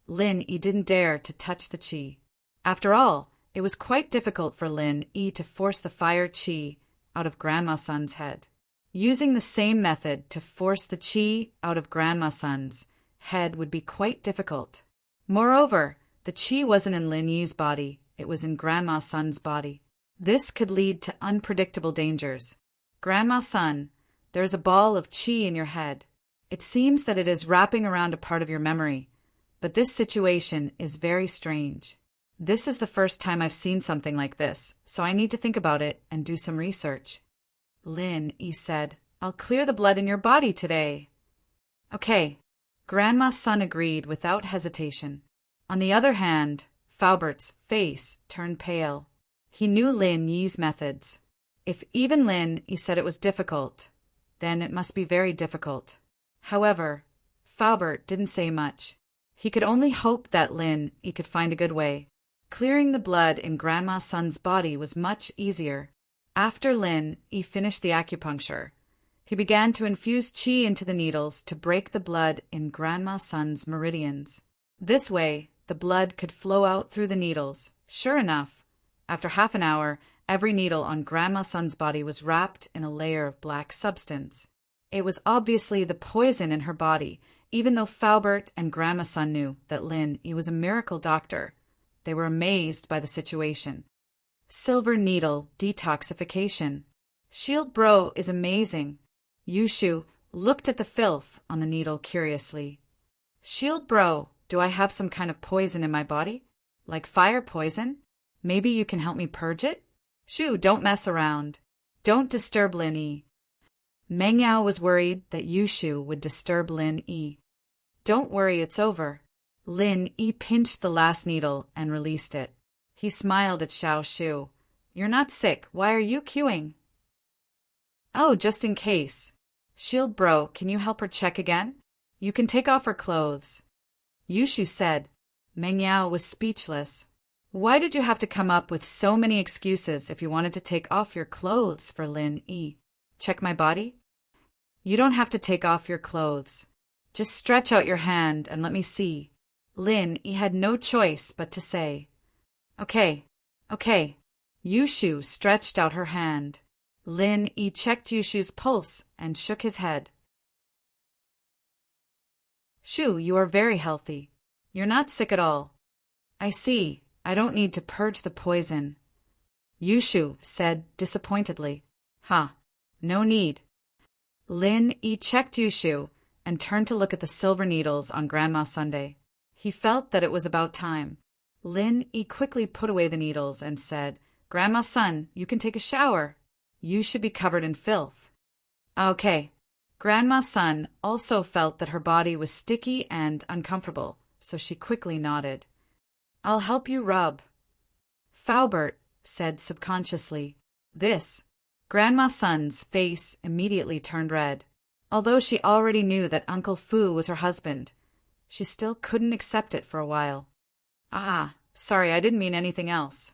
Lin Yi didn't dare to touch the qi. After all, it was quite difficult for Lin Yi to force the fire qi out of Grandma Sun's head. Using the same method to force the qi out of Grandma Sun's head would be quite difficult. Moreover, the qi wasn't in Lin Yi's body, it was in Grandma Sun's body. This could lead to unpredictable dangers. Grandma Sun, there's a ball of qi in your head. It seems that it is wrapping around a part of your memory, but this situation is very strange. This is the first time I've seen something like this, so I need to think about it and do some research. Lin Yi said, I'll clear the blood in your body today. Okay. Grandma Sun agreed without hesitation. On the other hand, Faubert's face turned pale. He knew Lin Yi's methods. If even Lin Yi said it was difficult, then it must be very difficult. However, Faubert didn't say much. He could only hope that Lin Yi could find a good way. Clearing the blood in Grandma Sun's body was much easier. After Lin Yi finished the acupuncture, he began to infuse qi into the needles to break the blood in Grandma Sun's meridians. This way, the blood could flow out through the needles. Sure enough, after half an hour, every needle on Grandma Sun's body was wrapped in a layer of black substance. It was obviously the poison in her body, even though Faubert and Grandma Sun knew that Lin Yi was a miracle doctor. They were amazed by the situation. Silver needle detoxification. Shield Bro is amazing. Yushu looked at the filth on the needle curiously. Shield Bro, do I have some kind of poison in my body? Like fire poison? Maybe you can help me purge it? Shu, don't mess around. Don't disturb Lin Yi. Meng Yao was worried that Yushu would disturb Lin Yi. Don't worry, it's over. Lin Yi pinched the last needle and released it. He smiled at Xiao Shu. You're not sick. Why are you queuing? Oh, just in case. Shield Bro, can you help her check again? You can take off her clothes. Yushu said. Meng Yao was speechless. Why did you have to come up with so many excuses if you wanted to take off your clothes for Lin Yi? Check my body? You don't have to take off your clothes. Just stretch out your hand and let me see. Lin Yi had no choice but to say. Okay. Yushu stretched out her hand. Lin Yi checked Yushu's pulse and shook his head. Shu, you are very healthy. You're not sick at all. I see. I don't need to purge the poison. Yushu said disappointedly. No need. Lin Yi checked Yushu and turned to look at the silver needles on Grandma Sunday. He felt that it was about time. Lin Yi quickly put away the needles and said, Grandma Sun, you can take a shower. You should be covered in filth. Okay. Grandma Sun also felt that her body was sticky and uncomfortable, so she quickly nodded. I'll help you rub. Faubert said subconsciously. This. Grandma Sun's face immediately turned red. Although she already knew that Uncle Fu was her husband, she still couldn't accept it for a while. Sorry, I didn't mean anything else.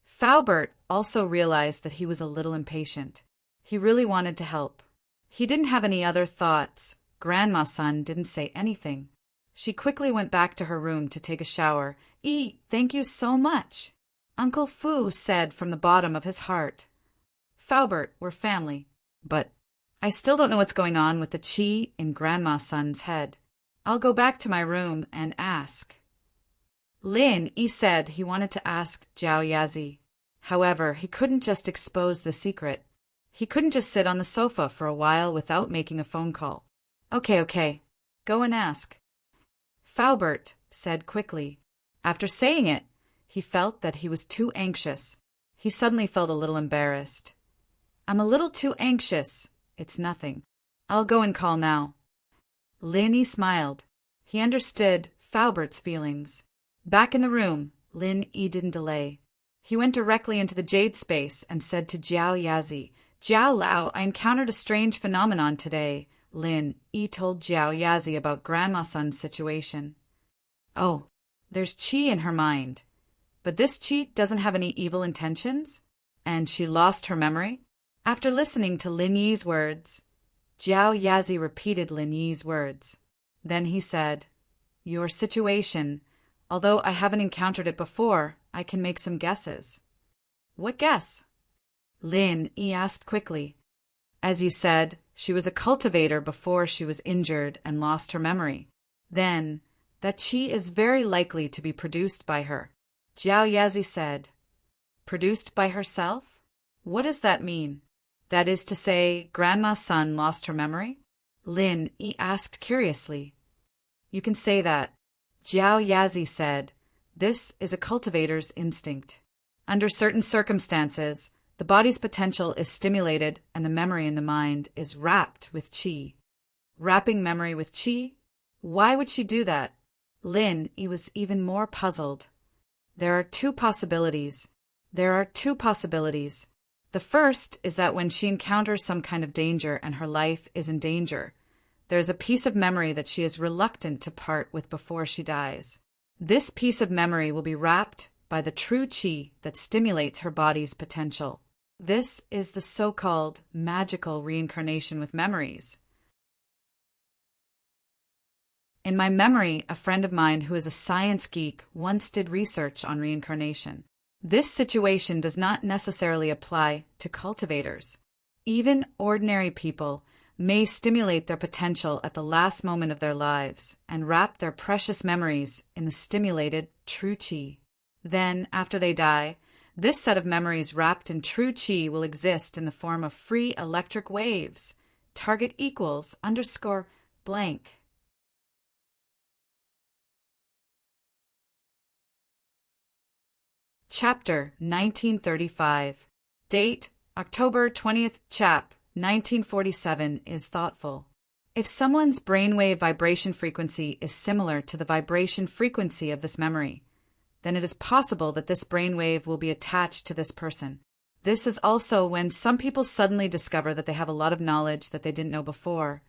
Faubert also realized that he was a little impatient. He really wanted to help. He didn't have any other thoughts. Grandma Sun didn't say anything. She quickly went back to her room to take a shower. Thank you so much. Uncle Fu said from the bottom of his heart. Faubert, we're family. But I still don't know what's going on with the qi in Grandma Sun's head. I'll go back to my room and ask. Lin Yi said he wanted to ask Zhao Yazi. However, he couldn't just expose the secret. He couldn't just sit on the sofa for a while without making a phone call. Okay. Go and ask. Faubert said quickly. After saying it, he felt that he was too anxious. He suddenly felt a little embarrassed. I'm a little too anxious. It's nothing. I'll go and call now. Lin Yi smiled. He understood Faubert's feelings. Back in the room, Lin Yi didn't delay. He went directly into the jade space and said to Zhao Yazi, Zhao Lao, I encountered a strange phenomenon today. Lin Yi told Zhao Yazi about Grandma Sun's situation. Oh, there's qi in her mind. But this qi doesn't have any evil intentions? And she lost her memory? After listening to Lin Yi's words, Zhao Yazi repeated Lin Yi's words. Then he said, Your situation, although I haven't encountered it before, I can make some guesses. What guess? Lin Yi asked quickly. As you said, she was a cultivator before she was injured and lost her memory. Then, that qi is very likely to be produced by her. Jiao Yazi said. Produced by herself? What does that mean? That is to say, Grandma's son lost her memory? Lin Yi asked curiously. You can say that. Jiao Yazi said. This is a cultivator's instinct. Under certain circumstances, the body's potential is stimulated and the memory in the mind is wrapped with qi. Wrapping memory with qi? Why would she do that? Lin Yi was even more puzzled. There are two possibilities. The first is that when she encounters some kind of danger and her life is in danger, there is a piece of memory that she is reluctant to part with before she dies. This piece of memory will be wrapped by the true qi that stimulates her body's potential. This is the so-called magical reincarnation with memories. In my memory, a friend of mine who is a science geek once did research on reincarnation. This situation does not necessarily apply to cultivators. Even ordinary people may stimulate their potential at the last moment of their lives and wrap their precious memories in the stimulated true qi. Then, after they die, this set of memories wrapped in true qi will exist in the form of free electric waves. Target equals _ blank. Chapter 1935. Date, October 20th. Chap. 1947 is thoughtful. If someone's brainwave vibration frequency is similar to the vibration frequency of this memory, then it is possible that this brainwave will be attached to this person. This is also when some people suddenly discover that they have a lot of knowledge that they didn't know before,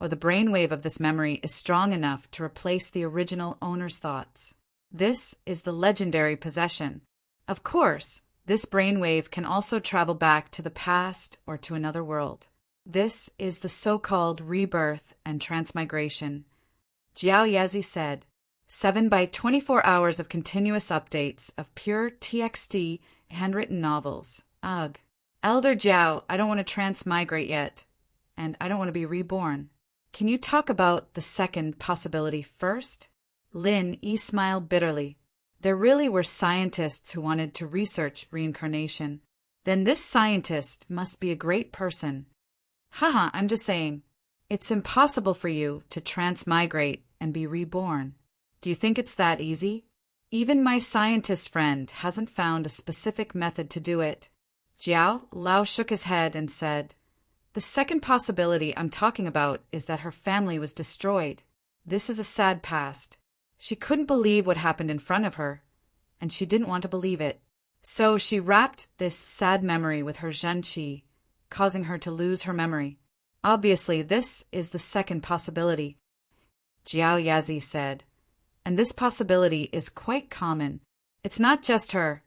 or the brainwave of this memory is strong enough to replace the original owner's thoughts. This is the legendary possession. Of course, this brainwave can also travel back to the past or to another world. This is the so-called rebirth and transmigration. Jiao Yazi said, 7 by 24 hours of continuous updates of pure TXT handwritten novels. Ugh. Elder Jiao, I don't want to transmigrate yet, and I don't want to be reborn. Can you talk about the second possibility first? Lin Yi smiled bitterly. There really were scientists who wanted to research reincarnation. Then this scientist must be a great person. Haha, I'm just saying. It's impossible for you to transmigrate and be reborn. Do you think it's that easy? Even my scientist friend hasn't found a specific method to do it. Jiao Lao shook his head and said, The second possibility I'm talking about is that her family was destroyed. This is a sad past. She couldn't believe what happened in front of her, and she didn't want to believe it. So she wrapped this sad memory with her zhenqi, causing her to lose her memory. Obviously, this is the second possibility, Jiao Yazi said. And this possibility is quite common. It's not just her.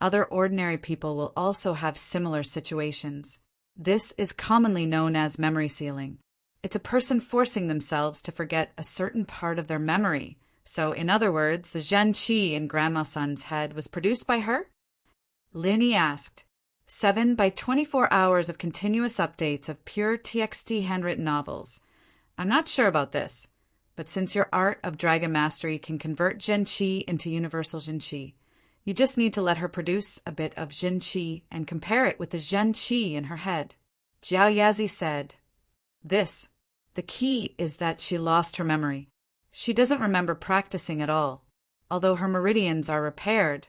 Other ordinary people will also have similar situations. This is commonly known as memory sealing. It's a person forcing themselves to forget a certain part of their memory. So, in other words, the zhenqi in Grandma Sun's head was produced by her? Lin Yi asked. 7 by 24 hours of continuous updates of pure TXT handwritten novels. I'm not sure about this, but since your art of dragon mastery can convert zhenqi into universal zhenqi, you just need to let her produce a bit of zhenqi and compare it with the zhenqi in her head. Jiao Yazi said, The key is that she lost her memory. She doesn't remember practicing at all. Although her meridians are repaired,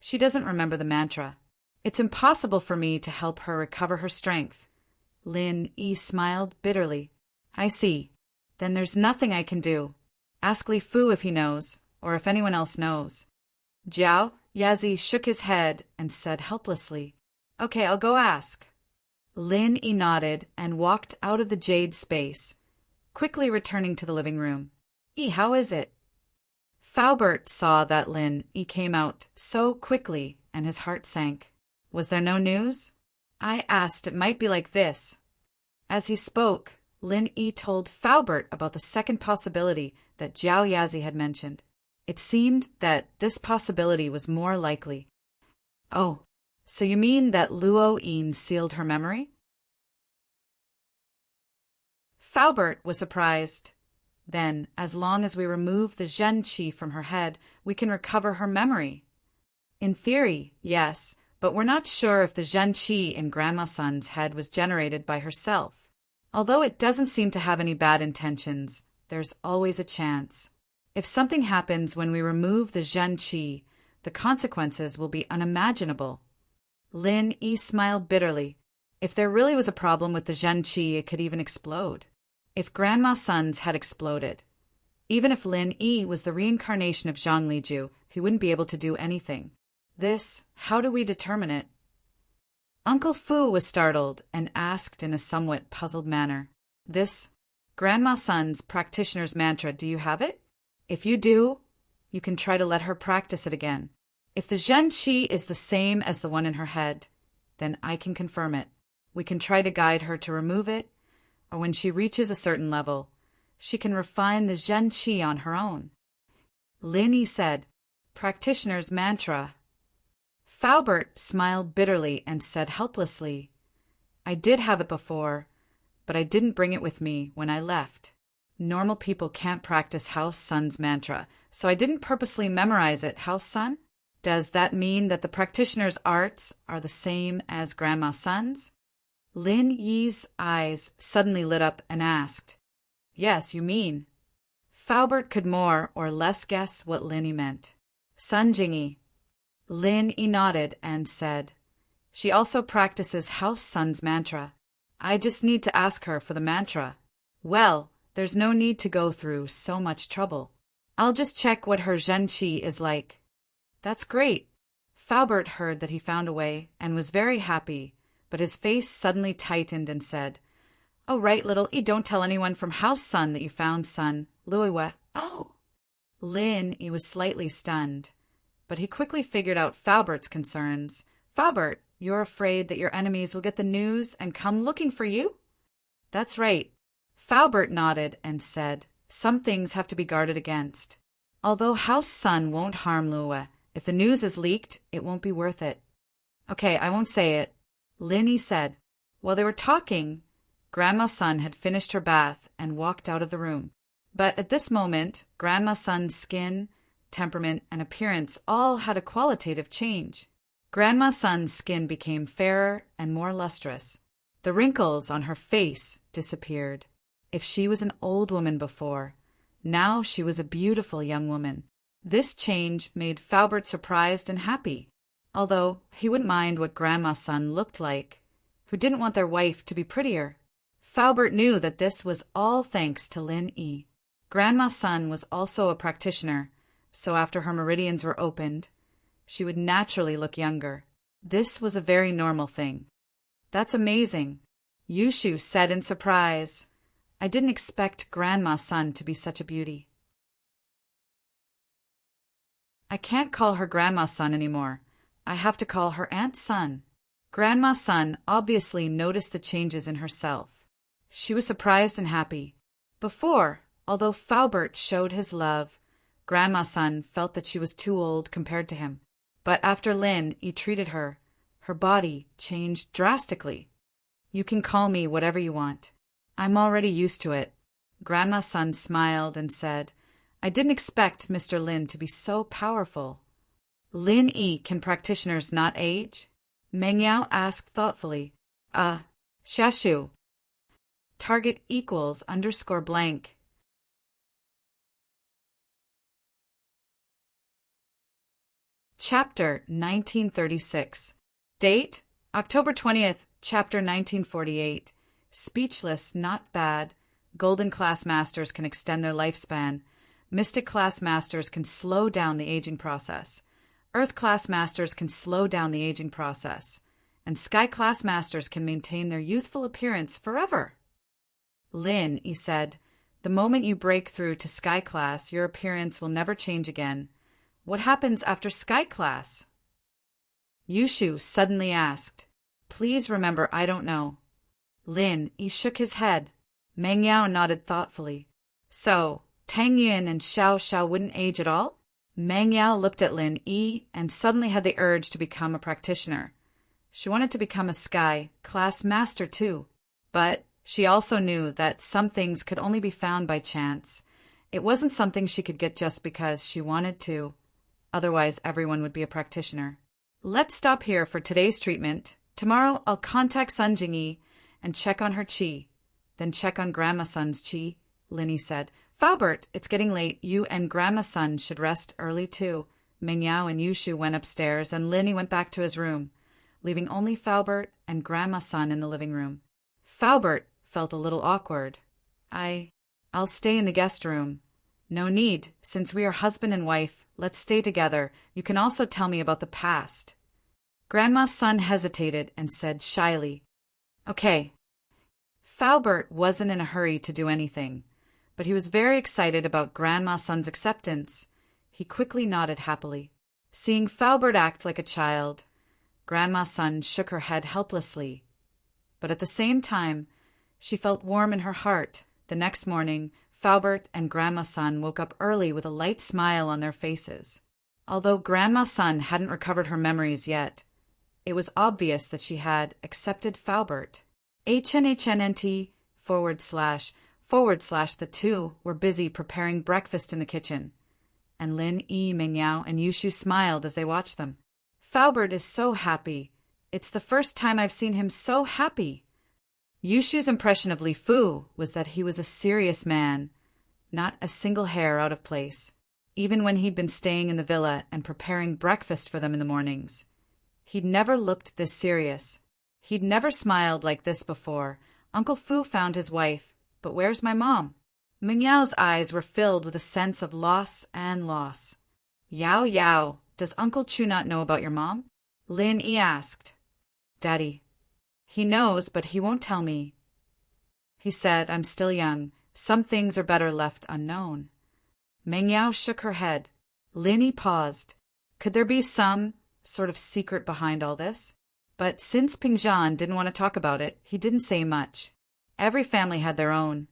she doesn't remember the mantra. It's impossible for me to help her recover her strength. Lin Yi smiled bitterly. I see. Then there's nothing I can do. Ask Li Fu if he knows, or if anyone else knows. Jiao Yazi shook his head and said helplessly, Okay, I'll go ask. Lin Yi nodded and walked out of the jade space, quickly returning to the living room. How is it? Faubert saw that Lin Yi came out so quickly, and his heart sank. Was there no news? I asked it might be like this. As he spoke, Lin Yi told Faubert about the second possibility that Jiao Yazi had mentioned. It seemed that this possibility was more likely. Oh, so you mean that Luo Yin sealed her memory? Faubert was surprised. Then, as long as we remove the Zhen Qi from her head, we can recover her memory. In theory, yes, but we're not sure if the Zhen Qi in Grandma Sun's head was generated by herself. Although it doesn't seem to have any bad intentions, there's always a chance. If something happens when we remove the Zhen Qi, the consequences will be unimaginable. Lin Yi smiled bitterly. If there really was a problem with the Zhen Qi, it could even explode. If Grandma Sun's had exploded, even if Lin Yi was the reincarnation of Zhang Liju, he wouldn't be able to do anything. How do we determine it? Uncle Fu was startled and asked in a somewhat puzzled manner. Grandma Sun's practitioner's mantra, do you have it? If you do, you can try to let her practice it again. If the Zhen Qi is the same as the one in her head, then I can confirm it. We can try to guide her to remove it, or when she reaches a certain level, she can refine the Zhen Qi on her own. Lin Yi said, practitioner's mantra. Faubert smiled bitterly and said helplessly, I did have it before, but I didn't bring it with me when I left. Normal people can't practice House Sun's mantra, so I didn't purposely memorize it. House Sun? Does that mean that the practitioner's arts are the same as Grandma Sun's? Lin Yi's eyes suddenly lit up and asked, Yes, you mean? Faubert could more or less guess what Lin Yi meant. Sun Jingyi. Lin Yi nodded and said, She also practices House Sun's mantra. I just need to ask her for the mantra. Well, there's no need to go through so much trouble. I'll just check what her Zhen Qi is like. That's great. Faubert heard that he found a way and was very happy, but his face suddenly tightened and said, Oh, right, little Yi, don't tell anyone from House Sun that you found Sun. Luiwa. Oh. Lin Yi was slightly stunned, but he quickly figured out Faubert's concerns. Faubert, you're afraid that your enemies will get the news and come looking for you? That's right. Faubert nodded and said, Some things have to be guarded against. Although House Sun won't harm Luiwa, if the news is leaked, it won't be worth it. Okay, I won't say it. Lin Yi said. While they were talking, Grandma Sun had finished her bath and walked out of the room. But at this moment, Grandma Sun's skin, temperament, and appearance all had a qualitative change. Grandma Sun's skin became fairer and more lustrous. The wrinkles on her face disappeared. If she was an old woman before, now she was a beautiful young woman. This change made Faubert surprised and happy, although he wouldn't mind what Grandma Sun looked like, who didn't want their wife to be prettier. Faubert knew that this was all thanks to Lin Yi. Grandma Sun was also a practitioner, so after her meridians were opened, she would naturally look younger. This was a very normal thing. That's amazing, Yushu said in surprise. I didn't expect Grandma Sun to be such a beauty. I can't call her Grandma Sun anymore. I have to call her Aunt Sun. Grandma Sun obviously noticed the changes in herself. She was surprised and happy. Before, although Faubert showed his love, Grandma Sun felt that she was too old compared to him. But after Lin Yi treated her, her body changed drastically. You can call me whatever you want. I'm already used to it. Grandma Sun smiled and said, I didn't expect Mr. Lin to be so powerful. Lin Yi, can practitioners not age? Meng Yao asked thoughtfully. Shashu. Target equals _blank. Chapter 1936. Date, October 20th, Chapter 1948. Speechless, not bad. Golden Class Masters can extend their lifespan. Mystic Class Masters can slow down the aging process. Earth Class Masters can slow down the aging process. And Sky Class Masters can maintain their youthful appearance forever. Lin, he said, the moment you break through to Sky Class, your appearance will never change again. What happens after Sky Class? Yushu suddenly asked. Please remember, I don't know. Lin, he shook his head. Meng Yao nodded thoughtfully. So, Tang Yin and Xiao Xiao wouldn't age at all? Meng Yao looked at Lin Yi and suddenly had the urge to become a practitioner. She wanted to become a Sky Class Master too. But she also knew that some things could only be found by chance. It wasn't something she could get just because she wanted to. Otherwise, everyone would be a practitioner. Let's stop here for today's treatment. Tomorrow, I'll contact Sun Jingyi and check on her qi. Then check on Grandma Sun's qi, Linny said. Faubert, it's getting late. You and Grandma Sun should rest early too. Meng Yao and Yushu went upstairs, and Linny went back to his room, leaving only Faubert and Grandma Sun in the living room. Faubert felt a little awkward. I'll stay in the guest room. No need. Since we are husband and wife, let's stay together. You can also tell me about the past. Grandma Sun hesitated and said shyly, Okay. Faubert wasn't in a hurry to do anything, but he was very excited about Grandma Sun's acceptance. He quickly nodded happily. Seeing Faubert act like a child, Grandma Sun shook her head helplessly. But at the same time, she felt warm in her heart. The next morning, Faubert and Grandma Sun woke up early with a light smile on their faces. Although Grandma Sun hadn't recovered her memories yet, it was obvious that she had accepted Faubert. HNHNNT / the two were busy preparing breakfast in the kitchen, and Lin Yi, Meng Yao, and Yushu smiled as they watched them. Faubert is so happy. It's the first time I've seen him so happy. Yushu's impression of Li Fu was that he was a serious man, not a single hair out of place, even when he'd been staying in the villa and preparing breakfast for them in the mornings. He'd never looked this serious. He'd never smiled like this before. Uncle Fu found his wife, but where's my mom? Meng Yao's eyes were filled with a sense of loss and loss. Yao Yao, does Uncle Chu not know about your mom? Lin Yi asked. Daddy. He knows, but he won't tell me. He said, I'm still young. Some things are better left unknown. Meng Yao shook her head. Lin Yi paused. Could there be some sort of secret behind all this? But since Pingzhan didn't want to talk about it, he didn't say much. Every family had their own.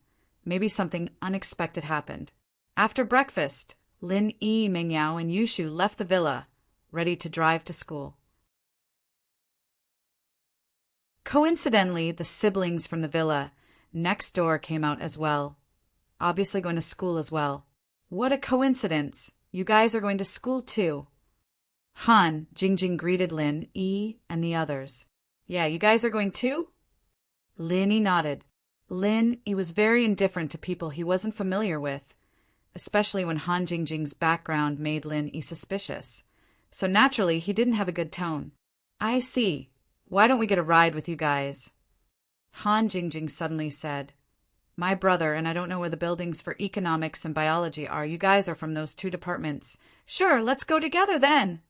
Maybe something unexpected happened. After breakfast, Lin Yi, Meng Yao, and Yushu left the villa, ready to drive to school. Coincidentally, the siblings from the villa next door came out as well, obviously going to school as well. What a coincidence! You guys are going to school too. Han Jingjing greeted Lin Yi and the others. Yeah, you guys are going too? Lin Yi nodded. Lin Yi was very indifferent to people he wasn't familiar with, especially when Han Jingjing's background made Lin Yi suspicious. So naturally, he didn't have a good tone. I see. Why don't we get a ride with you guys? Han Jingjing suddenly said. My brother, and I don't know where the buildings for economics and biology are. You guys are from those two departments. Sure, let's go together then.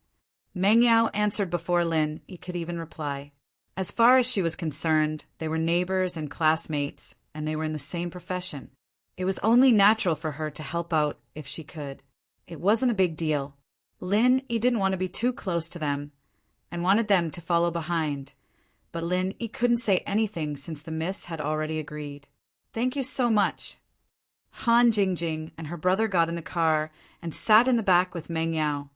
Meng Yao answered before Lin Yi could even reply. As far as she was concerned, they were neighbors and classmates, and they were in the same profession. It was only natural for her to help out if she could. It wasn't a big deal. Lin Yi didn't want to be too close to them, and wanted them to follow behind. But Lin Yi couldn't say anything since the miss had already agreed. Thank you so much. Han Jingjing and her brother got in the car and sat in the back with Meng Yao,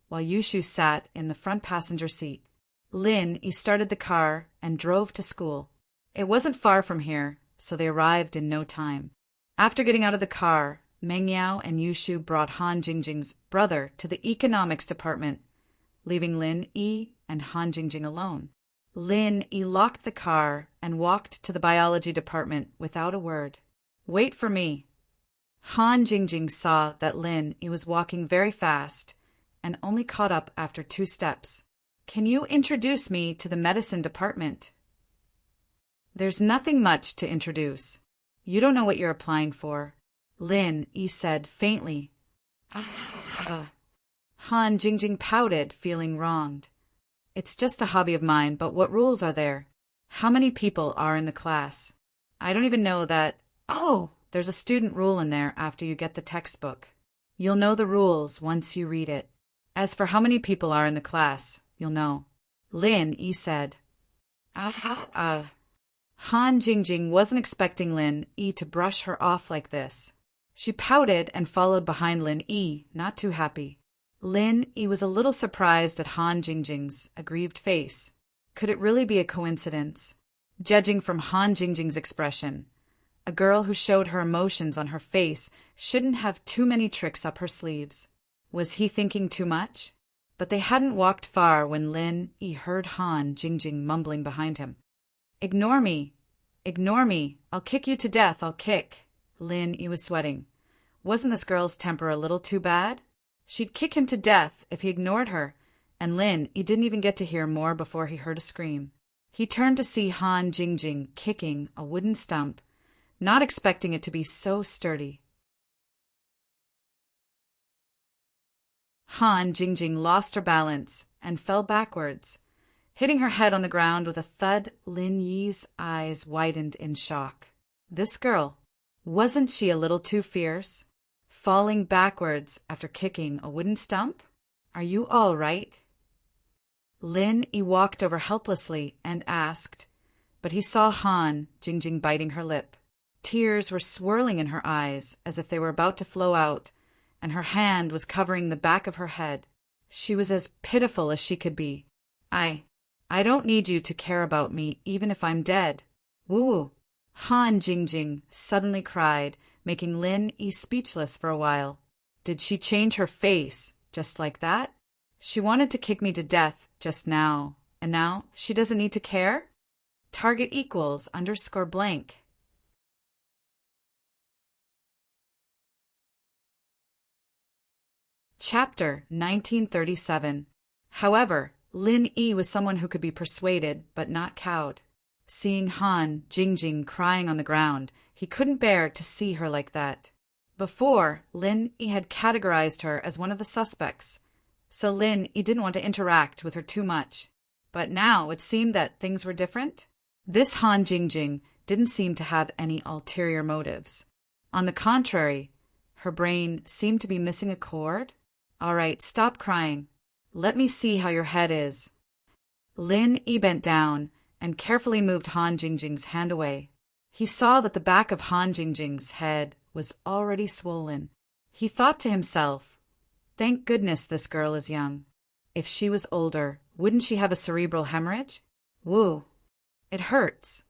while Yushu sat in the front passenger seat. Lin Yi started the car and drove to school. It wasn't far from here, so they arrived in no time. After getting out of the car, Meng Yao and Yushu brought Han Jingjing's brother to the economics department, leaving Lin Yi and Han Jingjing alone. Lin Yi locked the car and walked to the biology department without a word. Wait for me. Han Jingjing saw that Lin Yi was walking very fast and only caught up after 2 steps. Can you introduce me to the medicine department? There's nothing much to introduce. You don't know what you're applying for, Lin Yi said faintly. Han Jingjing pouted, feeling wronged. It's just a hobby of mine, but what rules are there? How many people are in the class? I don't even know that. Oh, there's a student rule in there after you get the textbook. You'll know the rules once you read it. As for how many people are in the class, you'll know. Lin Yi said. Han Jingjing wasn't expecting Lin Yi to brush her off like this. She pouted and followed behind Lin Yi, not too happy. Lin Yi was a little surprised at Han Jingjing's aggrieved face. Could it really be a coincidence? Judging from Han Jingjing's expression, A girl who showed her emotions on her face shouldn't have too many tricks up her sleeves. Was he thinking too much? But they hadn't walked far when Lin Yi heard Han Jingjing mumbling behind him. Ignore me! Ignore me! I'll kick you to death, I'll kick! Lin Yi was sweating. Wasn't this girl's temper a little too bad? She'd kick him to death if he ignored her, and Lin Yi didn't even get to hear more before he heard a scream. He turned to see Han Jingjing kicking a wooden stump, not expecting it to be so sturdy. Han Jingjing lost her balance and fell backwards. Hitting her head on the ground with a thud, Lin Yi's eyes widened in shock. This girl, wasn't she a little too fierce? Falling backwards after kicking a wooden stump? Are you all right? Lin Yi walked over helplessly and asked, but he saw Han Jingjing biting her lip. Tears were swirling in her eyes as if they were about to flow out, and her hand was covering the back of her head. She was as pitiful as she could be. I don't need you to care about me even if I'm dead. Woo! Han Jingjing suddenly cried, making Lin Yi speechless for a while. Did she change her face just like that? She wanted to kick me to death just now, and now she doesn't need to care? Target equals _blank. Chapter 1937. However, Lin Yi was someone who could be persuaded but not cowed. Seeing Han Jingjing crying on the ground, he couldn't bear to see her like that. Before, Lin Yi had categorized her as one of the suspects, so Lin Yi didn't want to interact with her too much. But now it seemed that things were different. This Han Jingjing didn't seem to have any ulterior motives. On the contrary, her brain seemed to be missing a chord. All right, stop crying. Let me see how your head is. Lin Yi bent down and carefully moved Han Jingjing's hand away. He saw that the back of Han Jingjing's head was already swollen. He thought to himself, thank goodness this girl is young. If she was older, wouldn't she have a cerebral hemorrhage? Woo! It hurts.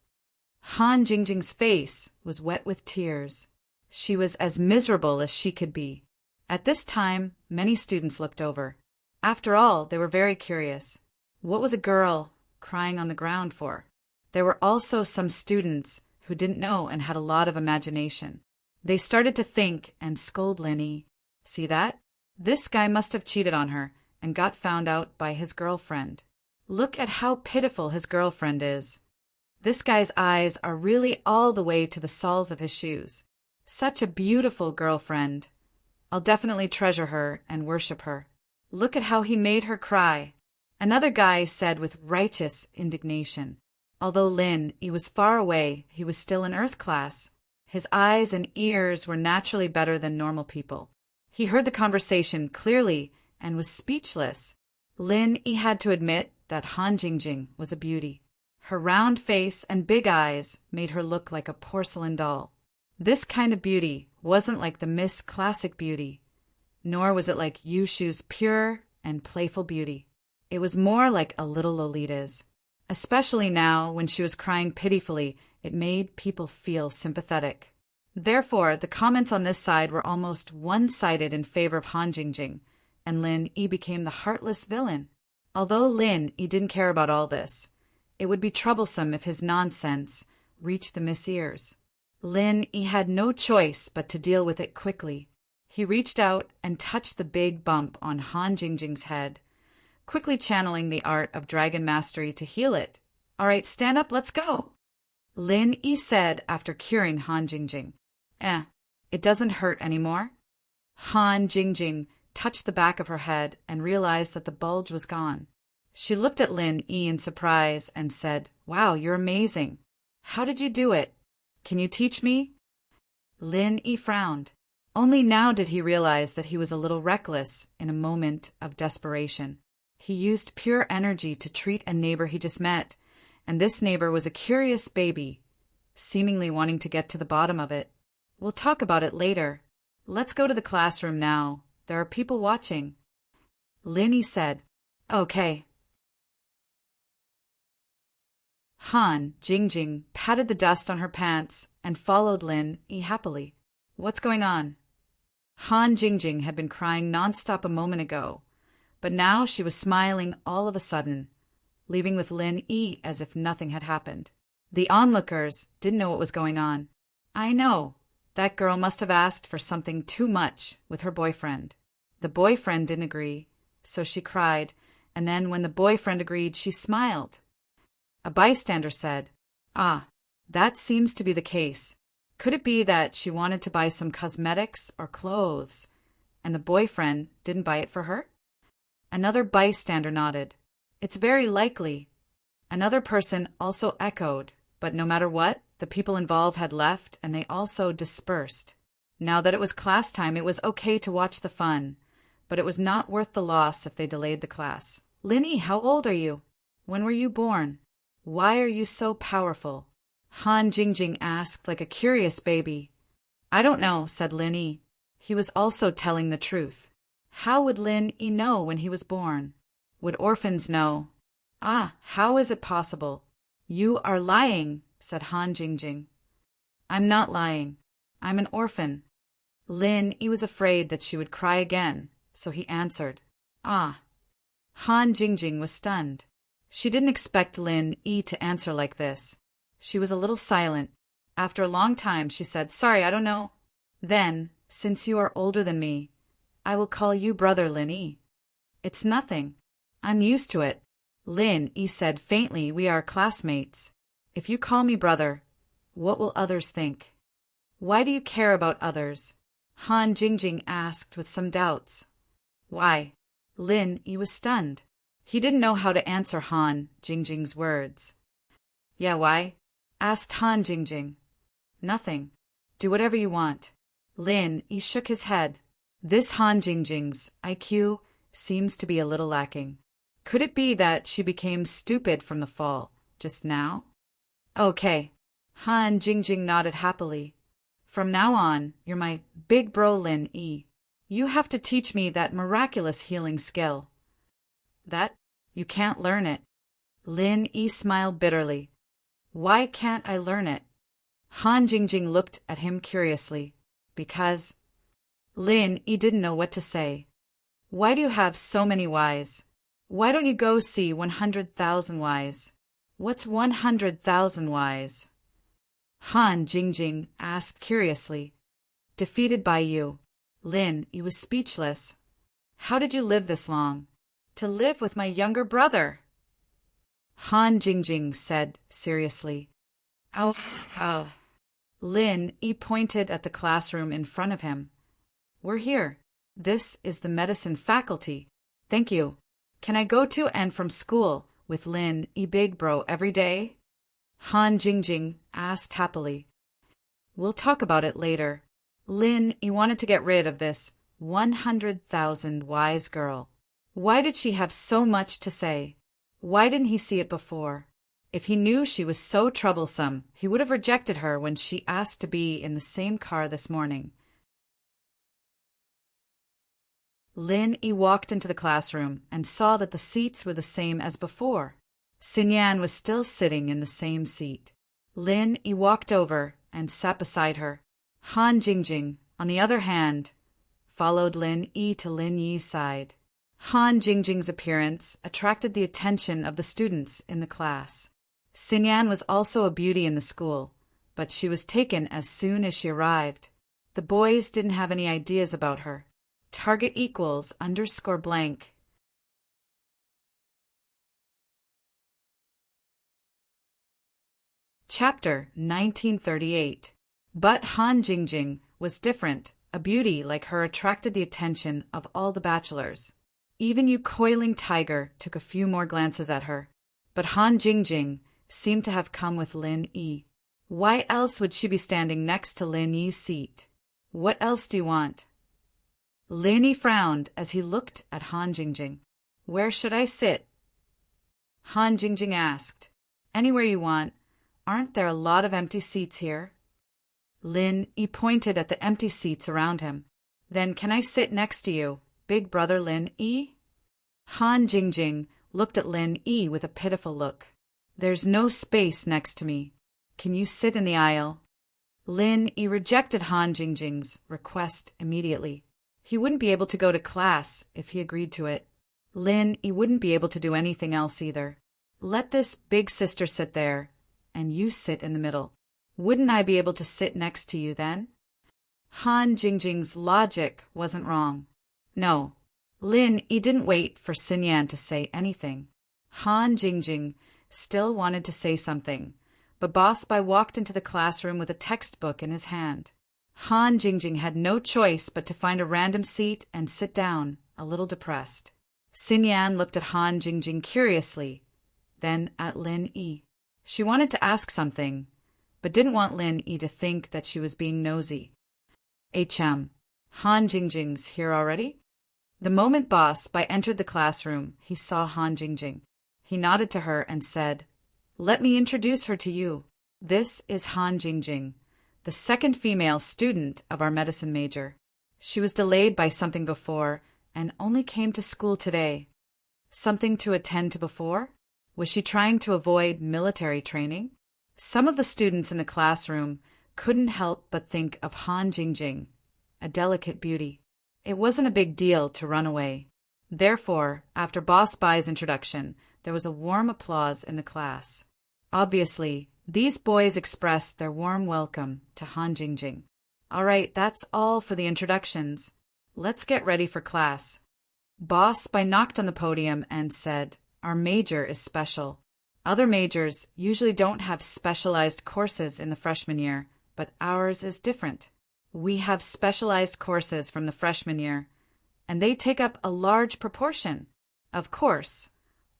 Han Jingjing's face was wet with tears. She was as miserable as she could be. At this time, many students looked over. After all, they were very curious. What was a girl crying on the ground for? There were also some students who didn't know and had a lot of imagination. They started to think and scold Lin Yi. See that? This guy must have cheated on her and got found out by his girlfriend. Look at how pitiful his girlfriend is. This guy's eyes are really all the way to the soles of his shoes. Such a beautiful girlfriend. I'll definitely treasure her and worship her. Look at how he made her cry. Another guy said with righteous indignation. Although Lin Yi was far away, he was still in Earth class. His eyes and ears were naturally better than normal people. He heard the conversation clearly and was speechless. Lin Yi had to admit that Han Jingjing was a beauty. Her round face and big eyes made her look like a porcelain doll. This kind of beauty wasn't like the Miss Classic beauty, nor was it like Yushu's pure and playful beauty. It was more like a little Lolita's. Especially now, when she was crying pitifully, it made people feel sympathetic. Therefore, the comments on this side were almost one-sided in favor of Han Jingjing, and Lin Yi became the heartless villain. Although Lin Yi didn't care about all this, it would be troublesome if his nonsense reached the Miss ears. Lin Yi had no choice but to deal with it quickly. He reached out and touched the big bump on Han Jingjing's head, quickly channeling the art of dragon mastery to heal it. All right, stand up, let's go. Lin Yi said after curing Han Jingjing. It doesn't hurt anymore. Han Jingjing touched the back of her head and realized that the bulge was gone. She looked at Lin Yi in surprise and said, "Wow, you're amazing. How did you do it? Can you teach me?" Lin Yi frowned. Only now did he realize that he was a little reckless in a moment of desperation. He used pure energy to treat a neighbor he just met, and this neighbor was a curious baby, seemingly wanting to get to the bottom of it. We'll talk about it later. Let's go to the classroom now. There are people watching. Lin Yi said, "Okay." Han Jingjing patted the dust on her pants and followed Lin Yi happily. What's going on? Han Jingjing had been crying nonstop a moment ago, but now she was smiling all of a sudden, leaving with Lin Yi as if nothing had happened. The onlookers didn't know what was going on. I know. That girl must have asked for something too much with her boyfriend. The boyfriend didn't agree, so she cried, and then when the boyfriend agreed, she smiled. A bystander said, "Ah, that seems to be the case. Could it be that she wanted to buy some cosmetics or clothes, and the boyfriend didn't buy it for her?" Another bystander nodded. "It's very likely." Another person also echoed, but no matter what, the people involved had left and they also dispersed. Now that it was class time, it was okay to watch the fun, but it was not worth the loss if they delayed the class. "Lin Yi, how old are you? When were you born? Why are you so powerful?" Han Jingjing asked like a curious baby. "I don't know," said Lin Yi. He was also telling the truth. How would Lin Yi know when he was born? Would orphans know? Ah, how is it possible? "You are lying," said Han Jingjing. "I'm not lying. I'm an orphan." Lin Yi was afraid that she would cry again, so he answered, "Ah." Han Jingjing was stunned. She didn't expect Lin Yi to answer like this. She was a little silent. After a long time, she said, "Sorry, I don't know." "Then, since you are older than me, I will call you brother Lin Yi." "It's nothing. I'm used to it." Lin Yi said faintly, "We are classmates. If you call me brother, what will others think?" "Why do you care about others?" Han Jingjing asked with some doubts. "Why?" Lin Yi was stunned. He didn't know how to answer Han Jingjing's words. "Yeah, why?" asked Han Jingjing. "Nothing. Do whatever you want." Lin Yi shook his head. This Han Jingjing's IQ seems to be a little lacking. Could it be that she became stupid from the fall just now? "Okay." Han Jingjing nodded happily. "From now on, you're my big bro Lin Yi. You have to teach me that miraculous healing skill." "That? You can't learn it." Lin Yi smiled bitterly. "Why can't I learn it?" Han Jingjing looked at him curiously. "Because—" Lin Yi didn't know what to say. "Why do you have so many whys? Why don't you go see 100,000 whys? What's 100,000 whys?" Han Jingjing asked curiously. "Defeated by you." Lin Yi was speechless. "How did you live this long?" "To live with my younger brother." Han Jingjing said seriously. "Ow, ow." Lin Yi pointed at the classroom in front of him. "We're here. This is the medicine faculty. Thank you. Can I go to and from school with Lin Yi Big Bro every day?" Han Jingjing asked happily. "We'll talk about it later." Lin Yi wanted to get rid of this 100,000 wise girl. Why did she have so much to say? Why didn't he see it before? If he knew she was so troublesome, he would have rejected her when she asked to be in the same car this morning. Lin Yi walked into the classroom and saw that the seats were the same as before. Xinyan was still sitting in the same seat. Lin Yi walked over and sat beside her. Han Jingjing, on the other hand, followed Lin Yi to Lin Yi's side. Han Jingjing's appearance attracted the attention of the students in the class. Xinyan was also a beauty in the school, but she was taken as soon as she arrived. The boys didn't have any ideas about her. Target equals _ blank. Chapter 1938. But Han Jingjing was different. A beauty like her attracted the attention of all the bachelors. Even Yu Coiling Tiger took a few more glances at her. But Han Jingjing seemed to have come with Lin Yi. Why else would she be standing next to Lin Yi's seat? "What else do you want?" Lin Yi frowned as he looked at Han Jingjing. "Where should I sit?" Han Jingjing asked. "Anywhere you want. Aren't there a lot of empty seats here?" Lin Yi pointed at the empty seats around him. "Then can I sit next to you, big brother Lin Yi?" Han Jingjing looked at Lin Yi with a pitiful look. There's no space next to me. Can you sit in the aisle? Lin Yi rejected Han Jingjing's request immediately. He wouldn't be able to go to class if he agreed to it. Lin Yi wouldn't be able to do anything else either. Let this big sister sit there, and you sit in the middle. Wouldn't I be able to sit next to you then? Han Jingjing's logic wasn't wrong. No, Lin Yi didn't wait for Xin Yan to say anything. Han Jingjing still wanted to say something, but Boss Bai walked into the classroom with a textbook in his hand. Han Jingjing had no choice but to find a random seat and sit down, a little depressed. Xin Yan looked at Han Jingjing curiously, then at Lin Yi. She wanted to ask something, but didn't want Lin Yi to think that she was being nosy. Han Jingjing's here already? The moment Boss Bai entered the classroom, he saw Han Jingjing. He nodded to her and said, "Let me introduce her to you. This is Han Jingjing, the second female student of our medicine major. She was delayed by something before and only came to school today." Something to attend to before? Was she trying to avoid military training? Some of the students in the classroom couldn't help but think of Han Jingjing, a delicate beauty. It wasn't a big deal to run away. Therefore, after Boss Bai's introduction, there was a warm applause in the class. Obviously, these boys expressed their warm welcome to Han Jingjing. All right, that's all for the introductions. Let's get ready for class. Boss Bai knocked on the podium and said, "Our major is special. Other majors usually don't have specialized courses in the freshman year, but ours is different. We have specialized courses from the freshman year, and they take up a large proportion. Of course,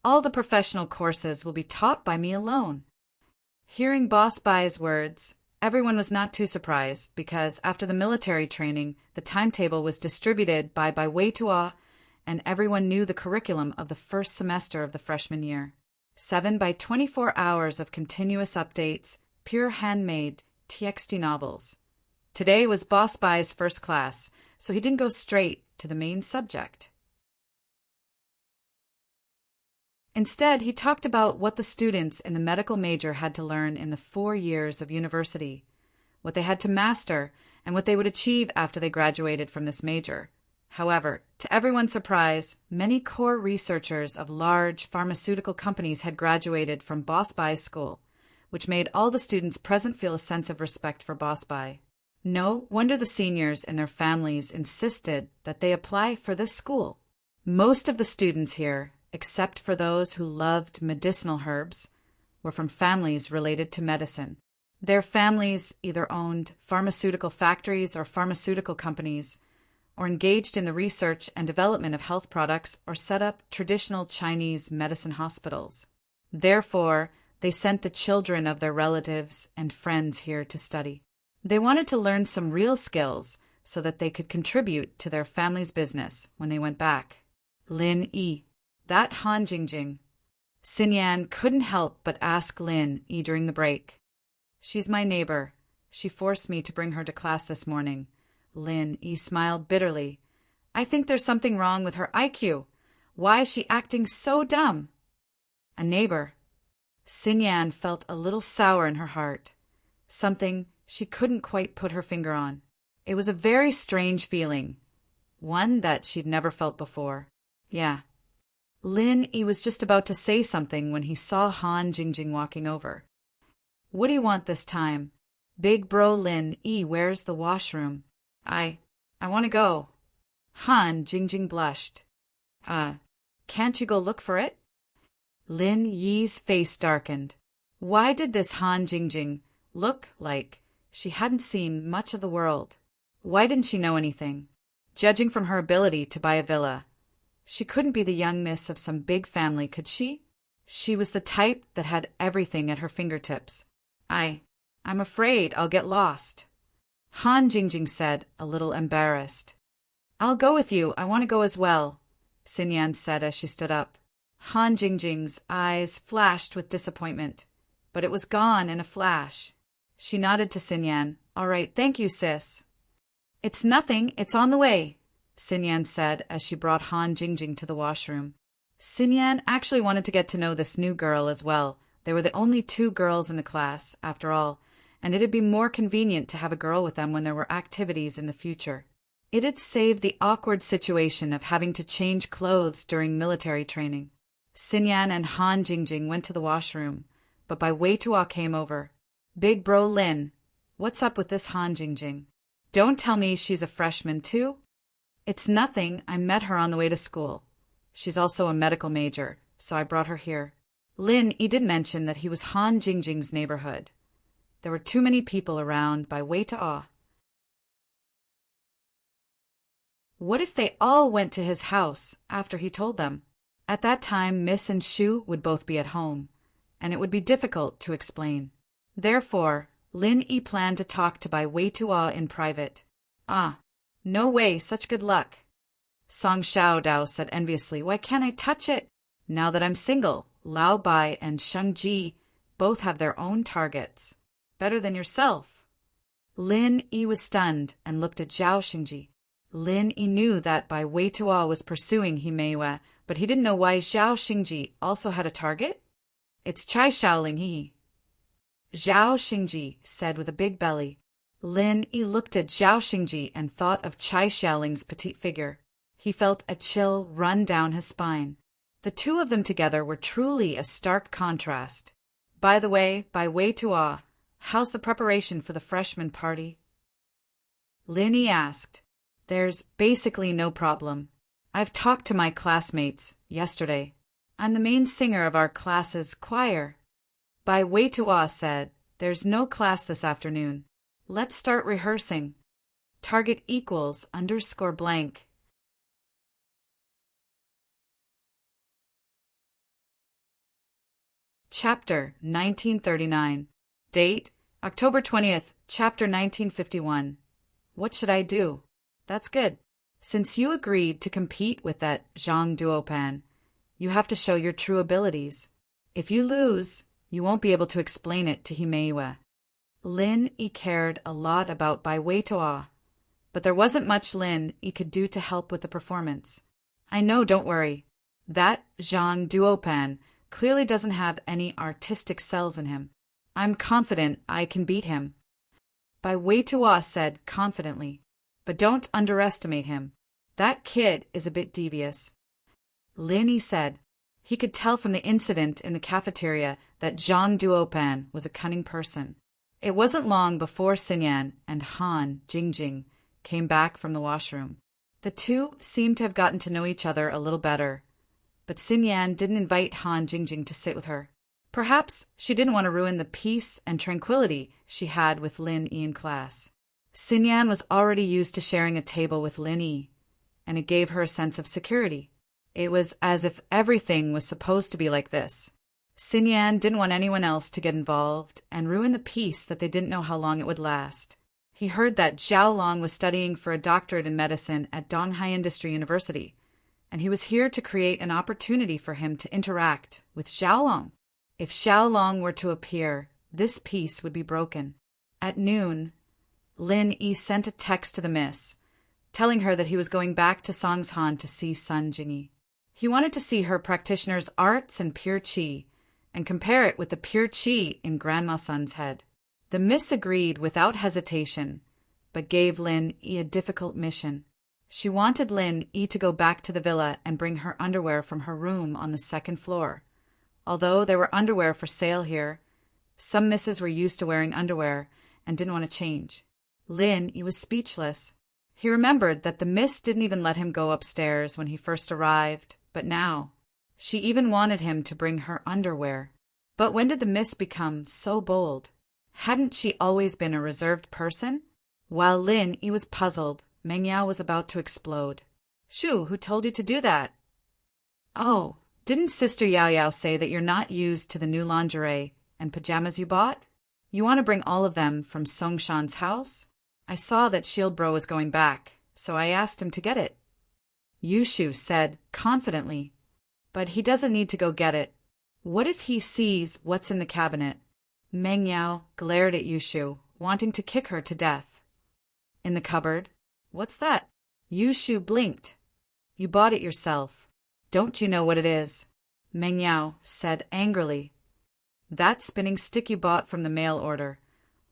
all the professional courses will be taught by me alone." Hearing Boss Bai's words, everyone was not too surprised because after the military training, the timetable was distributed by Wei Tuo, and everyone knew the curriculum of the first semester of the freshman year. 7 by 24 hours of continuous updates, pure handmade TXT novels. Today was Boss Bai's first class, so he didn't go straight to the main subject. Instead, he talked about what the students in the medical major had to learn in the 4 years of university, what they had to master, and what they would achieve after they graduated from this major. However, to everyone's surprise, many core researchers of large pharmaceutical companies had graduated from Boss Bai's school, which made all the students present feel a sense of respect for Boss Bai. No wonder the seniors and their families insisted that they apply for this school. Most of the students here, except for those who loved medicinal herbs, were from families related to medicine. Their families either owned pharmaceutical factories or pharmaceutical companies, or engaged in the research and development of health products, or set up traditional Chinese medicine hospitals. Therefore, they sent the children of their relatives and friends here to study. They wanted to learn some real skills so that they could contribute to their family's business when they went back. Lin Yi, that Han Jingjing. Xin Yan couldn't help but ask Lin Yi during the break. "She's my neighbor. She forced me to bring her to class this morning." Lin Yi smiled bitterly. "I think there's something wrong with her IQ. Why is she acting so dumb?" A neighbor. Xin Yan felt a little sour in her heart. Something she couldn't quite put her finger on. It was a very strange feeling, one that she'd never felt before. Yeah. Lin Yi was just about to say something when he saw Han Jingjing walking over. "What do you want this time?" "Big bro Lin Yi, where's the washroom?" I want to go." Han Jingjing blushed. Can't you go look for it?" Lin Yi's face darkened. Why did this Han Jingjing look like she hadn't seen much of the world? Why didn't she know anything? Judging from her ability to buy a villa, she couldn't be the young miss of some big family, could she? She was the type that had everything at her fingertips. I'm afraid I'll get lost." Han Jingjing said, a little embarrassed. "I'll go with you. I want to go as well," Xin Yan said as she stood up. Han Jingjing's eyes flashed with disappointment, but it was gone in a flash. She nodded to Xin Yan. "All right, thank you, sis." "It's nothing. It's on the way," Xin Yan said as she brought Han Jingjing to the washroom. Xin Yan actually wanted to get to know this new girl as well, They were the only two girls in the class, after all, and it'd be more convenient to have a girl with them when there were activities in the future. It'd save the awkward situation of having to change clothes during military training. Xinyan and Han Jingjing went to the washroom, but Bai Weitua came over. "Big bro Lin, what's up with this Han Jingjing? Don't tell me she's a freshman too?" "It's nothing, I met her on the way to school. She's also a medical major, so I brought her here." Lin did mention that he was Han Jingjing's neighborhood. There were too many people around Bai Weitua. What if they all went to his house after he told them? At that time, Miss and Shu would both be at home, and it would be difficult to explain. Therefore, Lin Yi planned to talk to Bai Weitua in private. "Ah, no way, such good luck." Song Xiao Dao said enviously, "Why can't I touch it? Now that I'm single, Lao Bai and Sheng Ji both have their own targets. Better than yourself." Lin Yi was stunned and looked at Zhao Xingji. Lin Yi knew that Bai Weitua was pursuing Himeiwa, but he didn't know why Zhao Xingji also had a target. "It's Chai Shaoling He," Zhao Xingji said with a big belly. Lin Yi looked at Zhao Xingji and thought of Chai Xiaoling's petite figure. He felt a chill run down his spine. The two of them together were truly a stark contrast. "By the way, Bai Weitua, how's the preparation for the freshman party?" Lin Yi asked. "There's basically no problem. I've talked to my classmates yesterday. I'm the main singer of our class's choir." Bai Weitua said, "There's no class this afternoon. Let's start rehearsing. Target equals _ blank." Chapter 1939. Date, October 20th, Chapter 1951. What should I do? That's good. Since you agreed to compete with that Zhang Duopan, you have to show your true abilities. If you lose, you won't be able to explain it to Himeiwa. Lin Yi cared a lot about Bai Weitua, but there wasn't much Lin Yi could do to help with the performance. "I know, don't worry. That Zhang Duopan clearly doesn't have any artistic cells in him. I'm confident I can beat him," Bai Weitua said confidently. "But don't underestimate him. That kid is a bit devious." Lin Yi said. He could tell from the incident in the cafeteria that Zhang Duopan was a cunning person. It wasn't long before Xinyan and Han Jingjing came back from the washroom. The two seemed to have gotten to know each other a little better, but Xinyan didn't invite Han Jingjing to sit with her. Perhaps she didn't want to ruin the peace and tranquility she had with Lin Yi in class. Xinyan was already used to sharing a table with Lin Yi, and it gave her a sense of security. It was as if everything was supposed to be like this. Xinyan didn't want anyone else to get involved and ruin the peace that they didn't know how long it would last. He heard that Zhao Long was studying for a doctorate in medicine at Donghai Industry University, and he was here to create an opportunity for him to interact with Zhao Long. If Zhao Long were to appear, this peace would be broken. At noon, Lin Yi sent a text to the miss, telling her that he was going back to Songshan to see Sun Jingyi. He wanted to see her practitioner's arts and pure qi, and compare it with the pure qi in Grandma Sun's head. The miss agreed without hesitation, but gave Lin Yi a difficult mission. She wanted Lin Yi to go back to the villa and bring her underwear from her room on the second floor. Although there were underwear for sale here, some misses were used to wearing underwear and didn't want to change. Lin Yi was speechless. He remembered that the miss didn't even let him go upstairs when he first arrived, but now she even wanted him to bring her underwear. But when did the miss become so bold? Hadn't she always been a reserved person? While Lin Yi was puzzled, Meng Yao was about to explode. "Shu, who told you to do that?" "Oh, didn't Sister Yao Yao say that you're not used to the new lingerie and pajamas you bought? You want to bring all of them from Songshan's house? I saw that Shield Bro was going back, so I asked him to get it." Yushu said confidently. "But he doesn't need to go get it. What if he sees what's in the cabinet?" Meng Yao glared at Yushu, wanting to kick her to death. "In the cupboard? What's that?" Yushu blinked. "You bought it yourself. Don't you know what it is?" Meng Yao said angrily. That spinning stick you bought from the mail order.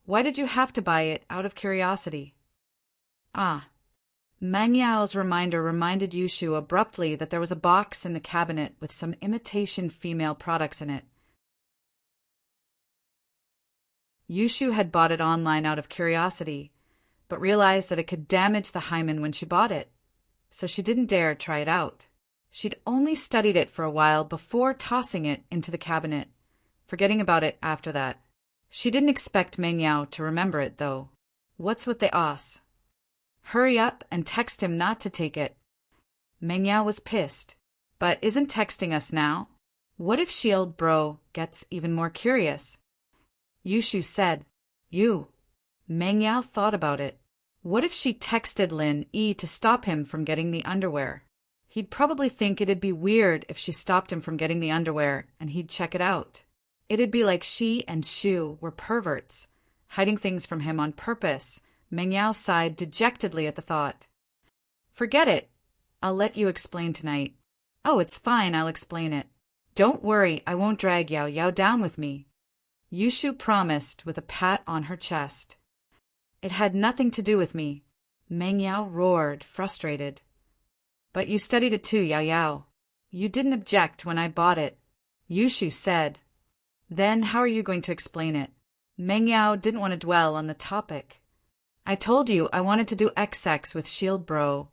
Why did you have to buy it out of curiosity? Ah. Meng Yao's reminder reminded Yushu abruptly that there was a box in the cabinet with some imitation female products in it. Yushu had bought it online out of curiosity, but realized that it could damage the hymen when she bought it, so she didn't dare try it out. She'd only studied it for a while before tossing it into the cabinet, forgetting about it after that. She didn't expect Meng Yao to remember it, though. What's with the os? Hurry up and text him not to take it. Meng Yao was pissed. But isn't texting us now? What if Shield Bro gets even more curious? Yushu said. Meng Yao thought about it. What if she texted Lin Yi to stop him from getting the underwear? He'd probably think it'd be weird if she stopped him from getting the underwear, and he'd check it out. It'd be like she and Shu were perverts, hiding things from him on purpose. Meng Yao sighed dejectedly at the thought. Forget it. I'll let you explain tonight. Oh, it's fine, I'll explain it. Don't worry, I won't drag Yao Yao down with me. Yushu promised with a pat on her chest. It had nothing to do with me. Meng Yao roared, frustrated. But you studied it too, Yao Yao. You didn't object when I bought it. Yushu said. Then how are you going to explain it? Meng Yao didn't want to dwell on the topic. I told you I wanted to do XX with Shield Bro,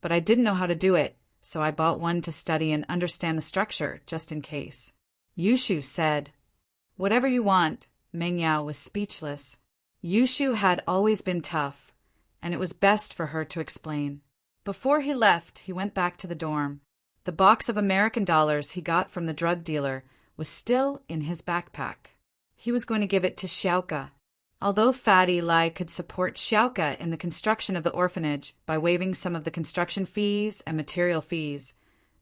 but I didn't know how to do it, so I bought one to study and understand the structure, just in case. Yushu said. Whatever you want. Meng Yao was speechless. Yushu had always been tough, and it was best for her to explain. Before he left, he went back to the dorm. The box of American dollars he got from the drug dealer was still in his backpack. He was going to give it to Xiaoka. Although Fatty Lai could support Xiaoka in the construction of the orphanage by waiving some of the construction fees and material fees,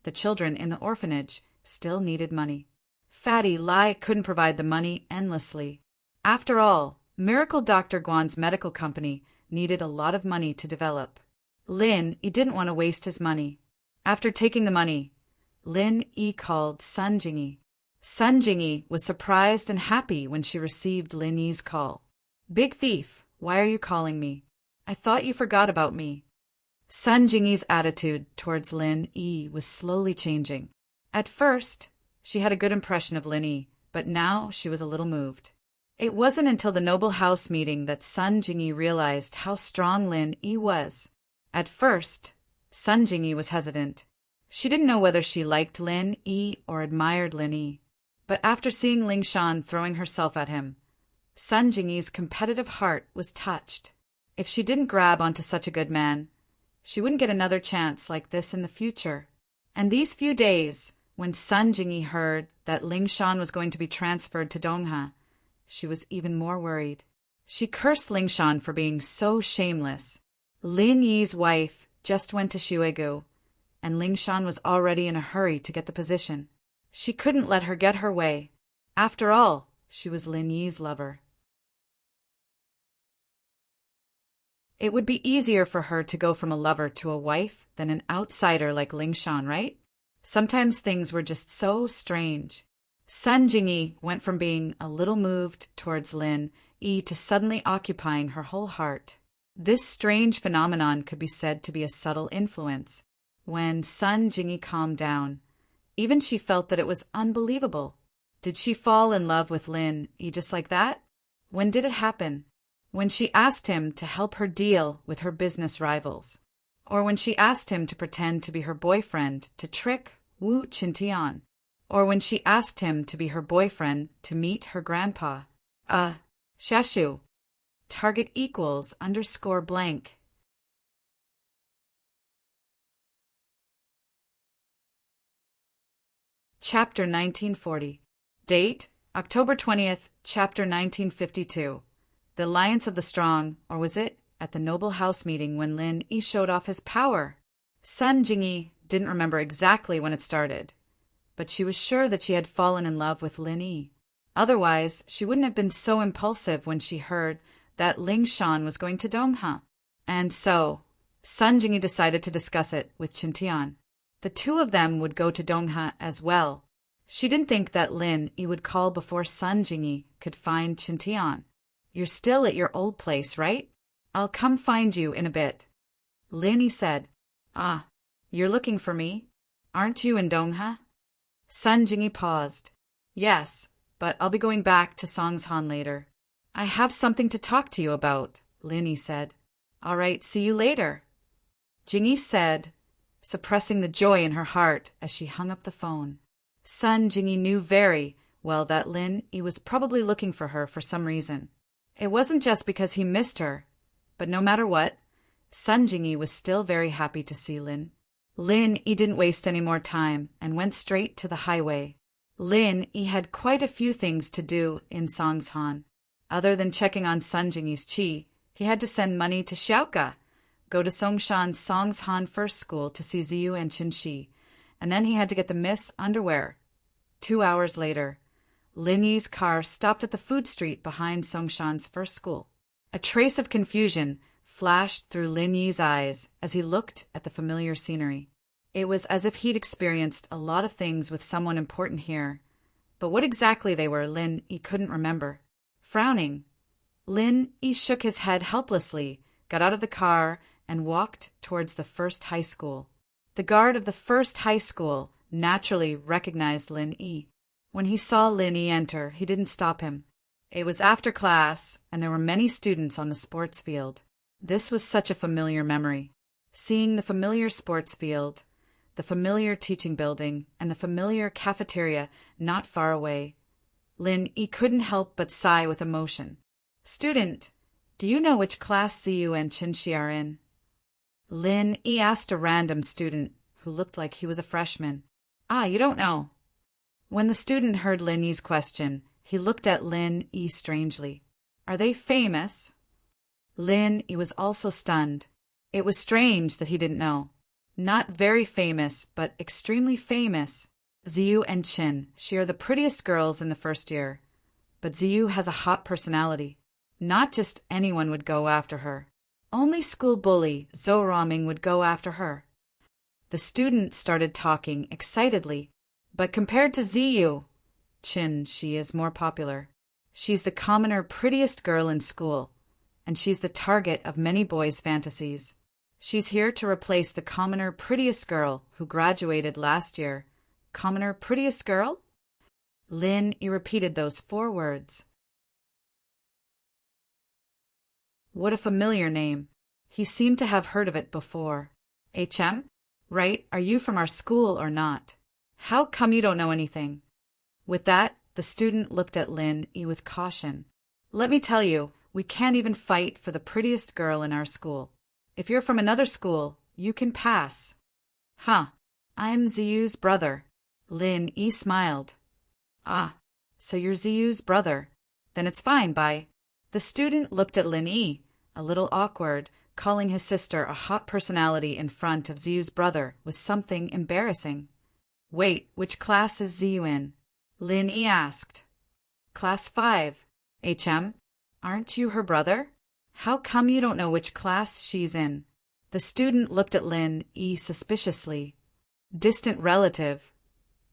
the children in the orphanage still needed money. Fatty Lai couldn't provide the money endlessly. After all, Miracle Dr. Guan's medical company needed a lot of money to develop. Lin Yi didn't want to waste his money. After taking the money, Lin Yi called Sun Jingyi. Sun Jingyi was surprised and happy when she received Lin Yi's call. Big thief, why are you calling me? I thought you forgot about me. Sun Jingyi's attitude towards Lin Yi was slowly changing. At first, she had a good impression of Lin Yi, but now she was a little moved. It wasn't until the Noble House meeting that Sun Jingyi realized how strong Lin Yi was. At first, Sun Jingyi was hesitant. She didn't know whether she liked Lin Yi or admired Lin Yi. But after seeing Ling Shan throwing herself at him, Sun Jingyi's competitive heart was touched. If she didn't grab onto such a good man, she wouldn't get another chance like this in the future. And these few days, when Sun Jingyi heard that Ling Shan was going to be transferred to Dongha, she was even more worried. She cursed Ling Shan for being so shameless. Lin Yi's wife just went to Shuegu, and Ling Shan was already in a hurry to get the position. She couldn't let her get her way. After all, she was Lin Yi's lover. It would be easier for her to go from a lover to a wife than an outsider like Ling Shan, right? Sometimes things were just so strange. Sun Jingyi went from being a little moved towards Lin Yi to suddenly occupying her whole heart. This strange phenomenon could be said to be a subtle influence. When Sun Jingyi calmed down, even she felt that it was unbelievable. Did she fall in love with Lin Yi just like that? When did it happen? When she asked him to help her deal with her business rivals? Or when she asked him to pretend to be her boyfriend to trick Wu Qintian? Or when she asked him to be her boyfriend to meet her grandpa? Shashu. Target equals _blank. Chapter 1940. Date, October 20th, Chapter 1952. The Alliance of the Strong, or was it at the Noble House meeting when Lin Yi showed off his power? Sun Jingyi didn't remember exactly when it started, but she was sure that she had fallen in love with Lin Yi. Otherwise, she wouldn't have been so impulsive when she heard that Ling Shan was going to Dongha. And so, Sun Jingyi decided to discuss it with Qintian. The two of them would go to Dongha as well. She didn't think that Lin Yi would call before Sun Jingyi could find Chintian. You're still at your old place, right? I'll come find you in a bit. Lin Yi said, Ah, you're looking for me? Aren't you in Dongha? Sun Jingyi paused. Yes, but I'll be going back to Songshan later. I have something to talk to you about, Lin Yi said. All right, see you later, Jingyi said, suppressing the joy in her heart as she hung up the phone. Sun Jingyi knew very well that Lin Yi was probably looking for her for some reason. It wasn't just because he missed her, but no matter what, Sun Jingyi was still very happy to see Lin. Lin Yi didn't waste any more time and went straight to the highway. Lin Yi had quite a few things to do in Songshan. Other than checking on Sun Jingyi's chi, he had to send money to Xiaoka, go to Songshan's Songshan First School to see Ziyu and Qinshi, and then he had to get the Miss underwear. 2 hours later, Lin Yi's car stopped at the food street behind Songshan's first school. A trace of confusion flashed through Lin Yi's eyes as he looked at the familiar scenery. It was as if he'd experienced a lot of things with someone important here, but what exactly they were Lin Yi couldn't remember. Frowning, Lin Yi shook his head helplessly, got out of the car, and walked towards the first high school. The guard of the first high school naturally recognized Lin Yi. When he saw Lin Yi enter, he didn't stop him. It was after class, and there were many students on the sports field. This was such a familiar memory. Seeing the familiar sports field, the familiar teaching building, and the familiar cafeteria not far away, Lin Yi couldn't help but sigh with emotion. Student, do you know which class Ziyu and Qinshi are in? Lin Yi asked a random student who looked like he was a freshman. Ah, you don't know. When the student heard Lin Yi's question, he looked at Lin Yi strangely. Are they famous? Lin Yi was also stunned. It was strange that he didn't know. Not very famous, but extremely famous. Ziyu and Qin, she are the prettiest girls in the first year. But Ziyu has a hot personality. Not just anyone would go after her. Only school bully Zhou Raming would go after her. The student started talking excitedly. But compared to Ziyu, Qin, she is more popular. She's the commoner, prettiest girl in school, and she's the target of many boys' fantasies. She's here to replace the commoner, prettiest girl who graduated last year. Commoner, prettiest girl? Lin Yi repeated those 4 words. What a familiar name. He seemed to have heard of it before. HM? Right, are you from our school or not? How come you don't know anything? With that, the student looked at Lin Yi with caution. Let me tell you, we can't even fight for the prettiest girl in our school. If you're from another school, you can pass. Huh, I'm Ziyu's brother. Lin Yi smiled. Ah, so you're Ziyu's brother. Then it's fine, bye. The student looked at Lin Yi, a little awkward. Calling his sister a hot personality in front of Ziyu's brother was something embarrassing. Wait, which class is Ziyu in? Lin Yi asked. Class 5. HM, aren't you her brother? How come you don't know which class she's in? The student looked at Lin Yi suspiciously. Distant relative.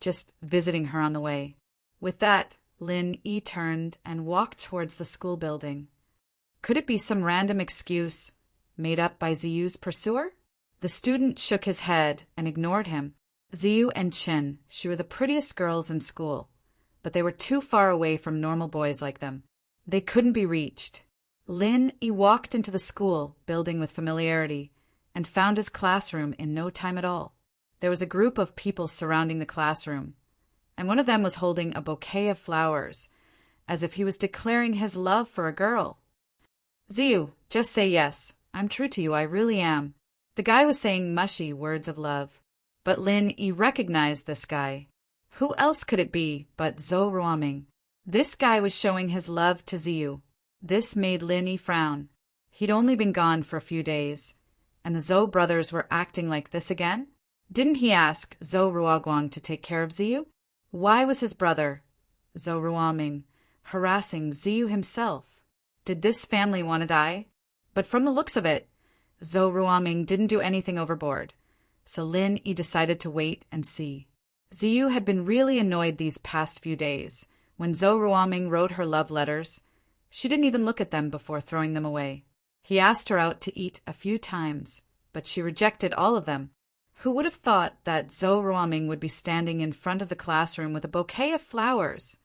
Just visiting her on the way. With that, Lin Yi turned and walked towards the school building. Could it be some random excuse made up by Ziyu's pursuer? The student shook his head and ignored him. Ziyu and Qin, she were the prettiest girls in school, but they were too far away from normal boys like them. They couldn't be reached. Lin Yi walked into the school building with familiarity and found his classroom in no time at all. There was a group of people surrounding the classroom, and one of them was holding a bouquet of flowers, as if he was declaring his love for a girl. Ziyu, just say yes. I'm true to you, I really am. The guy was saying mushy words of love. But Lin Yi recognized this guy. Who else could it be but Zhou Ruoming? This guy was showing his love to Ziyu. This made Lin Yi frown. He'd only been gone for a few days, and the Zhou brothers were acting like this again? Didn't he ask Zhou Ruoguang to take care of Ziyu? Why was his brother, Zhou Ruoming, harassing Ziyu himself? Did this family want to die? But from the looks of it, Zhou Ruoming didn't do anything overboard, so Lin Yi decided to wait and see. Ziyu had been really annoyed these past few days. When Zhou Ruoming wrote her love letters, she didn't even look at them before throwing them away. He asked her out to eat a few times, but she rejected all of them. Who would have thought that Zhou Ruoming would be standing in front of the classroom with a bouquet of flowers?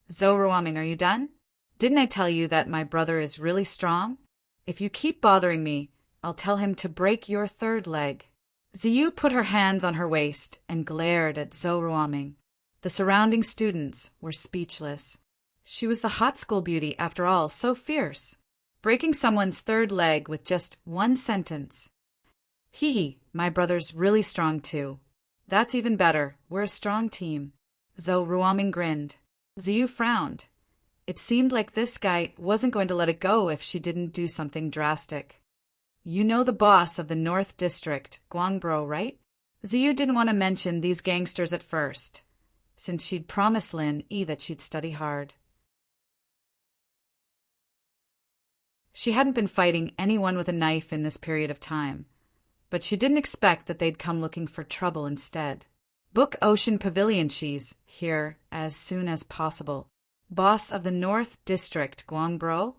Zhou Ruoming, are you done? Didn't I tell you that my brother is really strong? If you keep bothering me, I'll tell him to break your third leg. Ziyu put her hands on her waist and glared at Zhou Ruoming. The surrounding students were speechless. She was the hot school beauty, after all, so fierce. Breaking someone's third leg with just one sentence. My brother's really strong too. That's even better. We're a strong team. Zhou Ruoming grinned. Ziyu frowned. It seemed like this guy wasn't going to let it go if she didn't do something drastic. You know the boss of the North District, Guangbro, right? Ziyu didn't want to mention these gangsters at first, since she'd promised Lin Yi that she'd study hard. She hadn't been fighting anyone with a knife in this period of time, but she didn't expect that they'd come looking for trouble instead. Book Ocean Pavilion, she's here as soon as possible. Boss of the North District, Guangbro?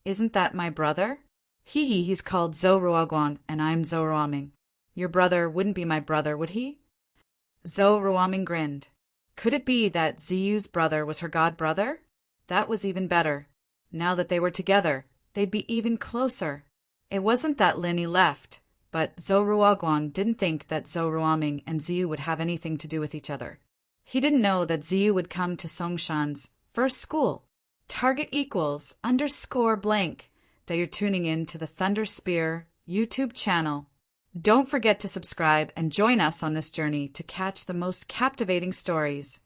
Isn't that my brother? He's called Zhou Ruoguang, and I'm Zhou Ruoming. Your brother wouldn't be my brother, would he? Zhou Ruoming grinned. Could it be that Ziyu's brother was her god-brother? That was even better. Now that they were together, they'd be even closer. It wasn't that Lin Yi left, but Zhou Ruoguang didn't think that Zhou Ruoming and Ziyu would have anything to do with each other. He didn't know that Ziyu would come to Songshan's first school. Target equals _blank. That you're tuning in to the Thunder Spear YouTube channel. Don't forget to subscribe and join us on this journey to catch the most captivating stories.